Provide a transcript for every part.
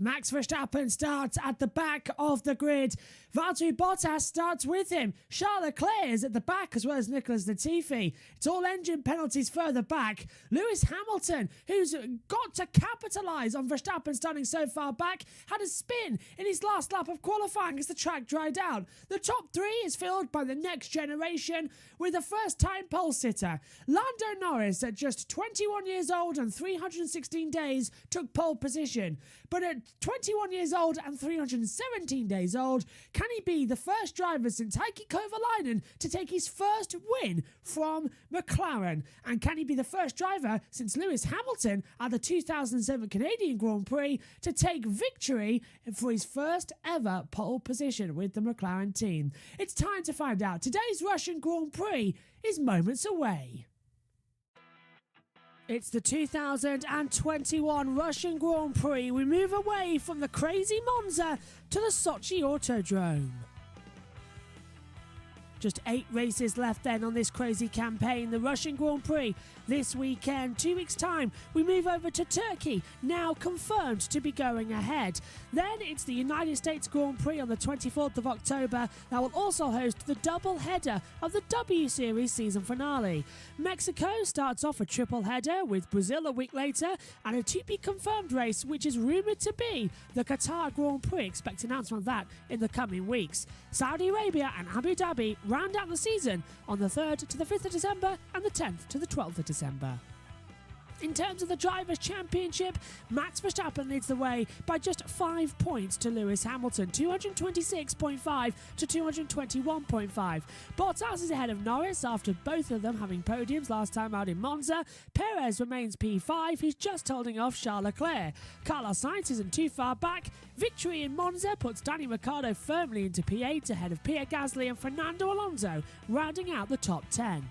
Max Verstappen starts at the back of the grid. Valtteri Bottas starts with him. Charles Leclerc is at the back as well as Nicholas Latifi. It's all engine penalties further back. Lewis Hamilton, who's got to capitalise on Verstappen starting so far back, had a spin in his last lap of qualifying as the track dried out. The top three is filled by the next generation with a first-time pole sitter. Lando Norris, at just 21 years old and 316 days, took pole position. But at 21 years old and 317 days old, can he be the first driver since Heikki Kovalainen to take his first win from McLaren? And can he be the first driver since Lewis Hamilton at the 2007 Canadian Grand Prix to take victory for his first ever pole position with the McLaren team? It's time to find out. Today's Russian Grand Prix is moments away. It's the 2021 Russian Grand Prix. We move away from the crazy Monza to the Sochi Autodrome. Just 8 races left then on this crazy campaign. The Russian Grand Prix this weekend. 2 weeks' time, we move over to Turkey, now confirmed to be going ahead. Then it's the United States Grand Prix on the 24th of October that will also host the double header of the W Series season finale. Mexico starts off a triple header with Brazil a week later and a to-be-confirmed race which is rumoured to be the Qatar Grand Prix. Expect announcement of that in the coming weeks. Saudi Arabia and Abu Dhabi round out the season on the 3rd to the 5th of December and the 10th to the 12th of December. In terms of the Drivers' Championship, Max Verstappen leads the way by just 5 points to Lewis Hamilton, 226.5 to 221.5. Bottas is ahead of Norris after both of them having podiums last time out in Monza. Perez remains P5, he's just holding off Charles Leclerc. Carlos Sainz isn't too far back. Victory in Monza puts Danny Ricciardo firmly into P8 ahead of Pierre Gasly and Fernando Alonso, rounding out the top 10.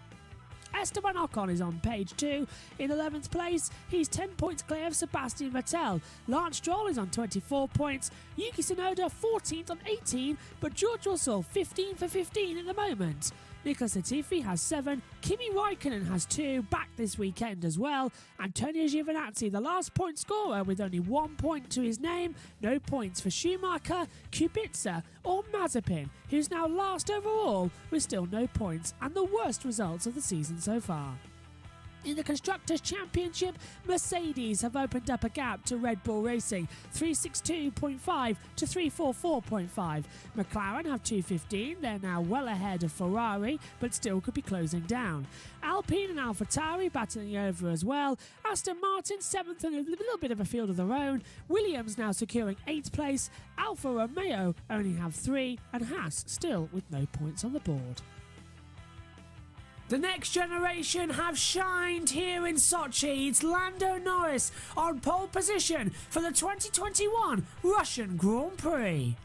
Esteban Ocon is on page 2 in 11th place. He's 10 points clear of Sebastian Vettel. Lance Stroll is on 24 points. Yuki Tsunoda 14th on 18, but George Russell 15 for 15 at the moment. Nicholas Latifi has 7, Kimi Raikkonen has 2, back this weekend as well. Antonio Giovinazzi, the last point scorer with only 1 point to his name. No points for Schumacher, Kubica or Mazepin, who's now last overall with still no points and the worst results of the season so far. In the Constructors' Championship, Mercedes have opened up a gap to Red Bull Racing, 362.5 to 344.5. McLaren have 215, they're now well ahead of Ferrari, but still could be closing down. Alpine and AlphaTauri battling over as well. Aston Martin 7th and a little bit of a field of their own. Williams now securing 8th place. Alfa Romeo only have 3, and Haas still with no points on the board. The next generation have shined here in Sochi. It's Lando Norris on pole position for the 2021 Russian Grand Prix.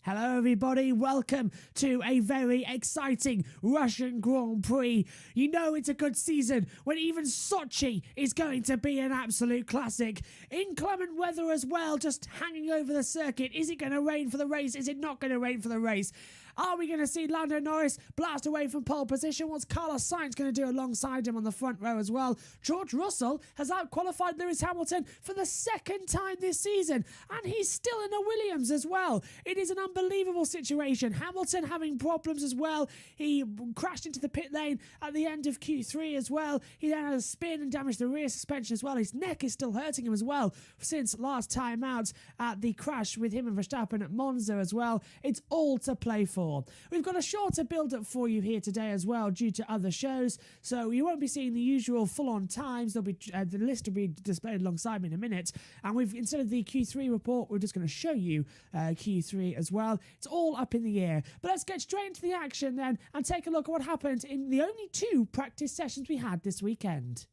Hello everybody, welcome to a very exciting Russian Grand Prix. You know it's a good season when even Sochi is going to be an absolute classic. Inclement weather as well, just hanging over the circuit. Is it going to rain for the race? Is it not going to rain for the race? Are we going to see Lando Norris blast away from pole position? What's Carlos Sainz going to do alongside him on the front row as well? George Russell has out-qualified Lewis Hamilton for the second time this season, and he's still in a Williams as well. It is an unbelievable situation. Hamilton having problems as well. He crashed into the pit lane at the end of Q3 as well. He then had a spin and damaged the rear suspension as well. His neck is still hurting him as well since last time out at the crash with him and Verstappen at Monza as well. It's all to play for. We've got a shorter build-up for you here today as well due to other shows, so you won't be seeing the usual full-on times. There'll be the list will be displayed alongside me in a minute, and we've instead of the Q3 report, we're just going to show you Q3 as well. It's all up in the air, but let's get straight into the action then and take a look at what happened in the only 2 practice sessions we had this weekend.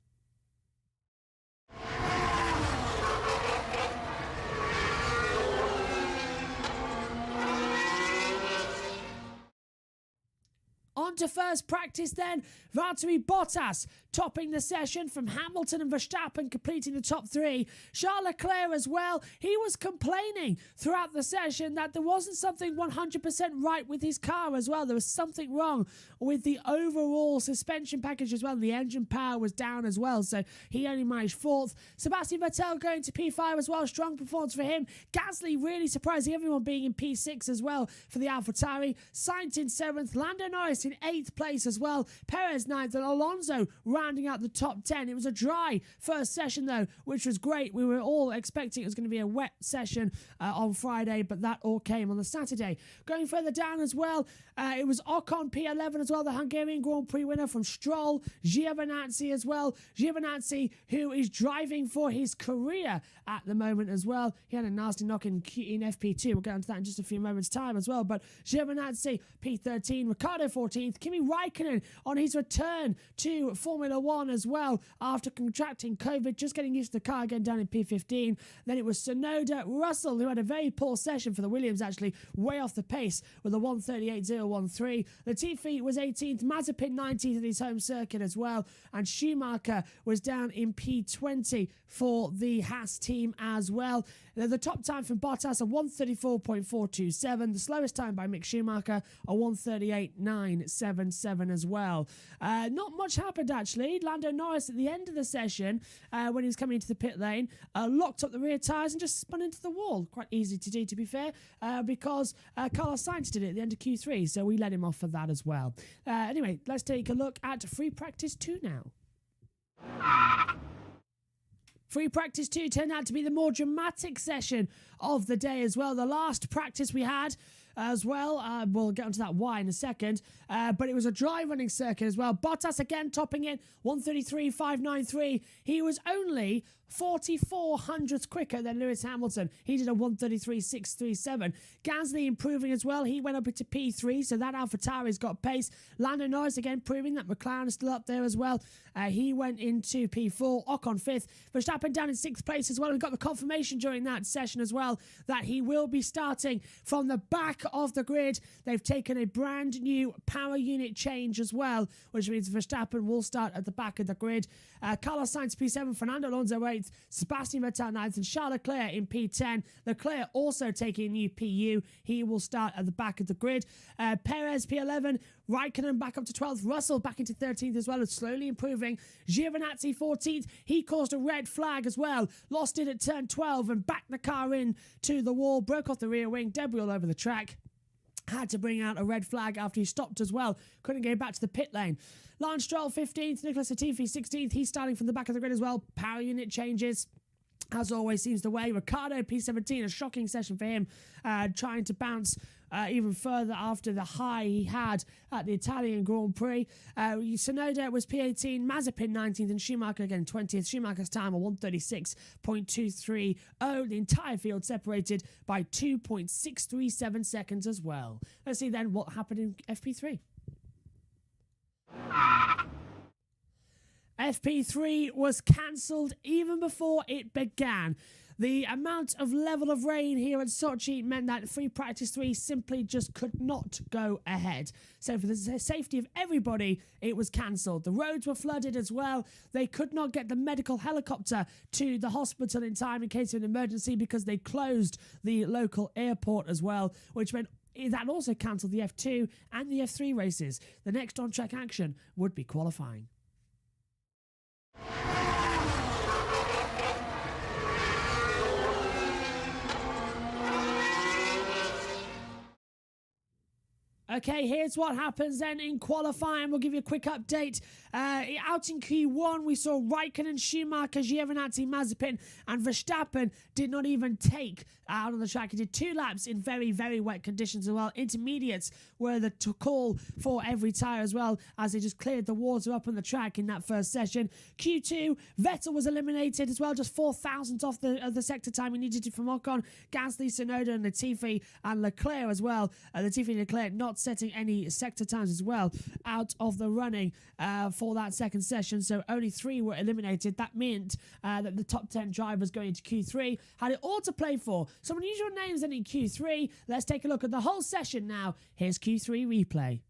On On to first practice then. Valtteri Bottas topping the session from Hamilton and Verstappen completing the top three. Charles Leclerc as well. He was complaining throughout the session that there wasn't something 100% right with his car as well. There was something wrong with the overall suspension package as well. The engine power was down as well, so he only managed fourth. Sebastian Vettel going to P5 as well. Strong performance for him. Gasly really surprising everyone being in P6 as well for the AlphaTauri. Sainz in 7th. Lando Norris in 8th place as well. Perez 9th and Alonso rounding out the top 10. It was a dry first session though, which was great. We were all expecting it was going to be a wet session on Friday, but that all came on the Saturday. Going further down as well, it was Ocon P11 as well, the Hungarian Grand Prix winner from Stroll. Giovinazzi as well. Giovinazzi, who is driving for his career at the moment as well. He had a nasty knock in FP2. We'll get onto that in just a few moments' time as well. But Giovinazzi, P13. Ricciardo 14th. Kimi Raikkonen on his return to Formula 1 as well after contracting COVID, just getting used to the car again down in P15. Then it was Tsunoda, Russell, who had a very poor session for the Williams actually, way off the pace with a 1:38.013. Latifi was 18th. Mazepin 19th at his home circuit as well. And Schumacher was down in P20 for the Haas team as well. The top time from Bottas, a 1:34.427. The slowest time by Mick Schumacher, a 1:38.977 as well. Not much happened actually. Lando Norris at the end of the session, when he was coming into the pit lane, locked up the rear tyres and just spun into the wall. Quite easy to do, to be fair, because Carlos Sainz did it at the end of Q3, so we let him off for that as well. Anyway, let's take a look at free practice 2 now. Free practice 2 turned out to be the more dramatic session of the day as well. The last practice we had as well, we'll get onto that why in a second, but it was a dry running circuit as well. Bottas again topping it, 1:33.593. He was only 44 hundredths quicker than Lewis Hamilton. He did a 1:33.637. Gasly improving as well. He went up into P3, so that AlphaTauri's got pace. Lando Norris again proving that McLaren is still up there as well. He went into P4. Ocon 5th. Verstappen down in 6th place as well. We got the confirmation during that session as well that he will be starting from the back of the grid. They've taken a brand new power unit change as well, which means Verstappen will start at the back of the grid. Carlos Sainz P7, Fernando Alonso 8th, Sebastian Vettel 9th, and Charles Leclerc in P10. Leclerc also taking a new PU. He will start at the back of the grid. Perez P11, Raikkonen back up to 12th, Russell back into 13th as well, and slowly improving. Giovinazzi 14th, he caused a red flag as well, lost it at turn 12 and backed the car in to the wall, broke off the rear wing, debris all over the track. Had to bring out a red flag after he stopped as well. Couldn't get back to the pit lane. Lance Stroll 15th, Nicholas Latifi 16th. He's starting from the back of the grid as well. Power unit changes. As always, seems the way. Ricciardo P17, a shocking session for him, trying to bounce even further after the high he had at the Italian Grand Prix. Tsunoda was P18, Mazepin 19th, and Schumacher again 20th. Schumacher's time, a 1:36.230. The entire field separated by 2.637 seconds as well. Let's see then what happened in FP3. FP3 was cancelled even before it began. The amount of level of rain here at Sochi meant that free practice 3 simply just could not go ahead. So for the safety of everybody, it was cancelled. The roads were flooded as well. They could not get the medical helicopter to the hospital in time in case of an emergency because they closed the local airport as well, which meant that also cancelled the F2 and the F3 races. The next on-track action would be qualifying. Okay, here's what happens then in qualifying. We'll give you a quick update. Out in Q1, we saw Raikkonen, Schumacher, Giovinazzi, Mazepin, and Verstappen did not even take out on the track. He did 2 laps in very, very wet conditions as well. Intermediates were the call for every tyre as well, as they just cleared the water up on the track in that first session. Q2, Vettel was eliminated as well, just 4,000 off the sector time he needed to from Ocon. Gasly, Tsunoda, and Latifi, and Leclerc as well. Latifi and Leclerc not setting any sector times as well out of the running for that second session, so only 3 were eliminated. That meant that the top 10 drivers going into Q3 had it all to play for. Some unusual names then in Q3. Let's take a look at the whole session now. Here's Q3 replay.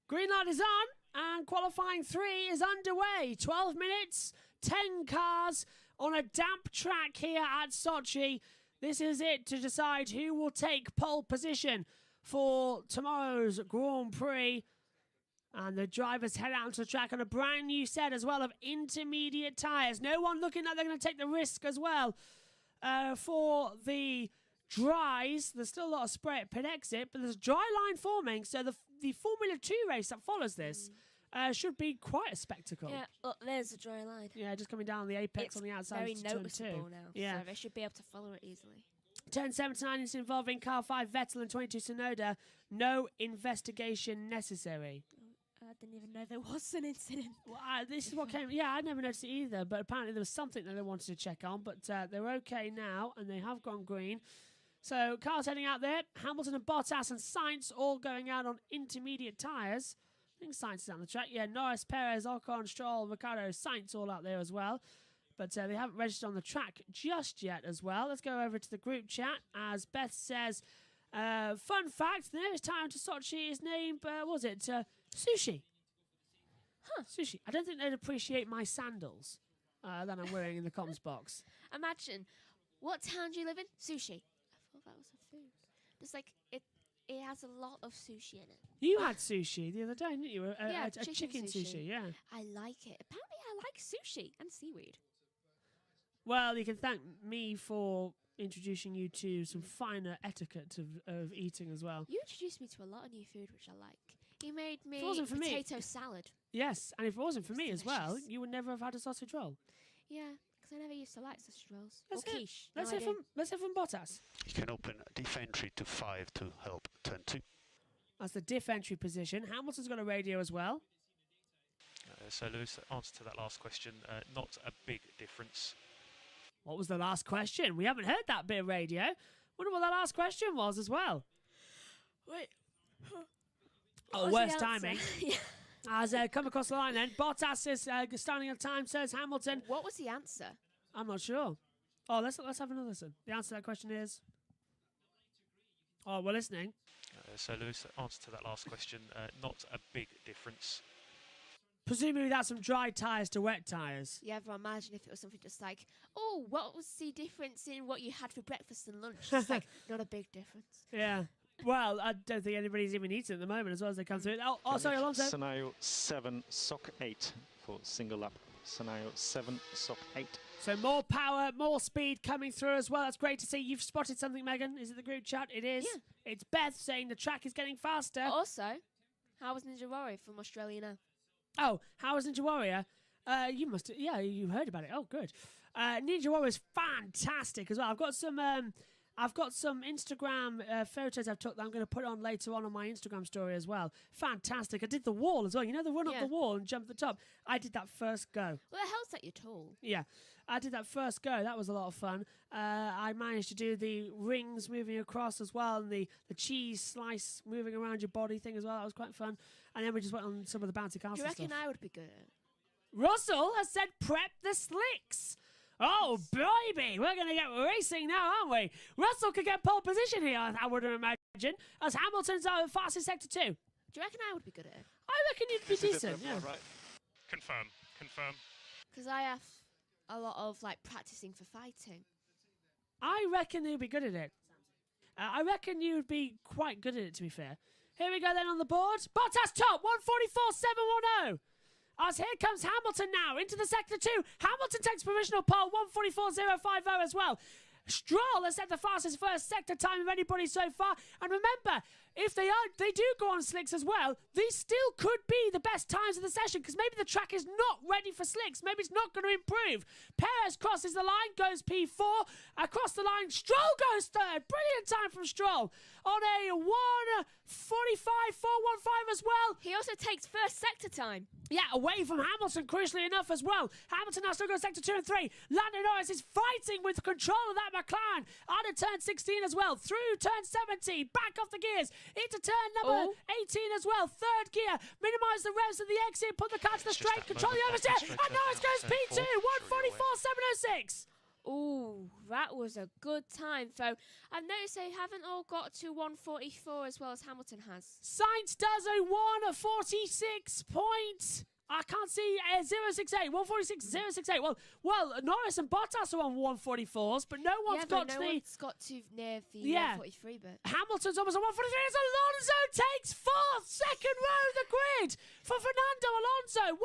Green light is on, and qualifying 3 is underway. 12 minutes, 10 cars on a damp track here at Sochi. This is it to decide who will take pole position for tomorrow's Grand Prix. And the drivers head out onto the track on a brand new set as well of intermediate tyres. No one looking like they're going to take the risk as well. For the dries, there's still a lot of spray at pit exit, but there's dry line forming, so the Formula 2 race that follows this should be quite a spectacle. Yeah, look, there's a dry line. Yeah, just coming down the apex It's on the outside. very of turn noticeable 2. now, Yeah. so they should be able to follow it easily. Turn 7 to 9 is involving car 5 Vettel and 22 Tsunoda. No investigation necessary. I didn't even know there was an incident. Well, this is what came. Yeah, I never noticed it either, but apparently there was something that they wanted to check on. But they're okay now, and they have gone green. So cars heading out there. Hamilton and Bottas and Sainz all going out on intermediate tyres. I think Sainz is on the track. Yeah, Norris, Perez, Ocon, Stroll, Ricciardo, Sainz all out there as well. But they haven't registered on the track just yet as well. Let's go over to the group chat. As Beth says, fun fact, the nearest town to Sochi is named, Sushi. Huh, Sushi. I don't think they'd appreciate my sandals that I'm wearing in the comms box. Imagine, what town do you live in? Sushi. I thought that was a food. Just like, it has a lot of sushi in it. You had sushi the other day, didn't you? Yeah, a chicken sushi, yeah. I like it. Apparently I like sushi and seaweed. Well, you can thank me for introducing you to some finer etiquette of eating as well. You introduced me to a lot of new food, which I like. You made me wasn't for me- potato salad. Yes, and if it wasn't for me as well, delicious. you would never have had a sausage roll. Yeah, because I never used to like sausage rolls. Let's or hear- quiche. Let's No, hear from Bottas. You can open diff entry to 5 to help turn 2. That's the diff entry position. Hamilton's got a radio as well. So, Lewis, answer to that last question, not a big difference. What was the last question? We haven't heard that bit of radio. Wonder what that last question was as well. Wait. Oh, worst timing. Yeah. As come across the line then. Bottas is starting on time, says Hamilton. What was the answer? I'm not sure. Oh, let's have another listen. The answer to that question is... Oh, we're listening. So, Lewis, answer to that last question, not a big difference. Presumably that's from dry tyres to wet tyres. You ever imagine if it was something just like, oh, what was the difference in what you had for breakfast and lunch? It's like, not a big difference. Yeah. Well, I don't think anybody's even eating at the moment as well as they come through. Oh, sorry, Alonso. Scenario 7, sock 8 for single lap. Scenario 7, sock 8. So more power, more speed coming through as well. That's great to see. You've spotted something, Megan. Is it the group chat? It is. Yeah. It's Beth saying the track is getting faster. Also, how was Ninja Warrior from Australia now? Oh, how was Ninja Warrior? You must, yeah, you heard about it. Oh, good. Ninja Warrior is fantastic as well. I've got some Instagram photos I've took that I'm going to put on later on my Instagram story as well. Fantastic. I did the wall as well. You know the run up the wall and jump the top? I did that first go. Well, it helps that you're tall. Yeah, I did that first go. That was a lot of fun. I managed to do the rings moving across as well and the cheese slice moving around your body thing as well. That was quite fun. And then we just went on some of the bouncy castle Do you reckon stuff. I would be good at it? Russell has said prep the slicks. Oh, baby, we're going to get racing now, aren't we? Russell could get pole position here, I would imagine, as Hamilton's our fastest sector 2. Do you reckon I would be good at it? I reckon you'd be decent, yeah. Right. Confirm. Because I have a lot of, like, practicing for fighting. I reckon you'd be good at it. I reckon you'd be quite good at it, to be fair. Here we go then on the board. Bottas top, 144.710. As here comes Hamilton now into the sector 2. Hamilton takes provisional pole, 144.050 as well. Stroll has set the fastest first sector time of anybody so far. And remember, if they do go on slicks as well, these still could be the best times of the session because maybe the track is not ready for slicks. Maybe it's not going to improve. Perez crosses the line, goes P4. Across the line, Stroll goes third. Brilliant time from Stroll on a 1:45.415 as well. He also takes first sector time. Yeah, away from Hamilton, crucially enough as well. Hamilton now still goes sector 2 and 3. Lando Norris is fighting with control of that McLaren. Out of turn 16 as well. Through turn 17. Back off the gears. Into turn number 18 as well. Third gear. Minimise the revs of the exit. Put the car to the straight. Control the oversteer. And Norris goes P2. 1:44.706. Ooh, that was a good time, though. I've noticed they haven't all got to 144 as well as Hamilton has. Sainz does a 1:46 points. I can't see 068, 146, 068. Well, Norris and Bottas are on 144s, but no one's got to one's got to near the 143. But Hamilton's almost on 143 as Alonso takes fourth, second row of the grid for Fernando Alonso.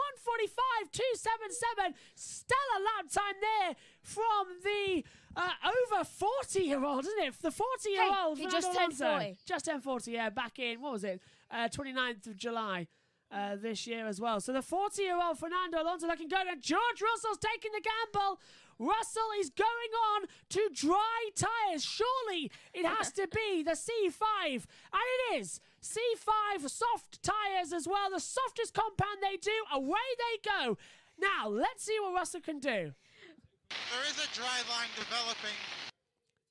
145.277. Stellar lap time there from the over 40-year-old, isn't it? The 40-year-old. He just turned 40. Just turned 40, yeah, back in, what was it? 29th of July. This year as well. So the 40-year-old Fernando Alonso looking good, and George Russell's taking the gamble. Russell is going on to dry tyres. Surely it has to be the C5, and it is. C5 soft tyres as well, the softest compound they do. Away they go. Now, let's see what Russell can do. There is a dry line developing.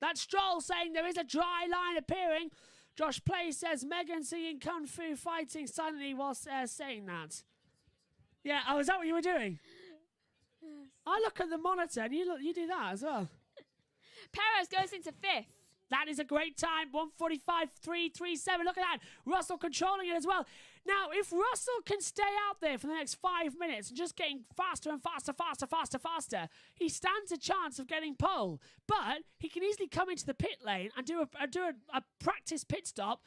That's Stroll saying there is a dry line appearing. Josh Play says Megan singing Kung Fu fighting silently whilst saying that. Yeah, oh, is that what you were doing? Yes. I look at the monitor and you do that as well. Perez goes into 5th. That is a great time, 145.337. Look at that. Russell controlling it as well. Now, if Russell can stay out there for the next 5 minutes and just getting faster and faster, he stands a chance of getting pole. But he can easily come into the pit lane and do a practice pit stop,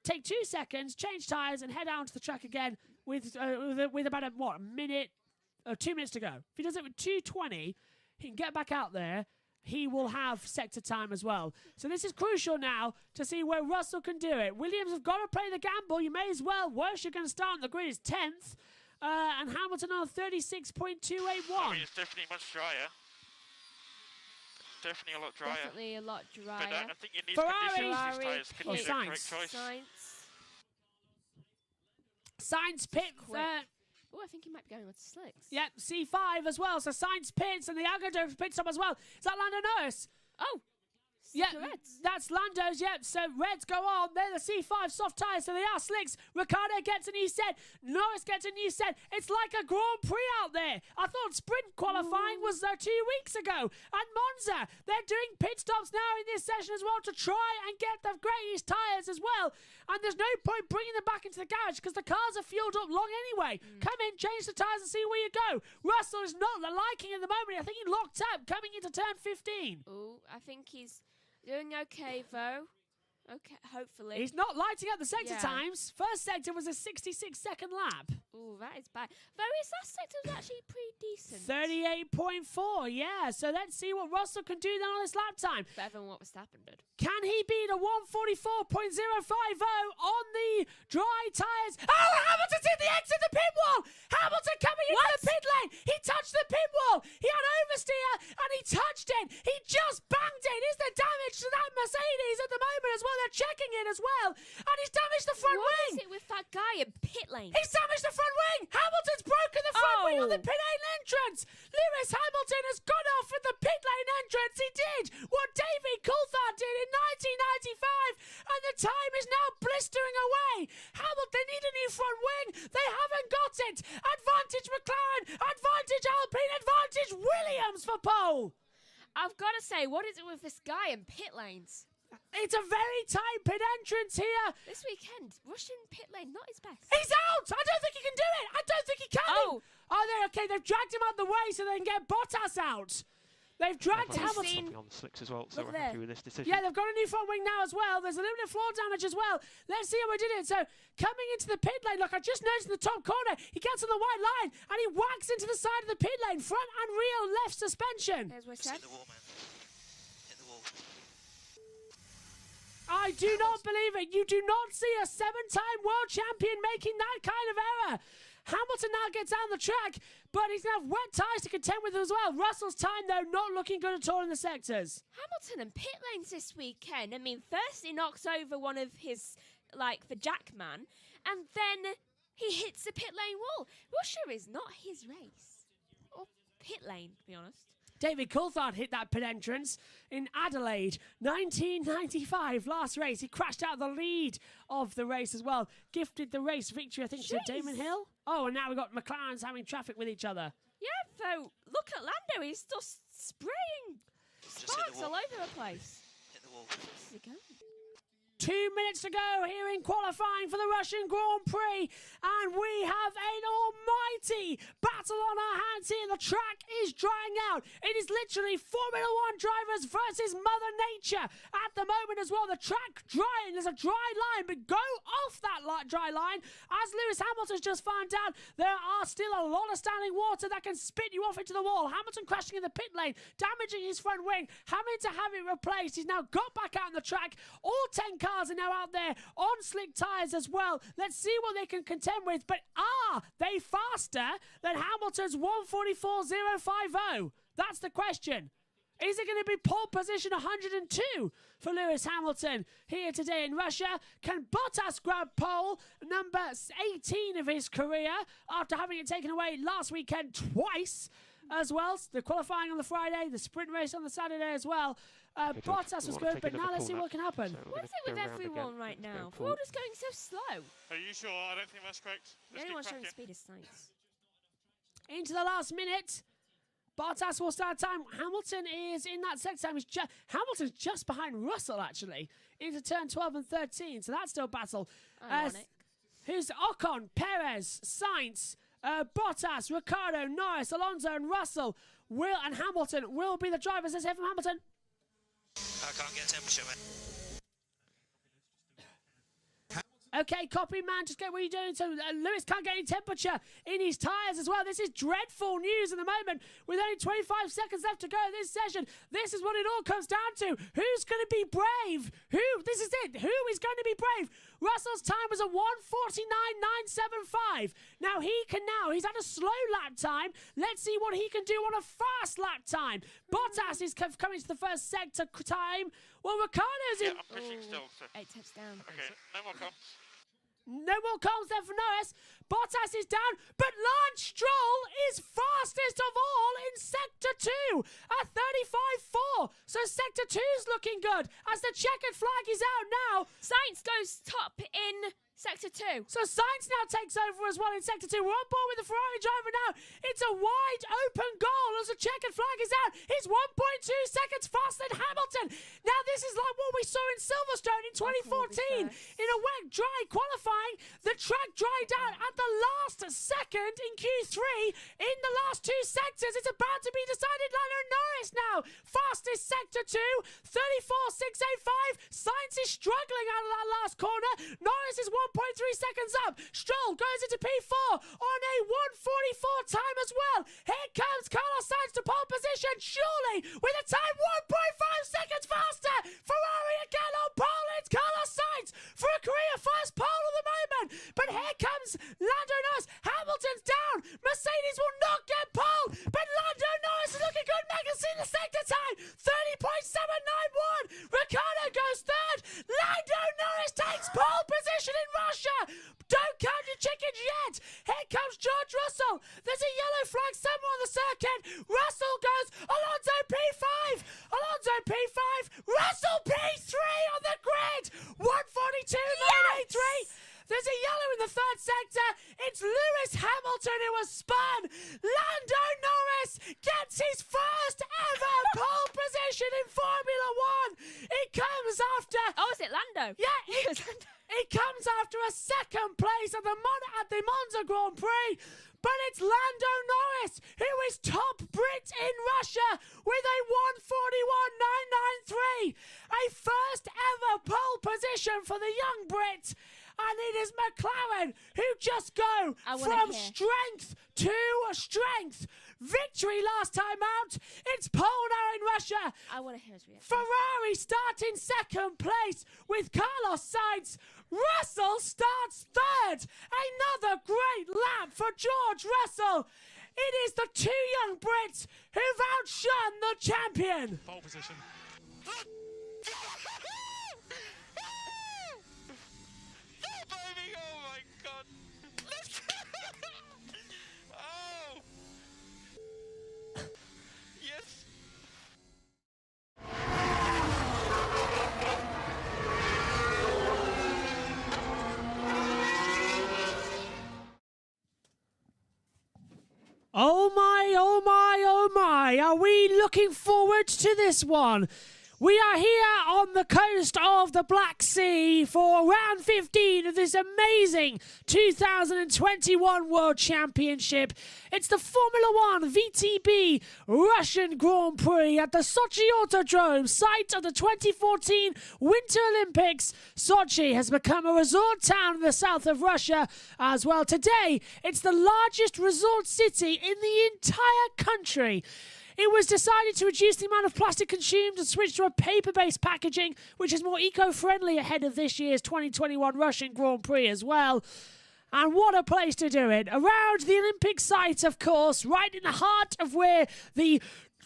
take 2 seconds, change tyres, and head out onto the track again with about a minute or 2 minutes to go. If he does it with 2:20, he can get back out there. He will have sector time as well. So this is crucial now to see where Russell can do it. Williams have got to play the gamble. You may as well. Worst you're going to start on the grid is 10th. And Hamilton on 36.281. I mean, it's definitely much drier. Definitely a lot drier. Definitely a lot drier. But I think you need Ferrari. conditions. These tyres can be the Sainz. correct choice. Sainz pit. Oh, I think he might be going with slicks. Yep, C5 as well. So Sainz pits and the Algodo pits up as well. Is that Lando Norris? Oh, Yeah, Reds. that's Lando's, yep. So Reds go on. They're the C5 soft tyres, so they are slicks. Ricciardo gets a new set. Norris gets a new set. It's like a Grand Prix out there. I thought sprint qualifying was 2 weeks ago. And Monza, they're doing pit stops now in this session as well to try and get the greatest tyres as well. And there's no point bringing them back into the garage because the cars are fueled up long anyway. Come in, change the tyres and see where you go. Russell is not liking at the moment. I think he locked up coming into turn 15. Oh, I think he's doing okay, though. Okay, hopefully. He's not lighting up the sector Yeah. times. First sector was a 66-second lap. Oh, that is bad. Though his last sector was actually pretty decent. 38.4, yeah. So let's see what Russell can do then on this lap time. Better than what Verstappen did. Can he beat a 144.050 on the dry tyres? Oh, Hamilton's hit the exit of the pit wall! Hamilton coming into the pit lane! He touched the pit wall! He had oversteer and he touched it! He just banged it! Is there damage to that Mercedes at the moment as well? They're checking it as well! And he's damaged the front What wing! is it with that guy in pit lane? He's damaged the front wing! Hamilton's broken the front wing on the pit lane entrance! Lewis Hamilton has gone off at the pit lane entrance! He did what David Coulthard did in 1995, and the time is now blistering away. Hamilton need a new front wing. They haven't got it. Advantage McLaren, advantage Alpine, advantage Williams for pole. I've got to say, what is it with this guy in pit lanes? It's a very tight pit entrance here. This weekend, Russian pit lane, not his best. He's out. I don't think he can do it. I don't think he can. Oh. Okay, they've dragged him out the way so they can get Bottas out. They've dragged Have you Hamilton. seen- On the slicks as well, so Look we're happy there. with this decision. Yeah, they've got a new front wing now as well. There's a little bit of floor damage as well. Let's see how we did it. So, coming into the pit lane, look, I just noticed in the top corner, he gets on the white line and he whacks into the side of the pit lane, front and rear left suspension. There's what's Hit the wall, man. Hit the wall. I do not believe it. You do not see a 7-time world champion making that kind of error. Hamilton now gets down the track, but he's going to have wet tyres to contend with as well. Russell's time, though, not looking good at all in the sectors. Hamilton and pit lanes this weekend. I mean, first he knocks over one of his, the Jackman, and then he hits the pit lane wall. Russia is not his race. Or pit lane, to be honest. David Coulthard hit that pit entrance in Adelaide, 1995, last race. He crashed out the lead of the race as well. Gifted the race victory, I think, to Damon Hill. Oh, and now we've got McLaren's having traffic with each other. Yeah, though, look at Lando. He's just spraying Just hit Sparks the all wall. over the place. Hit the wall. Where's it going? 2 minutes to go here in qualifying for the Russian Grand Prix, and we have an almighty battle on our hands here. The track is drying out. It is literally Formula One drivers versus Mother Nature at the moment as well. The track drying. There's a dry line, but go off that dry line. As Lewis Hamilton's just found out, there are still a lot of standing water that can spit you off into the wall. Hamilton crashing in the pit lane, damaging his front wing, having to have it replaced. He's now got back out on the track. All 10 cars are now out there on slick tyres as well. Let's see what they can contend with. But are they faster than Hamilton's 1:44.050? That's the question. Is it going to be pole position 102 for Lewis Hamilton here today in Russia? Can Bottas grab pole number 18 of his career after having it taken away last weekend twice as well? The qualifying on the Friday, the sprint race on the Saturday as well. Bottas was good, but now let's see what can happen. What is it with everyone right now? We're all just going so slow. Are you sure? I don't think that's correct. The only one showing speed is Sainz. Into the last minute. Bottas will start time. Hamilton is in that second time. Hamilton's just behind Russell, actually, into turn 12 and 13. So that's still battle. Ironic. Who's Ocon, Perez, Sainz, Bottas, Ricciardo, Norris, Alonso, and Russell and Hamilton will be the drivers. Let's hear from Hamilton. I can't get temperature, mate. Okay, copy, man. Just get what you're doing. So Lewis can't get any temperature in his tyres as well. This is dreadful news at the moment. With only 25 seconds left to go in this session, this is what it all comes down to. Who's going to be brave? This is it. Who is going to be brave? Russell's time was a 1:49.975. Now he's had a slow lap time. Let's see what he can do on a fast lap time. Bottas is coming to the first sector time. Well, Ricciardo's in. Yeah, I'm pushing still. So. 8 tenths down. Okay, no more comms. No more comms there for Norris. Bottas is down, but Lance Stroll is fastest of all in Sector 2 at 35.4. So Sector 2's looking good as the checkered flag is out now. Sainz goes top in Sector 2. So Sainz now takes over as well in Sector 2. We're on board with the Ferrari driver now. It's a wide open goal as the checkered flag is out. He's 1.2 seconds faster than Hamilton. Now this is like what we saw in Silverstone in 2014. In a wet, dry qualifying, the track dried out at the last second in Q3. In the last two sectors, it's about to be decided. Lando Norris now, fastest Sector 2, 34.685. Sainz is struggling out of that last corner. Norris is 1.3 seconds up. Stroll goes into P4 on a 1:44 time as well. Here comes Carlos Sainz to pole position, surely with a time 1.5 seconds faster. Ferrari again on pole. It's Carlos Sainz for a career first pole at the moment. But here comes Lando Norris. Hamilton's down. Mercedes will not get pole. But Lando Norris is looking good. Megan in the sector time. 30.791. Ricciardo goes third. Lando Norris takes pole position in Russia. Don't count your chickens yet. Here comes George Russell. There's a yellow flag somewhere on the circuit. Russell goes. Alonso P5. Alonso P5. Russell P3 on the grid. 1:42.983. There's a yellow in the third sector. It's Lewis Hamilton who was spun. Lando Norris gets his first ever pole position in Formula One. It comes after. Oh, is it Lando? Yeah, it comes after a second place at the Monza Grand Prix. But it's Lando Norris who is top Brit in Russia with a 1:41.993. A first ever pole position for the young Brit. And it is McLaren who just go from strength to strength. Victory last time out. It's pole now in Russia. I want to hear his reaction. Ferrari start in second place with Carlos Sainz. Russell starts third. Another great lap for George Russell. It is the two young Brits who've outshone the champion. Pole position. Baby, oh my god. Let's go. Oh. Yes. Oh my, oh my, oh Oh my, are we looking forward to this one? We are here on the coast of the Black Sea for round 15 of this amazing 2021 World Championship. It's the Formula 1 VTB Russian Grand Prix at the Sochi Autodrome, site of the 2014 Winter Olympics. Sochi has become a resort town in the south of Russia as well. Today, it's the largest resort city in the entire country. It was decided to reduce the amount of plastic consumed and switch to a paper-based packaging, which is more eco-friendly ahead of this year's 2021 Russian Grand Prix as well. And what a place to do it. Around the Olympic site, of course, right in the heart of where the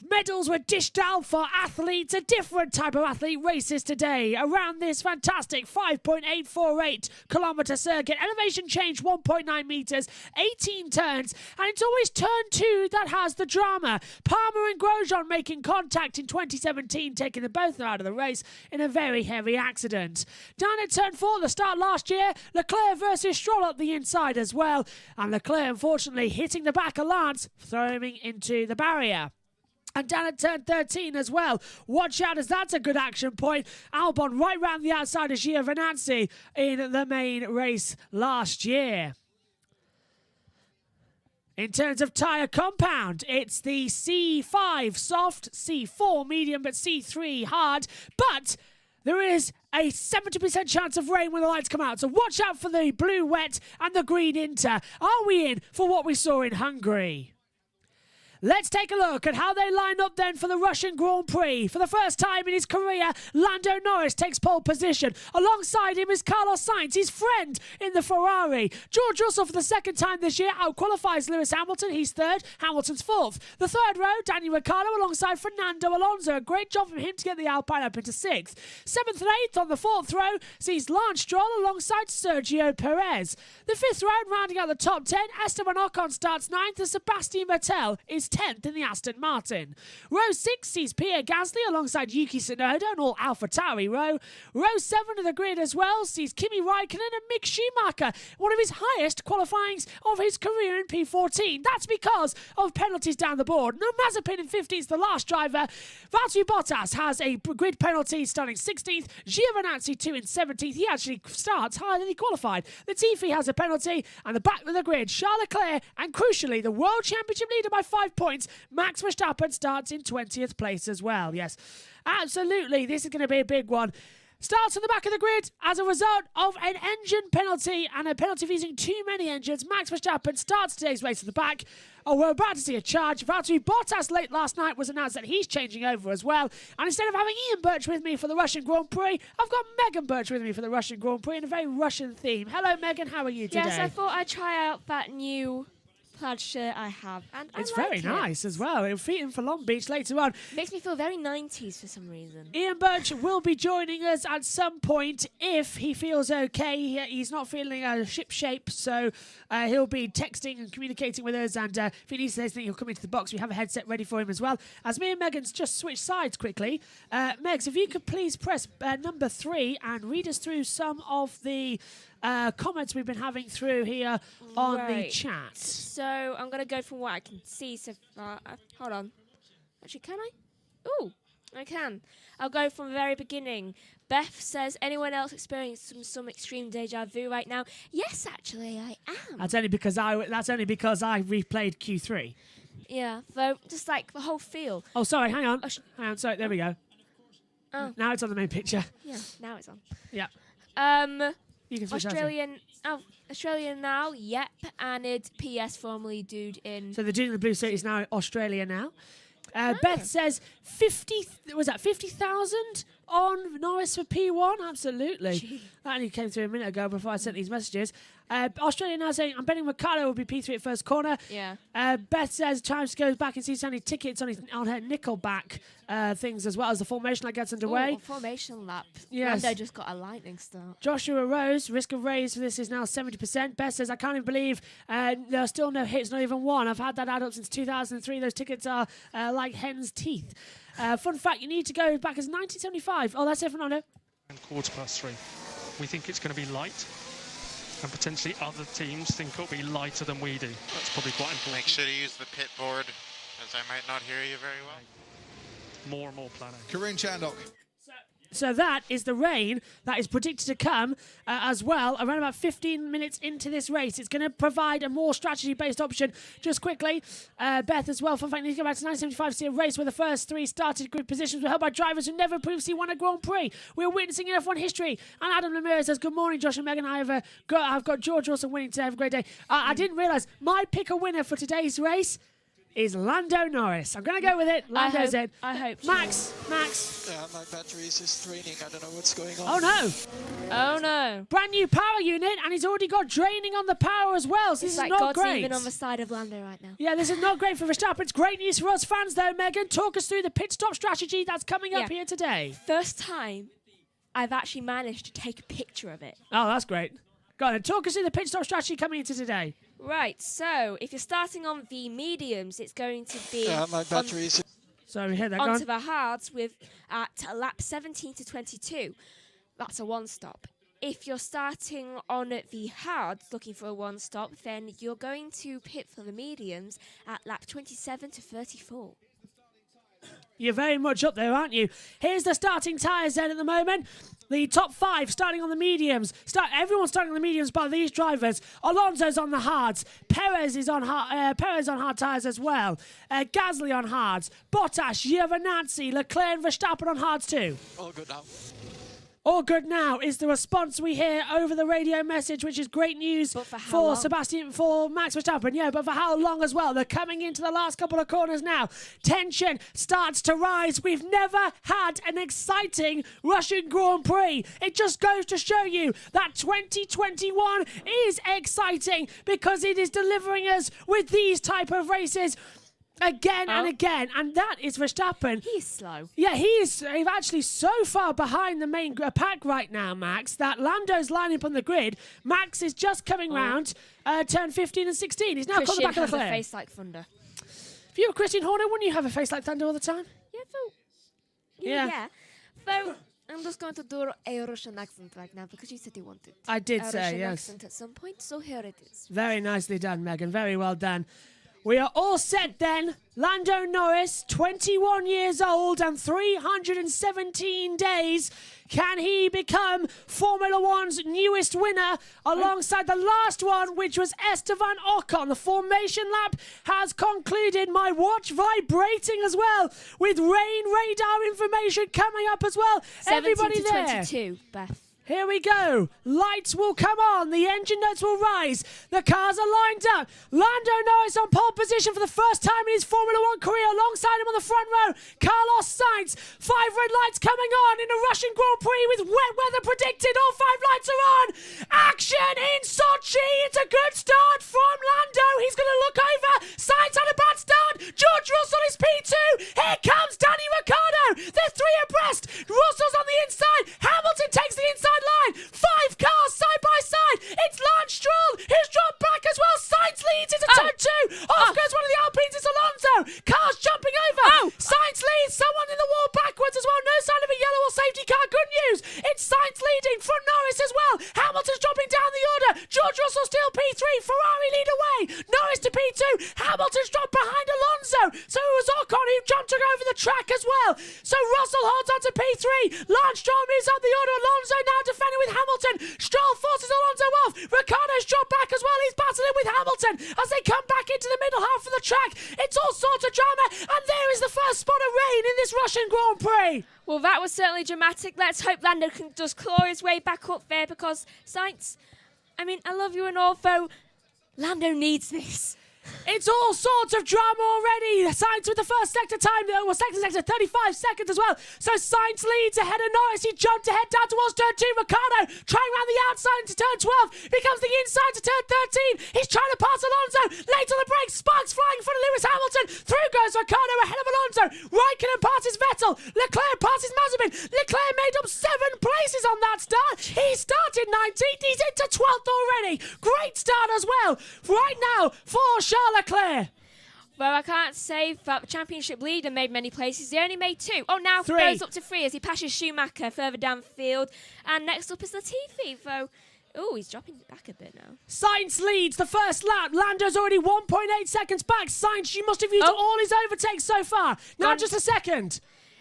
medals were dished out for athletes, a different type of athlete races today around this fantastic 5.848 kilometre circuit. Elevation change 1.9 metres, 18 turns, and it's always turn 2 that has the drama. Palmer and Grosjean making contact in 2017, taking them both out of the race in a very heavy accident. Down at turn 4, the start last year, Leclerc versus Stroll up the inside as well, and Leclerc unfortunately hitting the back of Lance, throwing him into the barrier. And down at turn 13 as well. Watch out, as that's a good action point. Albon right round the outside of Giovinazzi in the main race last year. In terms of tyre compound, it's the C5 soft, C4 medium, but C3 hard. But there is a 70% chance of rain when the lights come out. So watch out for the blue wet and the green inter. Are we in for what we saw in Hungary? Let's take a look at how they line up then for the Russian Grand Prix. For the first time in his career, Lando Norris takes pole position. Alongside him is Carlos Sainz, his friend in the Ferrari. George Russell, for the second time this year, outqualifies Lewis Hamilton. He's third, Hamilton's fourth. The third row, Daniel Ricciardo alongside Fernando Alonso. A great job from him to get the Alpine up into sixth. Seventh and eighth on the fourth row sees Lance Stroll alongside Sergio Perez. The fifth round, rounding out the top 10, Esteban Ocon starts ninth, and Sebastian Vettel is 10th in the Aston Martin. Row 6 sees Pierre Gasly alongside Yuki Tsunoda and all AlphaTauri row. Row 7 of the grid as well sees Kimi Raikkonen and Mick Schumacher, one of his highest qualifyings of his career in P14. That's because of penalties down the board. No, Mazepin in 15th, the last driver. Valtteri Bottas has a grid penalty starting 16th. Giovinazzi 2 in 17th. He actually starts higher than he qualified. Latifi has a penalty, and the back of the grid, Charles Leclerc, and crucially, the World Championship leader by 5 points, Max Verstappen, starts in 20th place as well. Yes, absolutely, this is going to be a big one. Starts on the back of the grid as a result of an engine penalty and a penalty for using too many engines. Max Verstappen starts today's race at the back. Oh, we're about to see a charge. Valtteri Bottas late last night was announced that he's changing over as well. And instead of having Ian Birch with me for the Russian Grand Prix, I've got Megan Birch with me for the Russian Grand Prix in a very Russian theme. Hello, Megan. How are you today? Yes, I thought I'd try out that new plaid shirt I have, and it's I like very it. Nice as well. It'll fit in for Long Beach later on. Makes me feel very 90s for some reason. Ian Birch will be joining us at some point if he feels okay. He's not feeling ship shape, so he'll be texting and communicating with us, and if he needs anything, he'll come into the box. We have a headset ready for him as well. As me and Megan's just switched sides quickly. Megs, if you could please press number 3 and read us through some of the comments we've been having through here on the chat. So I'm going to go from what I can see so far. Hold on. Actually, can I? Ooh, I can. I'll go from the very beginning. Beth says, anyone else experiencing some extreme deja vu right now? Yes, actually, I am. That's only because I replayed Q3. Yeah, though, just like the whole feel. Oh, sorry, hang on. Hang on, sorry, there we go. Oh. Now it's on the main picture. Yeah, now it's on. Yeah. You can switch Australian now, yep, and it's PS formerly dude in. So the dude in the blue suit is now Australia now. Beth says 50,000 on Norris for P1? Absolutely. Gee. That only came through a minute ago before I sent these messages. Australia now saying, I'm betting Ricardo will be P3 at first corner. Yeah. Beth says, Chimes goes back and sees any tickets on her Nickelback things as well as the formation that gets underway. Ooh, formation lap. Yes. Lando just got a lightning start. Joshua Rose, risk of raise for this is now 70%. Beth says, I can't even believe there are still no hits, not even one. I've had that add up since 2003. Those tickets are like hen's teeth. Fun fact, you need to go back as 1975. Oh, that's it, Fernando. And 3:15. We think it's going to be light, and potentially other teams think it'll be lighter than we do. That's probably quite important. Make sure to use the pit board as I might not hear you very well. More and more planning. Karun Chandok. So that is the rain that is predicted to come as well around about 15 minutes into this race. It's going to provide a more strategy-based option. Just quickly, Beth as well, fun fact, need to go back to 1975 to see a race where the first three started grid positions were held by drivers who never previously won a Grand Prix. We're witnessing in F1 history. And Adam Lemire says, good morning, Josh and Megan. I've got George also winning today. Have a great day. I didn't realise my pick a winner for today's race is Lando Norris. I'm going to go with it. Lando's in. I hope. Max. Yeah, my battery is just draining. I don't know what's going on. Oh, no. Oh, no. Brand new power unit, and he's already got draining on the power as well. So this is not God's great. even on the side of Lando right now. Yeah, this is not great for Verstappen. It's great news for us fans, though, Megan. Talk us through the pit stop strategy that's coming up here today. First time I've actually managed to take a picture of it. Oh, that's great. Go on, talk us through the pit stop strategy coming into today. Right, so if you're starting on the mediums, it's going to be my battery is... Sorry, we heard that. onto the hards with at lap 17 to 22. That's a one stop. If you're starting on the hards looking for a one stop, then you're going to pit for the mediums at lap 27 to 34. You're very much up there, aren't you? Here's the starting tyres then at the moment. The top five starting on the mediums. Everyone's starting on the mediums by these drivers. Alonso's on the hards. Perez is on hard tyres as well. Gasly on hards. Bottas, Giovinazzi, Leclerc and Verstappen on hards too. All good now. All good now is the response we hear over the radio message, which is great news for Max Verstappen. Yeah, but for how long as well? They're coming into the last couple of corners now. Tension starts to rise. We've never had an exciting Russian Grand Prix. It just goes to show you that 2021 is exciting because it is delivering us with these type of races again and again, and that is Verstappen. He's slow. Yeah, he's actually so far behind the main pack right now, Max, that Lando's lining up on the grid. Max is just coming round turn 15 and 16. He's now caught the back of Leclerc. Has a face like thunder. If you were Christian Horner, wouldn't you have a face like thunder all the time? Yeah, So I'm just going to do a Russian accent right now because you said you wanted I did a say, Russian yes. accent at some point, so here it is. Very nicely done, Megan. Very well done. We are all set then. Lando Norris, 21 years old and 317 days. Can he become Formula One's newest winner alongside the last one, which was Esteban Ocon? The formation lap has concluded. My watch vibrating as well with rain radar information coming up as well. 17 Everybody to there. 22, Beth. Here we go. Lights will come on. The engine notes will rise. The cars are lined up. Lando Norris on pole position for the first time in his Formula One career. Alongside him on the front row, Carlos Sainz. 5 red lights coming on in a Russian Grand Prix with wet weather predicted. All 5 lights are on. Action in Sochi. It's a good start from Lando. He's going to look over. Sainz had a bad start. George Russell is P2. Here comes Danny Ricciardo. They're 3 abreast. Russell's on the inside. Hamilton takes the inside line. 5 cars side by side. It's Lance Stroll who's dropped back as well. Sainz leads into turn 2. Off goes one of the Alpines. It's Alonso. Cars jumping over. Sainz leads. Someone in the wall backwards as well. No sign of a yellow or safety car. Good news. It's Sainz leading from Norris as well. Hamilton's dropping down the order. George Russell still P3. Ferrari lead away. Norris to P2. Hamilton's dropped behind Alonso. So it was Ocon who jumped over the track as well. So Russell holds on to P3. Lance Stroll moves up the order. Alonso now defending with Hamilton. Stroll forces Alonso off. Ricciardo's dropped back as well. He's battling with Hamilton as they come back into the middle half of the track. It's all sorts of drama, and there is the first spot of rain in this Russian Grand Prix. Well, that was certainly dramatic. Let's hope Lando can just claw his way back up there because Sainz, I mean, I love you and all, though Lando needs this. It's all sorts of drama already. Sainz with the first sector time. Well, second sector, 35 seconds as well. So Sainz leads ahead of Norris. He jumped ahead down towards turn 2. Ricciardo trying around the outside into turn 12. Becomes the inside to turn 13. He's trying to pass Alonso. Late on the brakes. Sparks flying in front of Lewis Hamilton. Through goes Ricciardo ahead of Alonso. Raikkonen passes Vettel. Leclerc passes Mazepin. Leclerc made up 7 places on that start. He started 19th. He's into 12th already. Great start as well. Right now for Charles Leclerc. Well, I can't say that the championship leader made many places. He only made 2. Oh, now 3. goes up to 3 as he passes Schumacher further down the field. And next up is Latifi, though. Oh, he's dropping back a bit now. Sainz leads the first lap. Lando's already 1.8 seconds back. Sainz, you must have used all his overtakes so far. Now just a second.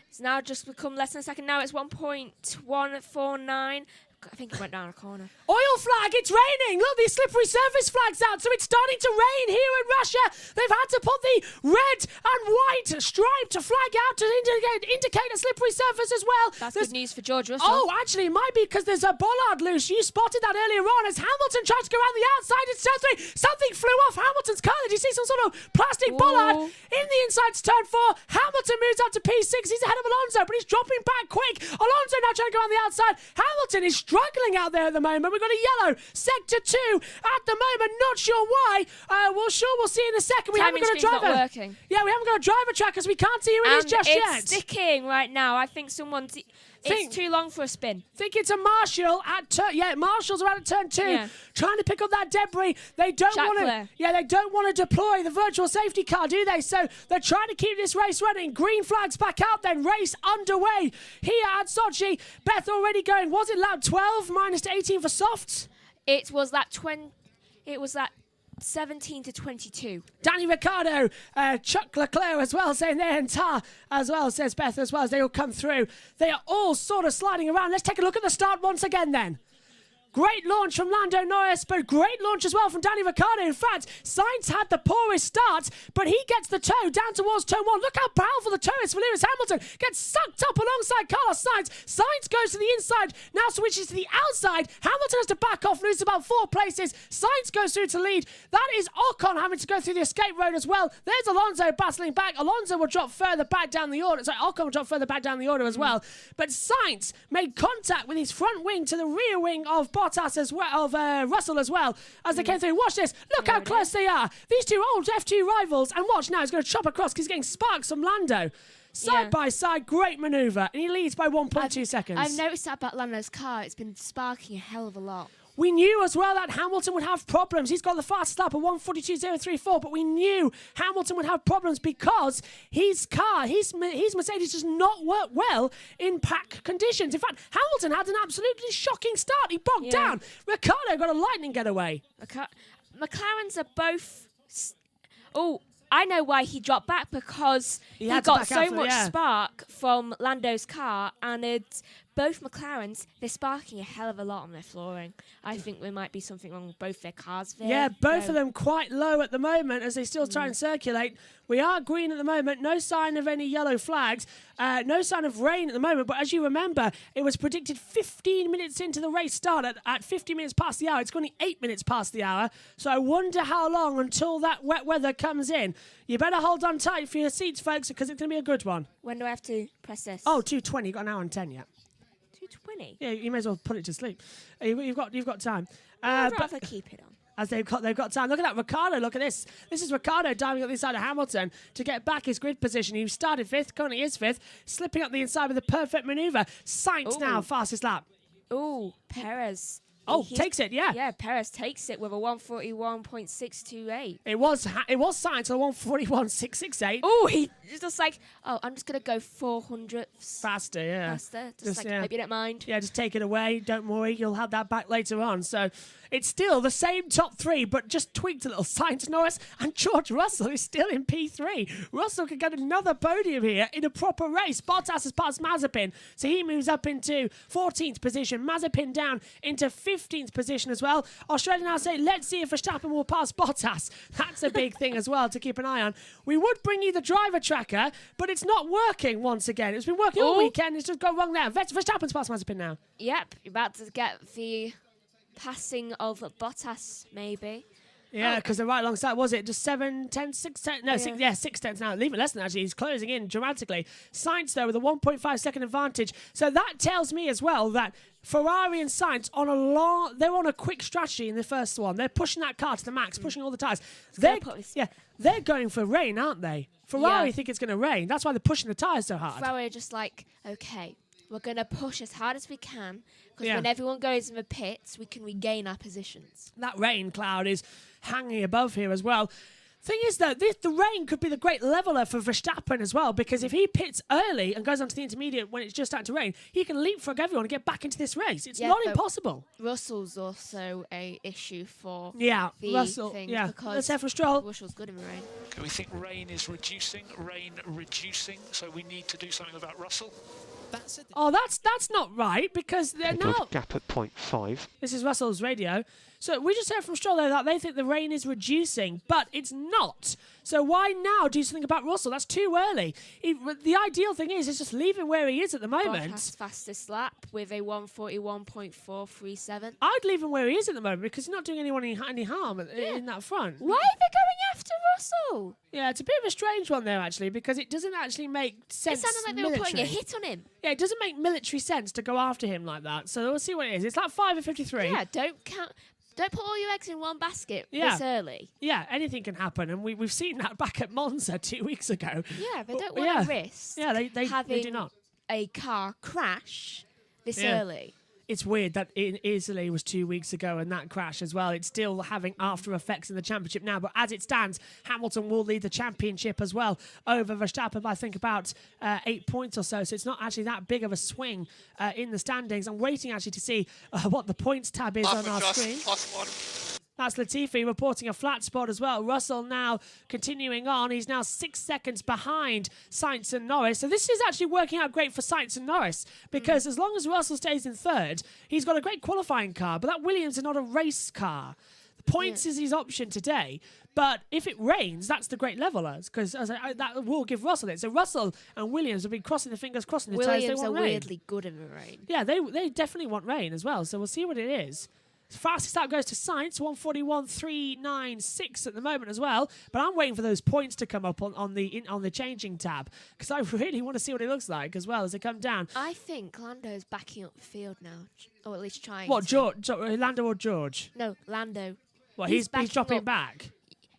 It's now just become less than a second. Now it's 1.149. I think it went down a corner. Oil flag, it's raining. Look, the slippery surface flag's out, so it's starting to rain here in Russia. They've had to put the red and white striped flag out to indicate a slippery surface as well. That's good news for George Russell. Oh, actually, it might be because there's a bollard loose. You spotted that earlier on as Hamilton tried to go around the outside. It's turn 3. Something flew off Hamilton's car. Did you see some sort of plastic bollard in the inside to turn 4? Hamilton moves up to P6. He's ahead of Alonso, but he's dropping back quick. Alonso now trying to go around the outside. Hamilton is struggling out there at the moment. We've got a yellow sector 2 at the moment. Not sure why. We'll see in a second. We haven't got a driver. Not working. Yeah, we haven't got a driver track because we can't see who it is just yet. It's sticking right now. I think it's too long for a spin. Think it's a Marshall at turn. Yeah, Marshalls are out at turn 2, trying to pick up that debris. They don't want to. Yeah, they don't want to deploy the virtual safety car, do they? So they're trying to keep this race running. Green flags back out. Then race underway here at Sochi. Beth already going. Was it lap 12 minus 18 for softs? It was that 17 to 22. Danny Ricciardo, Chuck Leclerc as well, saying their entire as well, says Beth as well, as they all come through. They are all sort of sliding around. Let's take a look at the start once again then. Great launch from Lando Norris, but great launch as well from Danny Ricciardo. In fact, Sainz had the poorest start, but he gets the toe down towards turn 1. Look how powerful the toe is for Lewis Hamilton. Gets sucked up alongside Carlos Sainz. Sainz goes to the inside, now switches to the outside. Hamilton has to back off, lose about 4 places. Sainz goes through to lead. That is Ocon having to go through the escape road as well. There's Alonso battling back. Alonso will drop further back down the order. Sorry, Ocon will drop further back down the order as well. But Sainz made contact with his front wing to the rear wing of Bottas as well, of Russell as well, as they came through. Watch this. Look how close they are. These two old F2 rivals. And watch now, he's going to chop across because he's getting sparks from Lando. Side by side, great manoeuvre. And he leads by 1.2 seconds. I've noticed that about Lando's car. It's been sparking a hell of a lot. We knew as well that Hamilton would have problems. He's got the fastest lap of 1:42.034, but we knew Hamilton would have problems because his car, his Mercedes, does not work well in pack conditions. In fact, Hamilton had an absolutely shocking start. He bogged down. Ricciardo got a lightning getaway. McLarens are both... I know why he dropped back, because he got so much spark from Lando's car, and it's both McLarens, they're sparking a hell of a lot on their flooring. I think there might be something wrong with both their cars there. Yeah, both of them quite low at the moment as they still try and circulate. We are green at the moment, no sign of any yellow flags, no sign of rain at the moment, but as you remember, it was predicted 15 minutes into the race start at 50 minutes past the hour. It's only 8 minutes past the hour, so I wonder how long until that wet weather comes in. You better hold on tight for your seats, folks, because it's going to be a good one. When do I have to press this? Oh, 2:20, you've got an hour and 10 yet. 2:20? Yeah, you may as well put it to sleep. You've got time. I'd rather keep it on. As they've got time. Look at that, Ricciardo. Look at this. This is Ricciardo diving up the inside of Hamilton to get back his grid position. He started 5th, currently is 5th, slipping up the inside with a perfect manoeuvre. Sainz now, fastest lap. Oh, Perez. Takes it, yeah. Yeah, Perez takes it with a 141.628. It was Sainz on 141.668. Oh, he just like, I'm just going to go 400 faster, yeah. Just hope you don't mind. Yeah, just take it away. Don't worry, you'll have that back later on. So it's still the same top 3, but just tweaked a little. Sainz, Norris, and George Russell is still in P3. Russell could get another podium here in a proper race. Bottas has passed Mazepin, so he moves up into 14th position. Mazepin down into 15th position as well. Australia now say, let's see if Verstappen will pass Bottas. That's a big thing as well to keep an eye on. We would bring you the driver tracker, but it's not working once again. It's been working all weekend. It's just gone wrong there. Verstappen's passed Mazepin now. Yep, you're about to get the passing of Bottas, maybe. Yeah, because they're right alongside. Was it just 7 10 6 10? No, 6 tenths now. Even less than that, actually. He's closing in dramatically. Sainz, though, with a 1.5 second advantage. So that tells me as well that Ferrari and Sainz they're on a quick strategy in the first one. They're pushing that car to the max, pushing all the tyres. They're going for rain, aren't they? Ferrari think it's going to rain. That's why they're pushing the tyres so hard. Ferrari are just like, okay, we're going to push as hard as we can, because when everyone goes in the pits, we can regain our positions. That rain cloud is hanging above here as well. Thing is, though, the rain could be the great leveller for Verstappen as well, because if he pits early and goes onto the intermediate when it's just starting to rain, he can leapfrog everyone and get back into this race. It's not impossible. Russell's also a issue for the Russell. Thing Let's head for Stroll. Russell's good in the rain. Okay, we think rain is reducing, so we need to do something about Russell. That's not right, because they're now... Gap at 0.5. This is Russell's radio. So we just heard from Stroll there that they think the rain is reducing, but it's not. So why now do something about Russell? That's too early. The ideal thing is just leave him where he is at the moment. Bottas fastest lap with a 1:41.437. I'd leave him where he is at the moment because he's not doing anyone any harm in that front. Why are they going after Russell? Yeah, it's a bit of a strange one there, actually, because it doesn't actually make sense. It sounded like they were putting a hit on him. Yeah, it doesn't make military sense to go after him like that. So we'll see what it is. It's like 5 of 53. Yeah, don't put all your eggs in one basket this early. Yeah, anything can happen, and we've seen that back at Monza 2 weeks ago. Yeah, they don't want to risk they do not. A car crash this early. It's weird that in Italy was 2 weeks ago and that crash as well. It's still having after effects in the championship now. But as it stands, Hamilton will lead the championship as well over Verstappen by I think about 8 points or so. So it's not actually that big of a swing in the standings. I'm waiting actually to see what the points tab is on our screen. +1. That's Latifi reporting a flat spot as well. Russell now continuing on. He's now 6 seconds behind Sainz and Norris. So this is actually working out great for Sainz and Norris because as long as Russell stays in third, he's got a great qualifying car. But that Williams is not a race car. The points is his option today. But if it rains, that's the great leveller because that will give Russell it. So Russell and Williams have been crossing the fingers, crossing the toes. Williams They want are rain. weirdly good in the rain. Yeah, they definitely want rain as well. So we'll see what it is. Fastest lap goes to Sainz, 1:41.396 at the moment as well. But I'm waiting for those points to come up on the changing tab because I really want to see what it looks like as well as they come down. I think Lando's backing up the field now, or at least trying. What, to. Lando or George? No, Lando. Well, he's dropping up. back.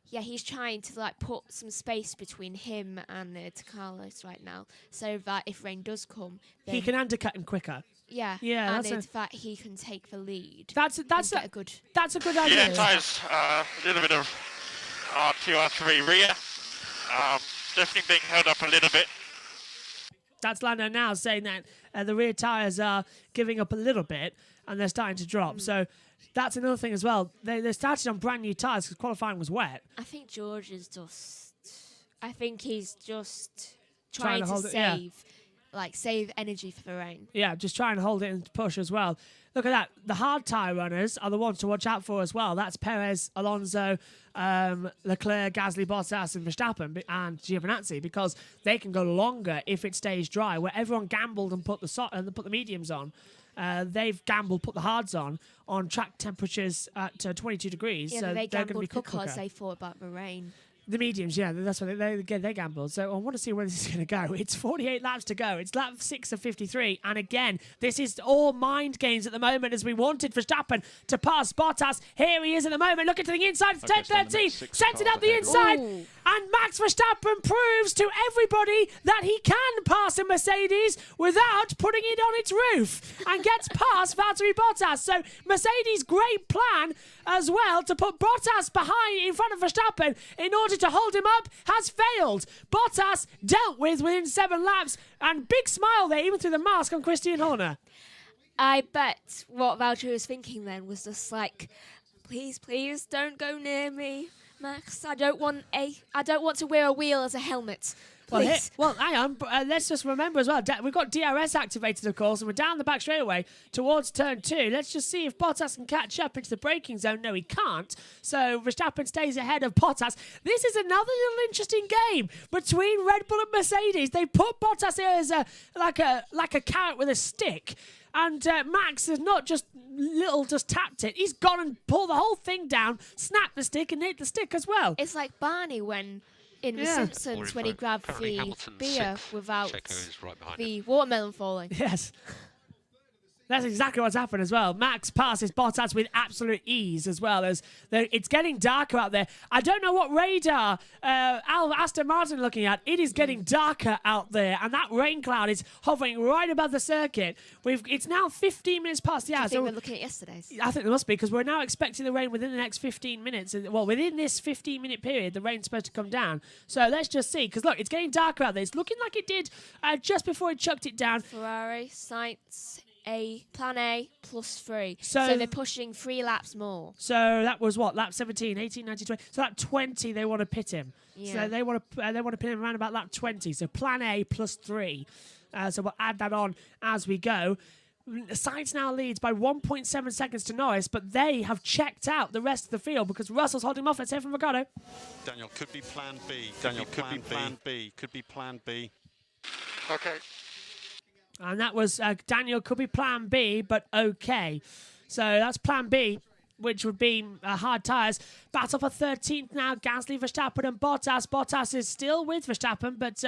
Yeah, he's trying to put some space between him and Carlos right now, so that if rain does come, then he can undercut him quicker. Yeah, and in fact he can take the lead. That's a good idea. Yeah, tyres a little bit of R2, R3 rear. Definitely being held up a little bit. That's Lando now saying that the rear tyres are giving up a little bit and they're starting to drop. So that's another thing as well. They started on brand new tyres because qualifying was wet. I think George is he's just trying to save. Save energy for the rain. Yeah, just try and hold it and push as well. Look at that. The hard tyre runners are the ones to watch out for as well. That's Perez, Alonso, Leclerc, Gasly, Bottas and Verstappen and Giovinazzi because they can go longer if it stays dry. Where everyone gambled and put the mediums on, they've gambled, put the hards on track temperatures at 22 degrees. Yeah, so they they're going to be because they thought about the rain. The mediums, yeah, that's what they gambled. So I want to see where this is going to go. It's 48 laps to go. It's lap 6 of 53. And again, this is all mind games at the moment as we wanted Verstappen to pass Bottas. Here he is at the moment. Look into the inside. It's 10:13. Sends it out the inside. Ooh. And Max Verstappen proves to everybody that he can pass a Mercedes without putting it on its roof and gets past Valtteri Bottas. So Mercedes' great plan as well to put Bottas in front of Verstappen in order to hold him up has failed. Bottas dealt with within 7 laps and big smile there even through the mask on Christian Horner. I bet what Valtteri was thinking then was just please don't go near me, Max. I don't want to wear a wheel as a helmet. Please. Well, hang on. Let's just remember as well, we've got DRS activated, of course, and we're down the back straightaway towards turn 2. Let's just see if Bottas can catch up into the braking zone. No, he can't. So Verstappen stays ahead of Bottas. This is another little interesting game between Red Bull and Mercedes. They put Bottas here as like a carrot with a stick. And Max has not just tapped it. He's gone and pulled the whole thing down, snapped the stick and hit the stick as well. It's like Barney when in The Simpsons when he grabbed the beer without the watermelon falling. Yes. That's exactly what's happened as well. Max passes Bottas with absolute ease as well as it's getting darker out there. I don't know what radar Aston Martin looking at. It is getting darker out there, and that rain cloud is hovering right above the circuit. It's now 15 minutes past the hour. I think we're looking at yesterday's. I think there must be, because we're now expecting the rain within the next 15 minutes. Well, within this 15-minute period, the rain's supposed to come down. So let's just see, because look, it's getting darker out there. It's looking like it did just before it chucked it down. Ferrari, Sainz, plan A +3. So they're pushing 3 laps more. So that was what, lap 17, 18, 19, 20. So lap 20 they want to pit him. Yeah. So they want to pit him around about lap 20. So plan A +3. So we'll add that on as we go. Sainz now leads by 1.7 seconds to Norris, but they have checked out the rest of the field because Russell's holding him off. Let's hear from Ricardo. Daniel, could be plan B. Daniel, could be plan B. Could be plan B. Okay. And that was Daniel, could be plan B, but okay. So that's plan B, which would be hard tyres. Battle for 13th now, Gasly, Verstappen and Bottas. Bottas is still with Verstappen, but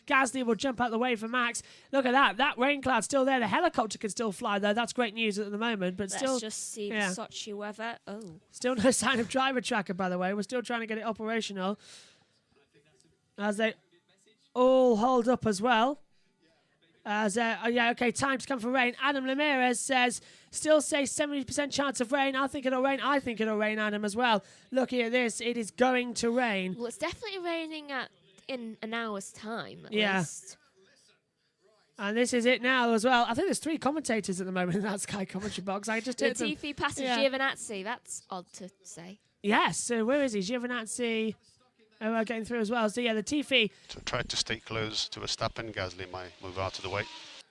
Gasly will jump out the way for Max. Look at that. That rain cloud's still there. The helicopter can still fly, though. That's great news at the moment. But still, let's just see the Sochi weather. Oh. Still no sign of driver tracker, by the way. We're still trying to get it operational. As they all hold up as well. Okay, time to come for rain. Adam Ramirez says, still say 70% chance of rain. I think it'll rain. I think it'll rain, Adam, as well. Looking at this, it is going to rain. Well, it's definitely raining in an hour's time, at least. And this is it now as well. I think there's 3 commentators at the moment in that Sky commentary box. I just heard them. Latifi passes Giovinazzi. That's odd to say. Yes, so where is he? Giovinazzi getting through as well. So yeah, Latifi. So try to stay close to Verstappen. Gasly might move out of the way.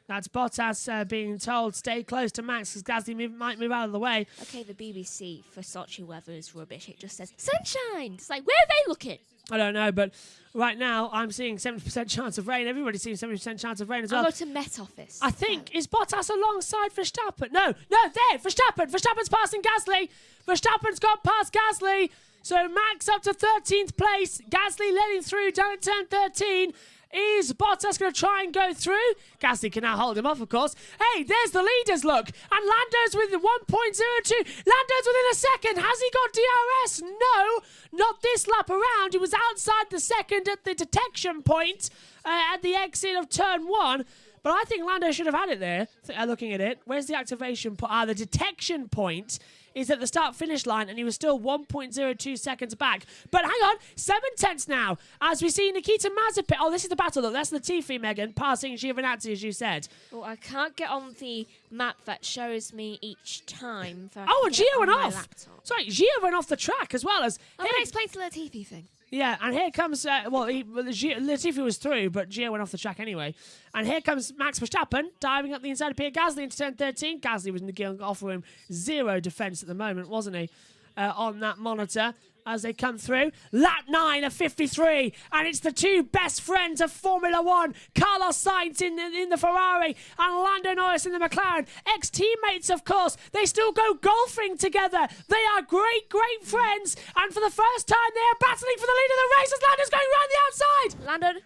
That's Bottas being told stay close to Max because Gasly might move out of the way. Okay, the BBC for Sochi weather is rubbish. It just says sunshine. It's like, where are they looking? I don't know, but right now I'm seeing 70% chance of rain. Everybody's seeing 70% chance of rain as well. I'll go to Met Office. I think, is Bottas alongside Verstappen? No, there, Verstappen. Verstappen's passing Gasly. Verstappen's got past Gasly. So Max up to 13th place. Gasly letting through down at turn 13. Is Bottas going to try and go through? Gasly can now hold him off, of course. Hey, there's the leaders, look. And Lando's with 1.02. Lando's within a second. Has he got DRS? No, not this lap around. He was outside the second at the detection point at the exit of turn 1. But I think Lando should have had it there, looking at it. Where's the activation point? The detection point is at the start-finish line, and he was still 1.02 seconds back. But hang on, 7 tenths now, as we see Nikita Mazepin. Oh, this is the battle, look. That's Latifi, Megan, passing Giovinazzi, as you said. Well, I can't get on the map that shows me each time. Oh, and Gio went off. Sorry, Gio went off the track as well as... I'm going to explain the Latifi thing. Yeah, and here comes, Latifi was through, but Gio went off the track anyway. And here comes Max Verstappen, diving up the inside of Pierre Gasly into turn 13. Gasly was offering 0 defence at the moment, wasn't he, on that monitor as they come through. Lap 9 of 53, and it's the 2 best friends of Formula 1, Carlos Sainz in the Ferrari and Lando Norris in the McLaren. Ex-teammates, of course. They still go golfing together. They are great, great friends, and for the first time they are battling for the lead of the race as Lando's going round the outside. Lando.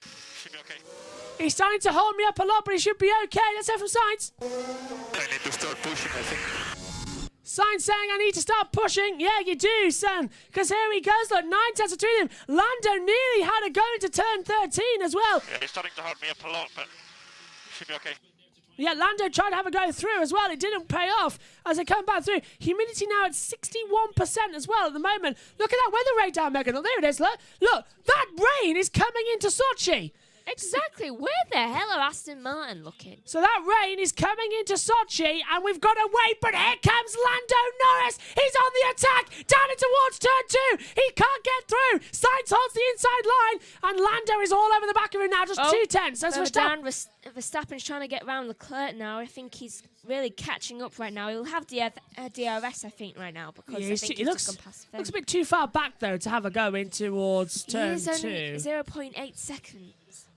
Should be okay. He's starting to hold me up a lot, but he should be okay. Let's hear from Sainz. I need to start pushing, I think. Sainz saying, I need to start pushing. Yeah, you do, son. Because here he goes. Look, 9 tenths between them. Lando nearly had to go into turn 13 as well. Yeah, he's starting to hold me up a lot, but should be okay. Yeah, Lando tried to have a go through as well. It didn't pay off as they come back through. Humidity now at 61% as well at the moment. Look at that weather radar, Megan. Oh, there it is. Look, that rain is coming into Sochi. Exactly. Where the hell are Aston Martin looking? So that rain is coming into Sochi, and we've got to wait, but here comes Lando Norris. He's on the attack, down in towards turn 2. He can't get through. Sainz holds the inside line, and Lando is all over the back of him now, just 2 tenths. That's Verstappen's trying to get round Leclerc now. I think he's really catching up right now. He'll have DRS, I think, right now, because I think he's just gone past him. Looks a bit too far back, though, to have a go in towards turn 2. Only 0.8 seconds.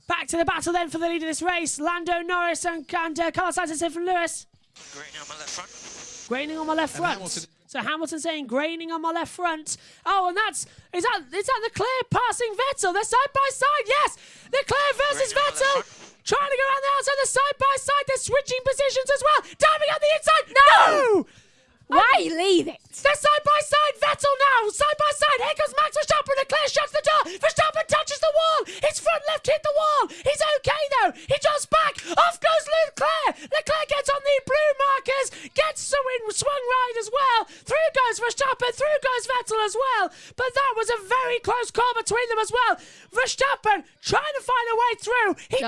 Back to the battle then for the lead of this race. Lando Norris and Carlos Sainz from Lewis. Graining on my left front. Graining on my left front. So Hamilton saying graining on my left front. Oh, and is that Leclerc passing Vettel? They're side by side. Yes, Leclerc versus Vettel. trying to go around the outside, the side by side. They're switching positions as well. Diving on the inside. No! Why leave it? They're side by side. Vettel now, side by side. Here comes Max Verstappen. Leclerc shuts the door. Verstappen touches the wall. His front left hit the wall. He's okay though. He jumps back. Off goes Leclerc. Leclerc gets on the blue markers. Gets swung right as well. Through goes Verstappen. Through goes Vettel as well. But that was a very close call between them as well. Verstappen trying to find a way through. We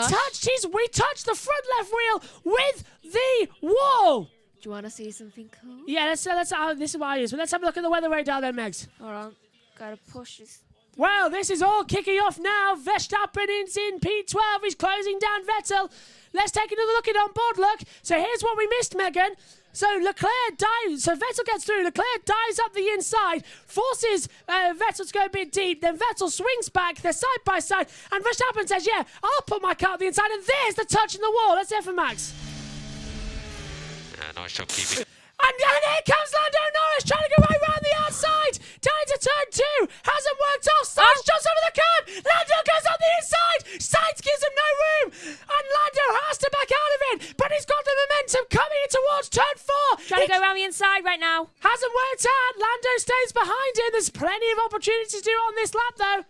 touched the front left wheel with the wall. Do you want to see something cool? Yeah, let's this is what I use. But let's have a look at the weather radar then, Megs. Hold on. Gotta push this. Well, this is all kicking off now. Verstappen is in P12. He's closing down Vettel. Let's take another look at onboard look. So here's what we missed, Megan. So Leclerc dives. So Vettel gets through. Leclerc dives up the inside, forces Vettel to go a bit deep. Then Vettel swings back. They're side by side. And Verstappen says, yeah, I'll put my car up the inside. And there's the touch in the wall. Let's hear from Max. Nice job, Kimi. And here comes Lando Norris trying to go right round the outside. Down into turn 2. Hasn't worked off. Sainz jumps over the curb. Lando goes on the inside. Sainz gives him no room. And Lando has to back out of it. But he's got the momentum coming in towards turn 4. Trying to go around the inside right now. Hasn't worked out. Lando stays behind him. There's plenty of opportunities to do on this lap though.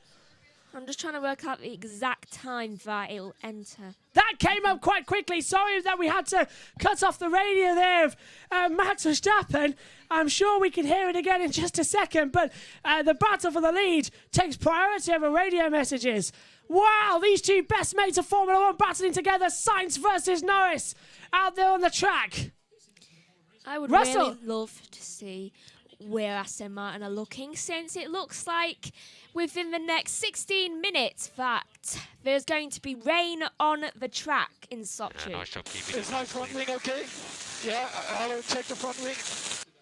I'm just trying to work out the exact time that it'll enter. That came up quite quickly. Sorry that we had to cut off the radio there of Max Verstappen. I'm sure we can hear it again in just a second, but the battle for the lead takes priority over radio messages. Wow, these two best mates of Formula 1 battling together. Sainz versus Norris out there on the track. I would Russell. really love to see where Aston Martin are looking, since it looks like within the next 16 minutes that there's going to be rain on the track in Sochi. Nice job, Kimi. Is my front wing okay? Yeah, I'll check the front wing.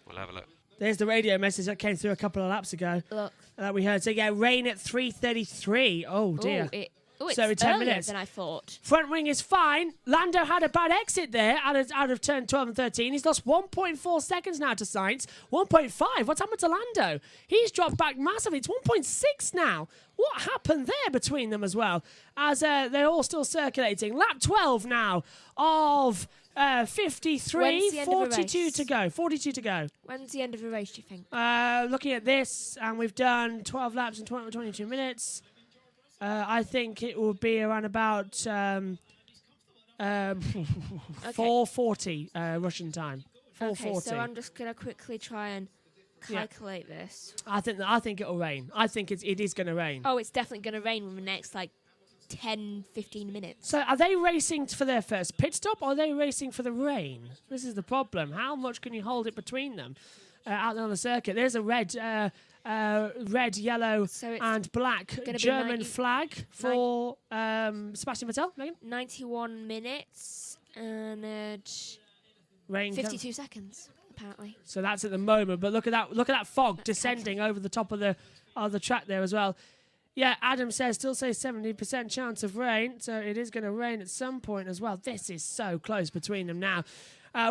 We'll have a look. There's the radio message that came through a couple of laps ago. Look. That we heard. So yeah, rain at 3:33. Oh dear. It's So in 10 earlier minutes. than I thought. Front wing is fine. Lando had a bad exit there out of turn 12 and 13. He's lost 1.4 seconds now to Sainz. 1.5. What's happened to Lando? He's dropped back massively. It's 1.6 now. What happened there between them as well? As they're all still circulating. Lap 12 now of 53. 42 to go. 42 to go. When's the end of the race, do you think? Looking at this, and we've done 12 laps in 22 minutes. I think it will be around about 4:40 Russian time. 4:40. Okay, so I'm just gonna quickly try and calculate this. I think it'll rain. I think it is going to rain. Oh, it's definitely gonna rain in the next 10-15 minutes. So are they racing for their first pit stop, or are they racing for the rain? This is the problem. How much can you hold it between them out there on the circuit? There's a red, yellow, and black German flag for Sebastian Vettel. Megan? 91 minutes and Rain 52 seconds, apparently. So that's at the moment. But look at that fog descending over the top of the track there as well. Yeah, Adam still says 70% chance of rain, so it is going to rain at some point as well. This is so close between them now.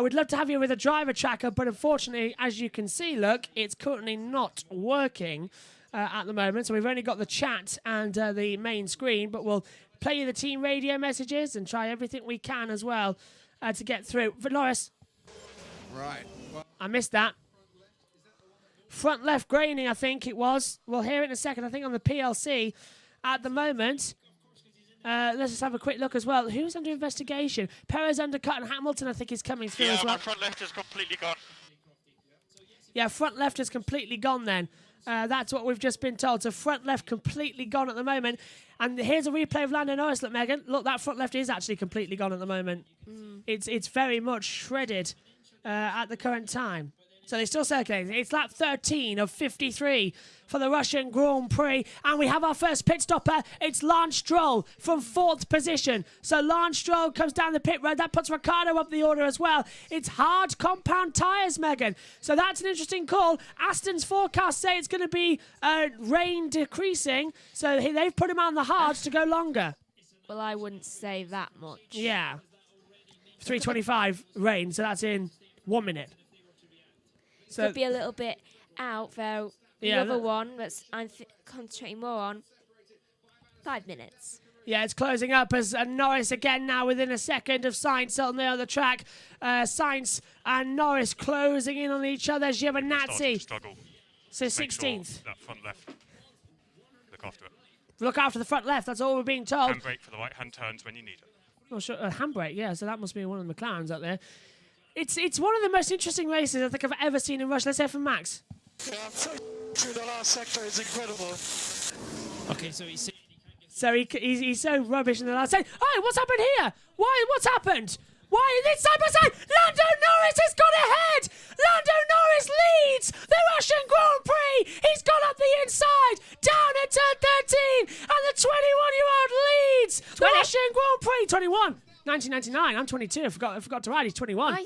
We'd love to have you with a driver tracker, but unfortunately, as you can see, look, it's currently not working at the moment. So we've only got the chat and the main screen, but we'll play you the team radio messages and try everything we can as well to get through. For Norris. Right. I missed that. Front left graining, I think it was. We'll hear it in a second, I think, on the PLC. At the moment, let's just have a quick look as well. Who's under investigation? Perez undercut and Hamilton, I think, is coming through as well. Yeah, my front left is completely gone. Yeah, front left is completely gone then. That's what we've just been told. So front left completely gone at the moment. And here's a replay of Lando Norris. Look, Megan. Look, that front left is actually completely gone at the moment. It's very much shredded at the current time. So they're still circulating. It's lap 13 of 53 for the Russian Grand Prix. And we have our first pit stopper. It's Lance Stroll from 4th position. So Lance Stroll comes down the pit road. That puts Ricciardo up the order as well. It's hard compound tyres, Megan. So that's an interesting call. Aston's forecasts say it's going to be rain decreasing. So they've put him on the hards to go longer. Well, I wouldn't say that much. Yeah. 3:25 rain. So that's in 1 minute. So could be a little bit out, though. The other one that I'm concentrating more on, 5 minutes. Yeah, it's closing up as Norris again now within a second of Sainz on the other track. Sainz and Norris closing in on each other. Giovinazzi. Struggle. So Make 16th. Sure that front left. Look after it. Look after the front left. That's all we're being told. Handbrake for the right-hand turns when you need it. Oh, sure. Handbrake, yeah. So that must be one of the McLarens out there. It's one of the most interesting races I think I've ever seen in Russia. Let's hear from Max. Yeah, through the last sector is incredible. Okay, so he's he's so rubbish in the last sector. Oh, what's happened here? Why? What's happened? Why? It's side by side. Lando Norris has got ahead. Lando Norris leads the Russian Grand Prix. He's gone up the inside, down at turn 13, and the 21-year-old leads the Russian Grand Prix. 21. 1999. I'm 22. I forgot to add. He's 21.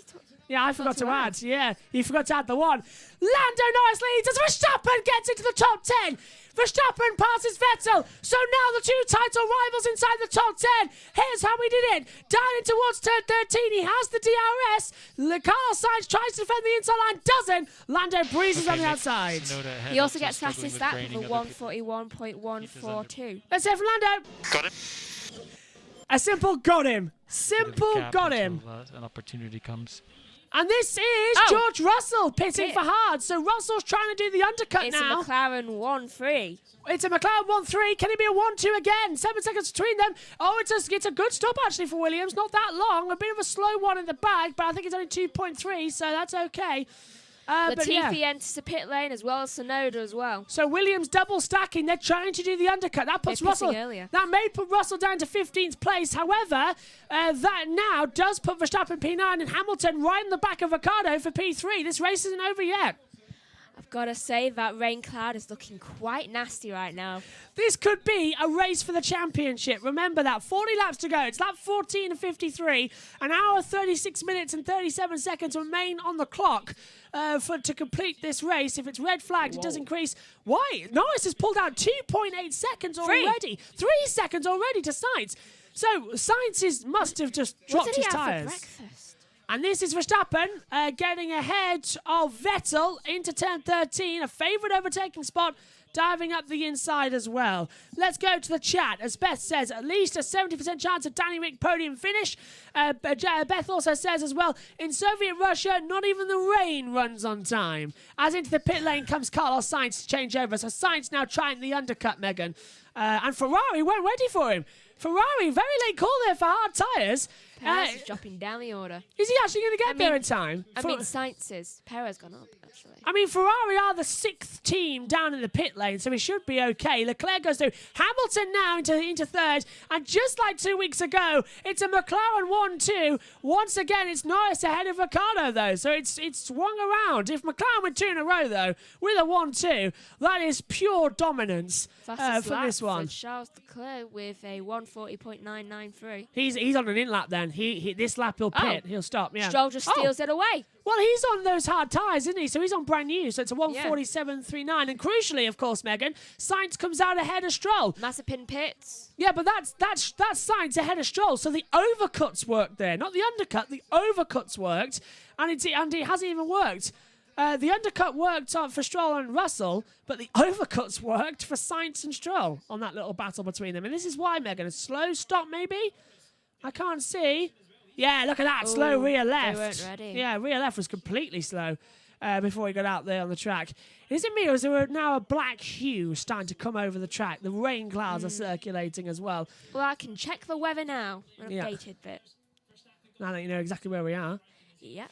Yeah, I forgot to add. Yeah, you forgot to add the one. Lando Norris leads as Verstappen gets into the top 10. Verstappen passes Vettel. So now the two title rivals inside the top 10. Here's how we did it. Down in towards turn 13. He has the DRS. Carl Sainz tries to defend the inside line. Doesn't. Lando breezes on the outside. He also gets fastest lap for 141.142. Let's hear from Lando. Got him. A simple got him. Simple got him. An opportunity comes. And this is George Russell pitting for hard. So Russell's trying to do the undercut now. It's a McLaren 1-3. It's a McLaren 1-3. Can it be a 1-2 again? 7 seconds between them. Oh, it's a good stop actually for Williams. Not that long. A bit of a slow one in the back, but I think it's only 2.3, so that's okay. Latifi enters the pit lane as well as Sonoda as well. So Williams double stacking. They're trying to do the undercut. That puts Russell. That may put Russell down to 15th place. However, that now does put Verstappen P9 and Hamilton right in the back of Ricciardo for P3. This race isn't over yet. I've got to say that rain cloud is looking quite nasty right now. This could be a race for the championship. Remember that. 40 laps to go. It's lap 14 and 53. An hour, 36 minutes and 37 seconds remain on the clock to complete this race. If it's red flagged, it does increase. Why? Norris has pulled out 2.8 seconds already. 3 seconds already to Sainz. So Sainz must have just dropped his tyres. Breakfast? And this is Verstappen getting ahead of Vettel into turn 13. A favourite overtaking spot, diving up the inside as well. Let's go to the chat. As Beth says, at least a 70% chance of Danny Rick podium finish. Beth also says as well, in Soviet Russia, not even the rain runs on time. As into the pit lane comes Carlos Sainz to change over. So Sainz now trying the undercut, Megan. And Ferrari weren't ready for him. Ferrari, very late call there for hard tyres. Perez is dropping down the order. Is he actually going to get there in time? Sainz is. Perez gone up, actually. I mean, Ferrari are the 6th team down in the pit lane, so he should be okay. Leclerc goes through. Hamilton now into third. And just like 2 weeks ago, it's a McLaren 1-2. Once again, it's Norris ahead of Ricciardo, though. So it's swung around. If McLaren win 2 in a row, though, with a 1-2, that is pure dominance for this one. Charles Leclerc with a 140.993. He's on an in-lap then. This lap he'll pit. He'll stop. Yeah. Stroll just steals it away. Well, he's on those hard tyres, isn't he? So he's on brand new. So it's a 147.39. And crucially, of course, Megan, Sainz comes out ahead of Stroll. Mazepin pits. Yeah, but that's Sainz ahead of Stroll. So the overcuts worked there, not the undercut. The overcuts worked, and it hasn't even worked. The undercut worked for Stroll and Russell, but the overcuts worked for Sainz and Stroll on that little battle between them. And this is why, Megan, a slow stop maybe? I can't see. Yeah, look at that. Slow rear left. They weren't ready. Yeah, rear left was completely slow before he got out there on the track. Is it me or is there now a black hue starting to come over the track? The rain clouds are circulating as well. Well, I can check the weather now. An updated bit. Now that you know exactly where we are. Yeah.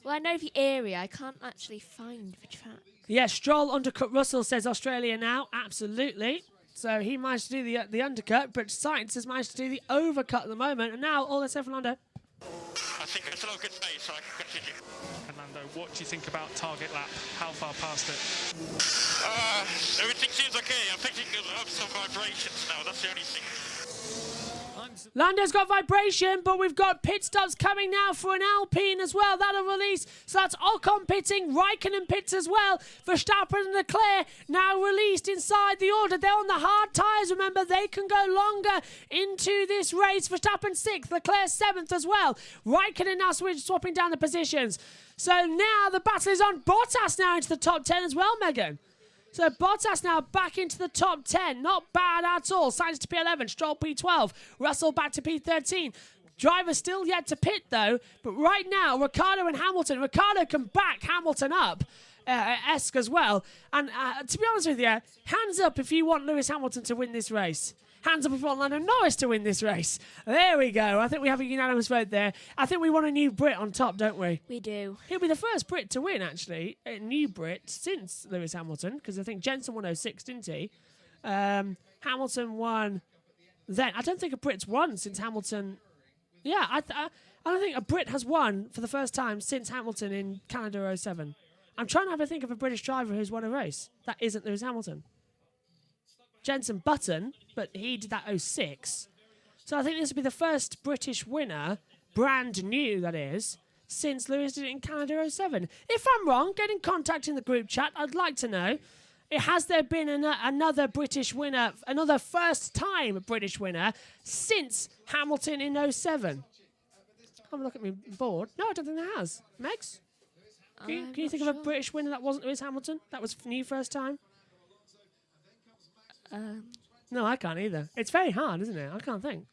Well, I know the area. I can't actually find the track. Yeah, Stroll undercut Russell, says Australia now. Absolutely. So he managed to do the undercut, but Sainz has managed to do the overcut at the moment. And now all that's left for Lando. I think it's a little good space, so I can continue. Fernando, what do you think about target lap? How far past it? Everything seems okay. I'm picking up some vibrations now. That's the only thing. Lando's got vibration, but we've got pit stops coming now for an Alpine as well. That'll release. So that's Ocon pitting, Raikkonen pits as well. Verstappen and Leclerc now released inside the order. They're on the hard tyres. Remember, they can go longer into this race. Verstappen 6th, Leclerc 7th as well. Raikkonen now swapping down the positions. So now the battle is on. Bottas now into the top 10 as well, Megan. So Bottas now back into the top 10. Not bad at all. Sainz to P11, Stroll P12, Russell back to P13. Driver still yet to pit, though. But right now, Ricciardo and Hamilton. Ricciardo can back Hamilton up. Esque as well. And to be honest with you, hands up if you want Lewis Hamilton to win this race. Hands up if you want Lando Norris to win this race. There we go. I think we have a unanimous vote there. I think we want a new Brit on top, don't we? We do. He'll be the first Brit to win, actually, a new Brit since Lewis Hamilton, because I think Jensen won 06, didn't he? Hamilton won then. I don't think a Brit's won since Hamilton. Yeah, I don't think a Brit has won for the first time since Hamilton in Canada 07. I'm trying to have a think of a British driver who's won a race that isn't Lewis Hamilton. Jensen Button, but he did that 06. So I think this will be the first British winner, brand new that is, since Lewis did it in Canada 07. If I'm wrong, get in contact in the group chat. I'd like to know. Has there been another British winner, another first-time British winner since Hamilton in 07? Have a look at me board. No, I don't think there has. Megs? Can you think of a British winner that wasn't Lewis Hamilton? That was new first time? No, I can't either. It's very hard, isn't it? I can't think.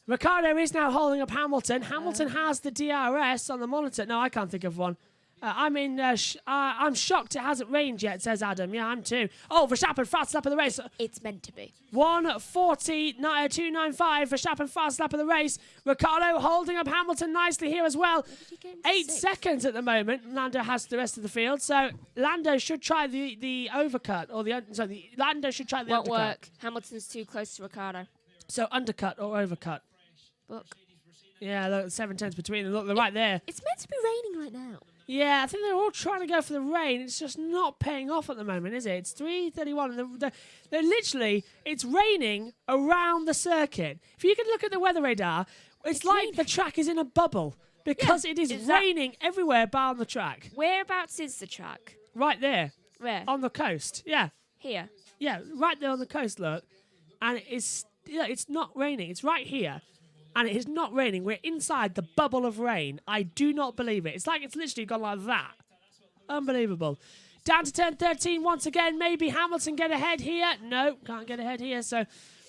Ricciardo is now holding up Hamilton. Hamilton has the DRS on the monitor. No, I can't think of one. I'm shocked it hasn't rained yet, says Adam. Yeah, I'm too. Oh, Verstappen, fast lap of the race. It's meant to be. 1:40.295. Verstappen, fast lap of the race. Ricciardo holding up Hamilton nicely here as well. 8 seconds at the moment. Lando has the rest of the field. So Lando should try the overcut. Lando should try the Won't undercut. work. Hamilton's too close to Ricciardo. So undercut or overcut. Look. Yeah, look, 7/10 between them. Look, they're right there. It's meant to be raining right now. Yeah, I think they're all trying to go for the rain. It's just not paying off at the moment, is it? It's 3:31. They're literally, it's raining around the circuit. If you can look at the weather radar, it's like raining. The track is in a bubble because it is raining everywhere bar on the track. Whereabouts is the track? Right there. Where? On the coast. Yeah. Here? Yeah, right there on the coast, look. And it's not raining. It's right here. And it is not raining. We're inside the bubble of rain. I do not believe it. It's like it's literally gone like that. Unbelievable. Down to turn 13 once again. Maybe Hamilton get ahead here. No, can't get ahead here. So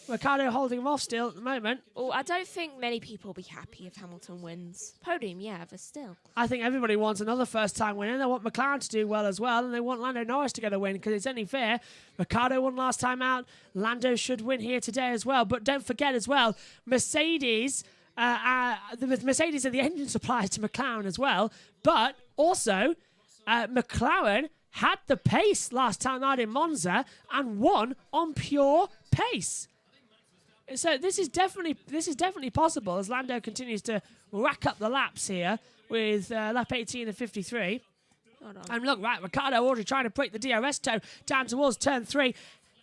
Ricciardo holding him off still at the moment. Oh, I don't think many people will be happy if Hamilton wins. Podium, yeah, but still. I think everybody wants another first-time winner. They want McLaren to do well as well, and they want Lando Norris to get a win because it's only fair. Ricciardo won last time out. Lando should win here today as well. But don't forget as well, Mercedes... the Mercedes are the engine suppliers to McLaren as well. But also, McLaren had the pace last time out in Monza and won on pure pace. So this is definitely possible as Lando continues to rack up the laps here with lap 18 and 53. And look, right, Ricciardo already trying to break the DRS toe down towards turn 3.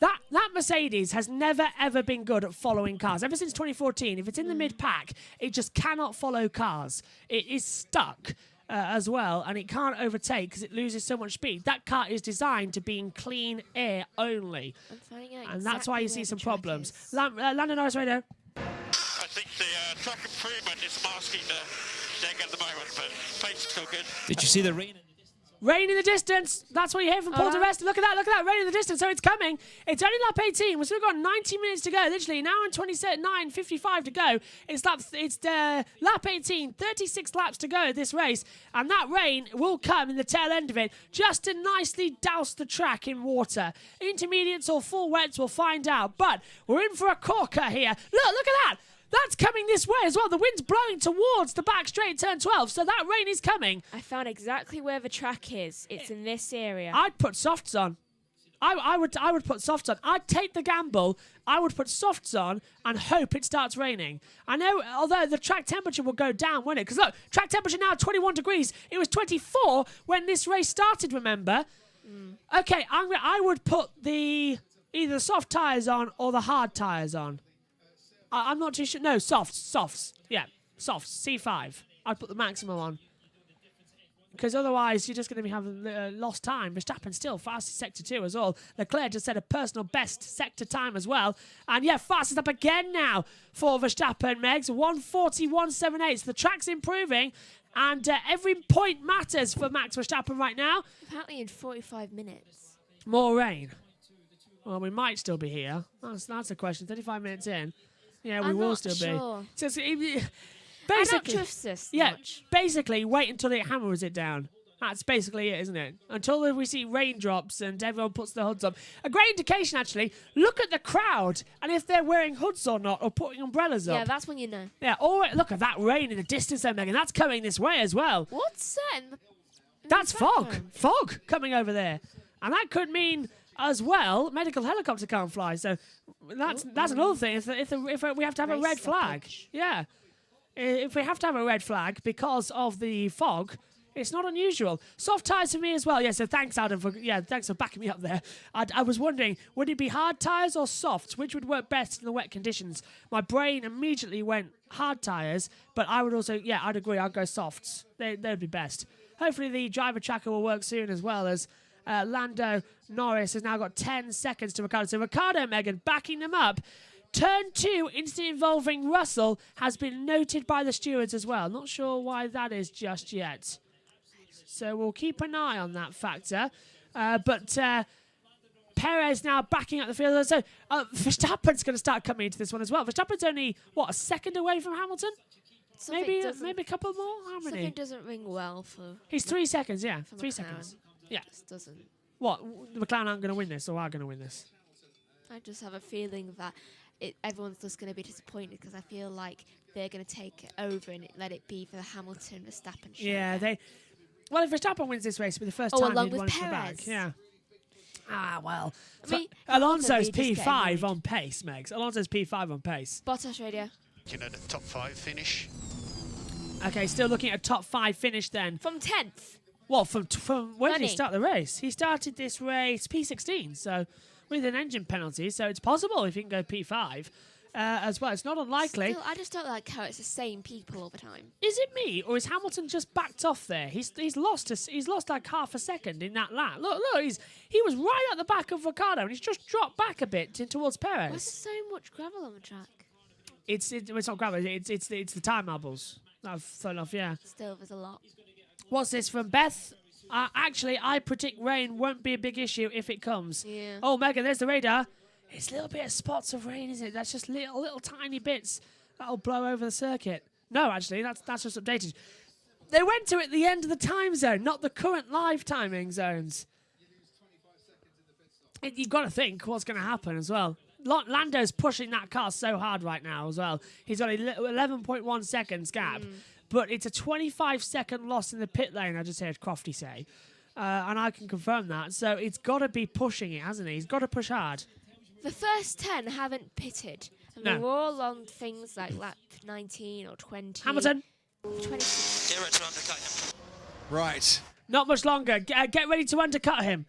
That Mercedes has never, ever been good at following cars. Ever since 2014, if it's in the mid-pack, it just cannot follow cars. It is stuck as well, and it can't overtake because it loses so much speed. That car is designed to be in clean air only. I'm finding out and that's why you see some problems. Lando Norris radio. I think the track improvement is masking the deck at the moment, but pace is still good. Did you see the rain? Rain in the distance. That's what you hear from Paul di Resta. Look at that. Rain in the distance. So it's coming. It's only lap 18. We've still got 90 minutes to go. Literally, now in 29:55 to go. It's lap 18. 36 laps to go this race. And that rain will come in the tail end of it just to nicely douse the track in water. Intermediates or full wets, we'll find out. But we're in for a corker here. Look at that. That's coming this way as well. The wind's blowing towards the back straight turn 12, so that rain is coming. I found exactly where the track is. It's in this area. I'd put softs on. I would put softs on. I'd take the gamble. I would put softs on and hope it starts raining. I know, although the track temperature will go down, won't it? Because look, track temperature now 21 degrees. It was 24 when this race started, remember? Okay, I would put either the soft tyres on or the hard tyres on. I'm not too sure. No, softs. Yeah, softs. C5. I'd put the maximum on. Because otherwise, you're just going to be having lost time. Verstappen still fastest sector 2 as well. Leclerc just set a personal best sector time as well. And yeah, fastest up again now for Verstappen, Megs. 1:40.178. So the track's improving. And every point matters for Max Verstappen right now. Apparently in 45 minutes. More rain. Well, we might still be here. That's a question. 35 minutes in. Yeah, we will still sure. be. So, I basically, don't trust this much. basically, wait until it hammers it down. That's basically it, isn't it? Until we see raindrops and everyone puts their hoods up. A great indication, actually. Look at the crowd and if they're wearing hoods or not, or putting umbrellas up. Yeah, that's when you know. Yeah. Look at that rain in the distance, there, Megan. That's coming this way as well. What's that? That's fog. Fog coming over there, and that could mean as well medical helicopter can't fly. So that's another thing. If we have to have a red flag, yeah. If we have to have a red flag because of the fog. It's not unusual. Soft tyres for me as well. Yeah, so thanks, Adam, thanks for backing me up there. I was wondering, would it be hard tyres or softs? Which would work best in the wet conditions? My brain immediately went hard tyres, but I would also, I'd agree, I'd go softs. They'd be best. Hopefully the driver tracker will work soon as well as Lando Norris has now got 10 seconds to Ricciardo. So Ricciardo, Megan, backing them up. Turn 2, incident involving Russell, has been noted by the stewards as well. Not sure why that is just yet. So we'll keep an eye on that factor. But Perez now backing up the field. So Verstappen's going to start coming into this one as well. Verstappen's only, a second away from Hamilton? Maybe a couple more? How many? Something doesn't ring well for... He's 3 seconds, yeah. For 3 McLaren. seconds. Yeah. It doesn't. What? The McLaren aren't going to win this or are going to win this? I just have a feeling that everyone's just going to be disappointed because I feel like they're going to take it over and let it be for the Hamilton-Verstappen show. Yeah, Well, if Verstappen wins this race, it'll be the first time along he'd with won it in the Perez. bag. Yeah. Well. I mean, Alonso's Alonso, we just get P5 annoyed. on pace, Megs. Alonso's P5 on pace. Bottas radio. You know, the top 5 finish. Okay, still looking at a top 5 finish then. From 10th. Well, from when did he Money. start the race? He started this race P16, so with an engine penalty, so it's possible if he can go P5 as well. It's not unlikely. Still, I just don't like how it's the same people all the time. Is it me, or is Hamilton just backed off there? He's lost like half a second in that lap. Look, he was right at the back of Ricciardo, and he's just dropped back a bit towards Perez. Why is there so much gravel on the track? It's not gravel. It's the tire marbles that have thrown off. Yeah. Still, there's a lot. What's this from Beth? Actually, I predict rain won't be a big issue if it comes. Yeah. Oh, Megan, there's the radar. It's a little bit of spots of rain, isn't it? That's just little tiny bits that'll blow over the circuit. No, actually, that's just updated. They went to it at the end of the time zone, not the current live timing zones. You've got to think what's going to happen as well. Lando's pushing that car so hard right now as well. He's got 11.1 seconds gap. But it's a 25-second loss in the pit lane, I just heard Crofty say. And I can confirm that. So it's got to be pushing it, hasn't he? He's got to push hard. The first 10 haven't pitted. And No. they were all on things like lap 19 or 20. Hamilton. 20. Get ready to undercut him. Right. Not much longer. Get ready to undercut him.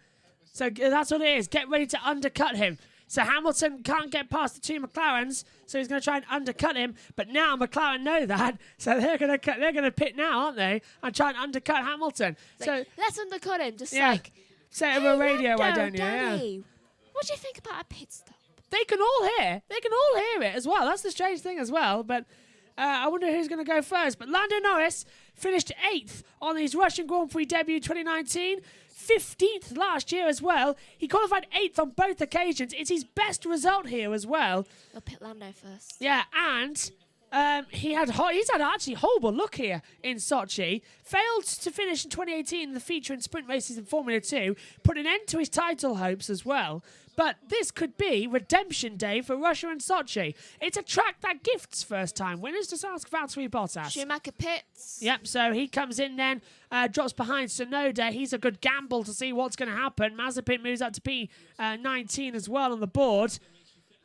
So that's what it is. Get ready to undercut him. So Hamilton can't get past the two McLarens, so he's going to try and undercut him. But now McLaren know that, so they're going to pit now, aren't they? And try and undercut Hamilton. Like, let's undercut him. Just like set him a radio, why don't you? Daddy, Yeah. what do you think about a pit stop? They can all hear. They can all hear it as well. That's the strange thing as well. But I wonder who's going to go first. But Lando Norris finished 8th on his Russian Grand Prix debut 2019. 15th last year as well. He qualified 8th on both occasions. It's his best result here as well. We'll pit Lando first. Yeah, and he's had actually horrible luck here in Sochi. Failed to finish in 2018 in the feature and sprint races in Formula 2. Put an end to his title hopes as well. But this could be redemption day for Russia and Sochi. It's a track that gifts first-time winners. Just ask Valtteri Bottas. Schumacher pits. Yep, so he comes in then, drops behind Tsunoda. He's a good gamble to see what's going to happen. Mazepin moves up to P19 as well on the board.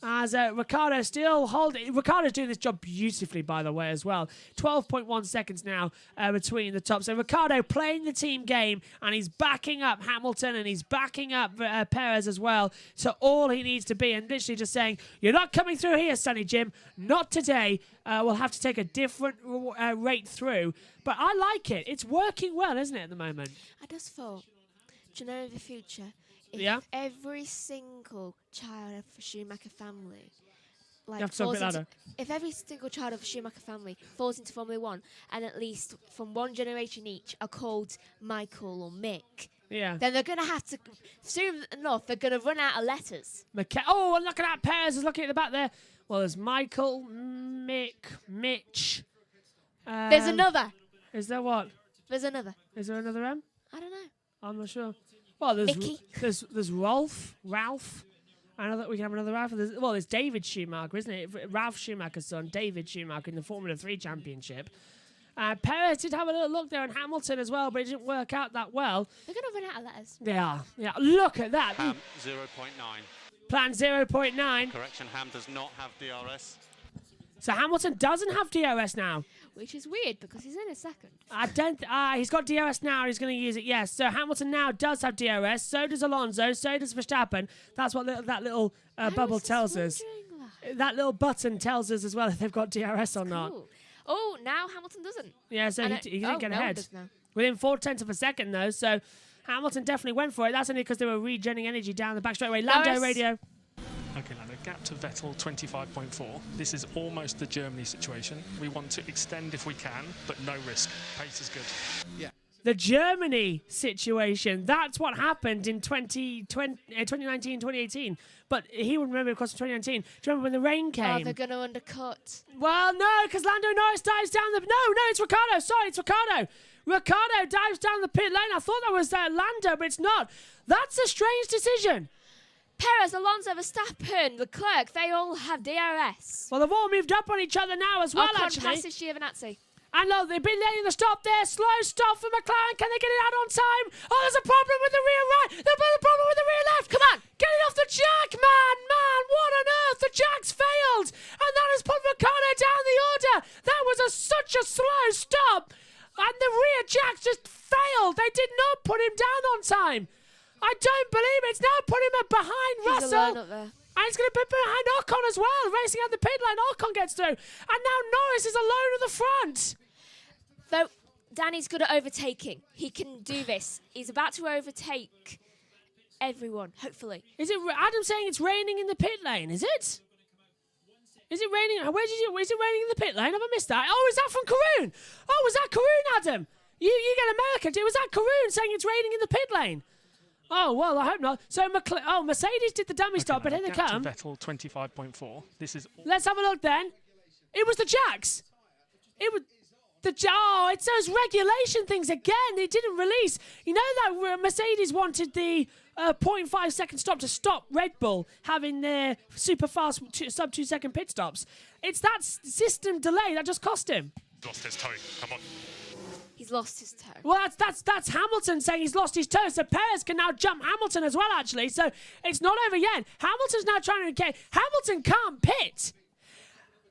As Ricciardo's doing this job beautifully, by the way, as well. 12.1 seconds now between the top. So Ricciardo playing the team game, and he's backing up Hamilton, and he's backing up Perez as well. So all he needs to be, and literally just saying, you're not coming through here, Sonny Jim. Not today. We'll have to take a different rate through. But I like it. It's working well, isn't it, at the moment? I just thought, do you know the future? If Yeah. every single child of a Schumacher family, You have to talk a bit louder. if every single child of a Schumacher family falls into Formula 1, and at least from one generation each are called Michael or Mick, Yeah. then they're going to have to, soon enough, they're going to run out of letters. Oh, and look at that. Perez is looking at the back there. Well, there's Michael, Mick, Mitch. There's another. Is there what? There's another. Is there another M? I don't know. I'm not sure. Well, there's Mickey. there's Ralph. I know that we can have another Ralph. There's David Schumacher, isn't it? Ralph Schumacher's son, David Schumacher, in the Formula 3 Championship. Perez did have a little look there on Hamilton as well, but it didn't work out that well. They're going to run out of letters. They are. Yeah. Look at that. Ham 0.9. Plan 0.9. Correction, Ham does not have DRS. So Hamilton doesn't have DRS now. Which is weird because he's in a second. He's got DRS now and he's going to use it, yes. So Hamilton now does have DRS. So does Alonso. So does Verstappen. That's what that little bubble tells us. That little button tells us as well if they've got DRS or not. Oh, now Hamilton doesn't. Yeah, so he didn't get ahead. Does now. Within 0.4 of a second, though. So Hamilton definitely went for it. That's only because they were regenerating energy down the back straightaway. Lando radio. Okay, Lando, gap to Vettel, 25.4. This is almost the Germany situation. We want to extend if we can, but no risk. Pace is good. Yeah. The Germany situation. That's what happened in 2019, 2018. But he would remember, of course, in 2019. Do you remember when the rain came? Oh, they're going to undercut. Well, no, because Lando Norris dives down the... No, it's Ricciardo. Sorry, it's Ricciardo. Ricciardo dives down the pit lane. I thought that was Lando, but it's not. That's a strange decision. Perez, Alonso, Verstappen, Leclerc, they all have DRS. Well, they've all moved up on each other now as well, actually. Passes Giovinazzi. And look, they've been letting the stop there. Slow stop for McLaren. Can they get it out on time? Oh, there's a problem with the rear right. There's a problem with the rear left. Come on. Get it off the jack, man. What on earth? The jack's failed. And that has put Ricciardo down the order. That was such a slow stop. And the rear jacks just failed. They did not put him down on time. I don't believe it. It's now put him behind He's Russell. alone up there. And it's going to be behind Ocon as well. Racing out the pit lane. Ocon gets through. And now Norris is alone at the front. Though Danny's good at overtaking. He can do this. He's about to overtake everyone, hopefully. Is it Adam saying it's raining in the pit lane? Is it? Is it raining? Is it raining in the pit lane? Have I missed that? Oh, is that from Karoon? Oh, was that Karoon, Adam? You get American. Was that Karoon saying it's raining in the pit lane? Oh, well, I hope not. So, Mercedes did the dummy stop, but here they come. Vettel, 25.4. This is... Let's have a look then. It was the jacks. It was... it's those regulation things again. They didn't release. You know that Mercedes wanted the 0.5 second stop to stop Red Bull having their super fast sub 2 second pit stops. It's that system delay that just cost him. Lost his toe. Come on. He's lost his toe. Well, that's Hamilton saying he's lost his toe. So Perez can now jump Hamilton as well, actually. So it's not over yet. Hamilton's now trying to... Hamilton can't pit.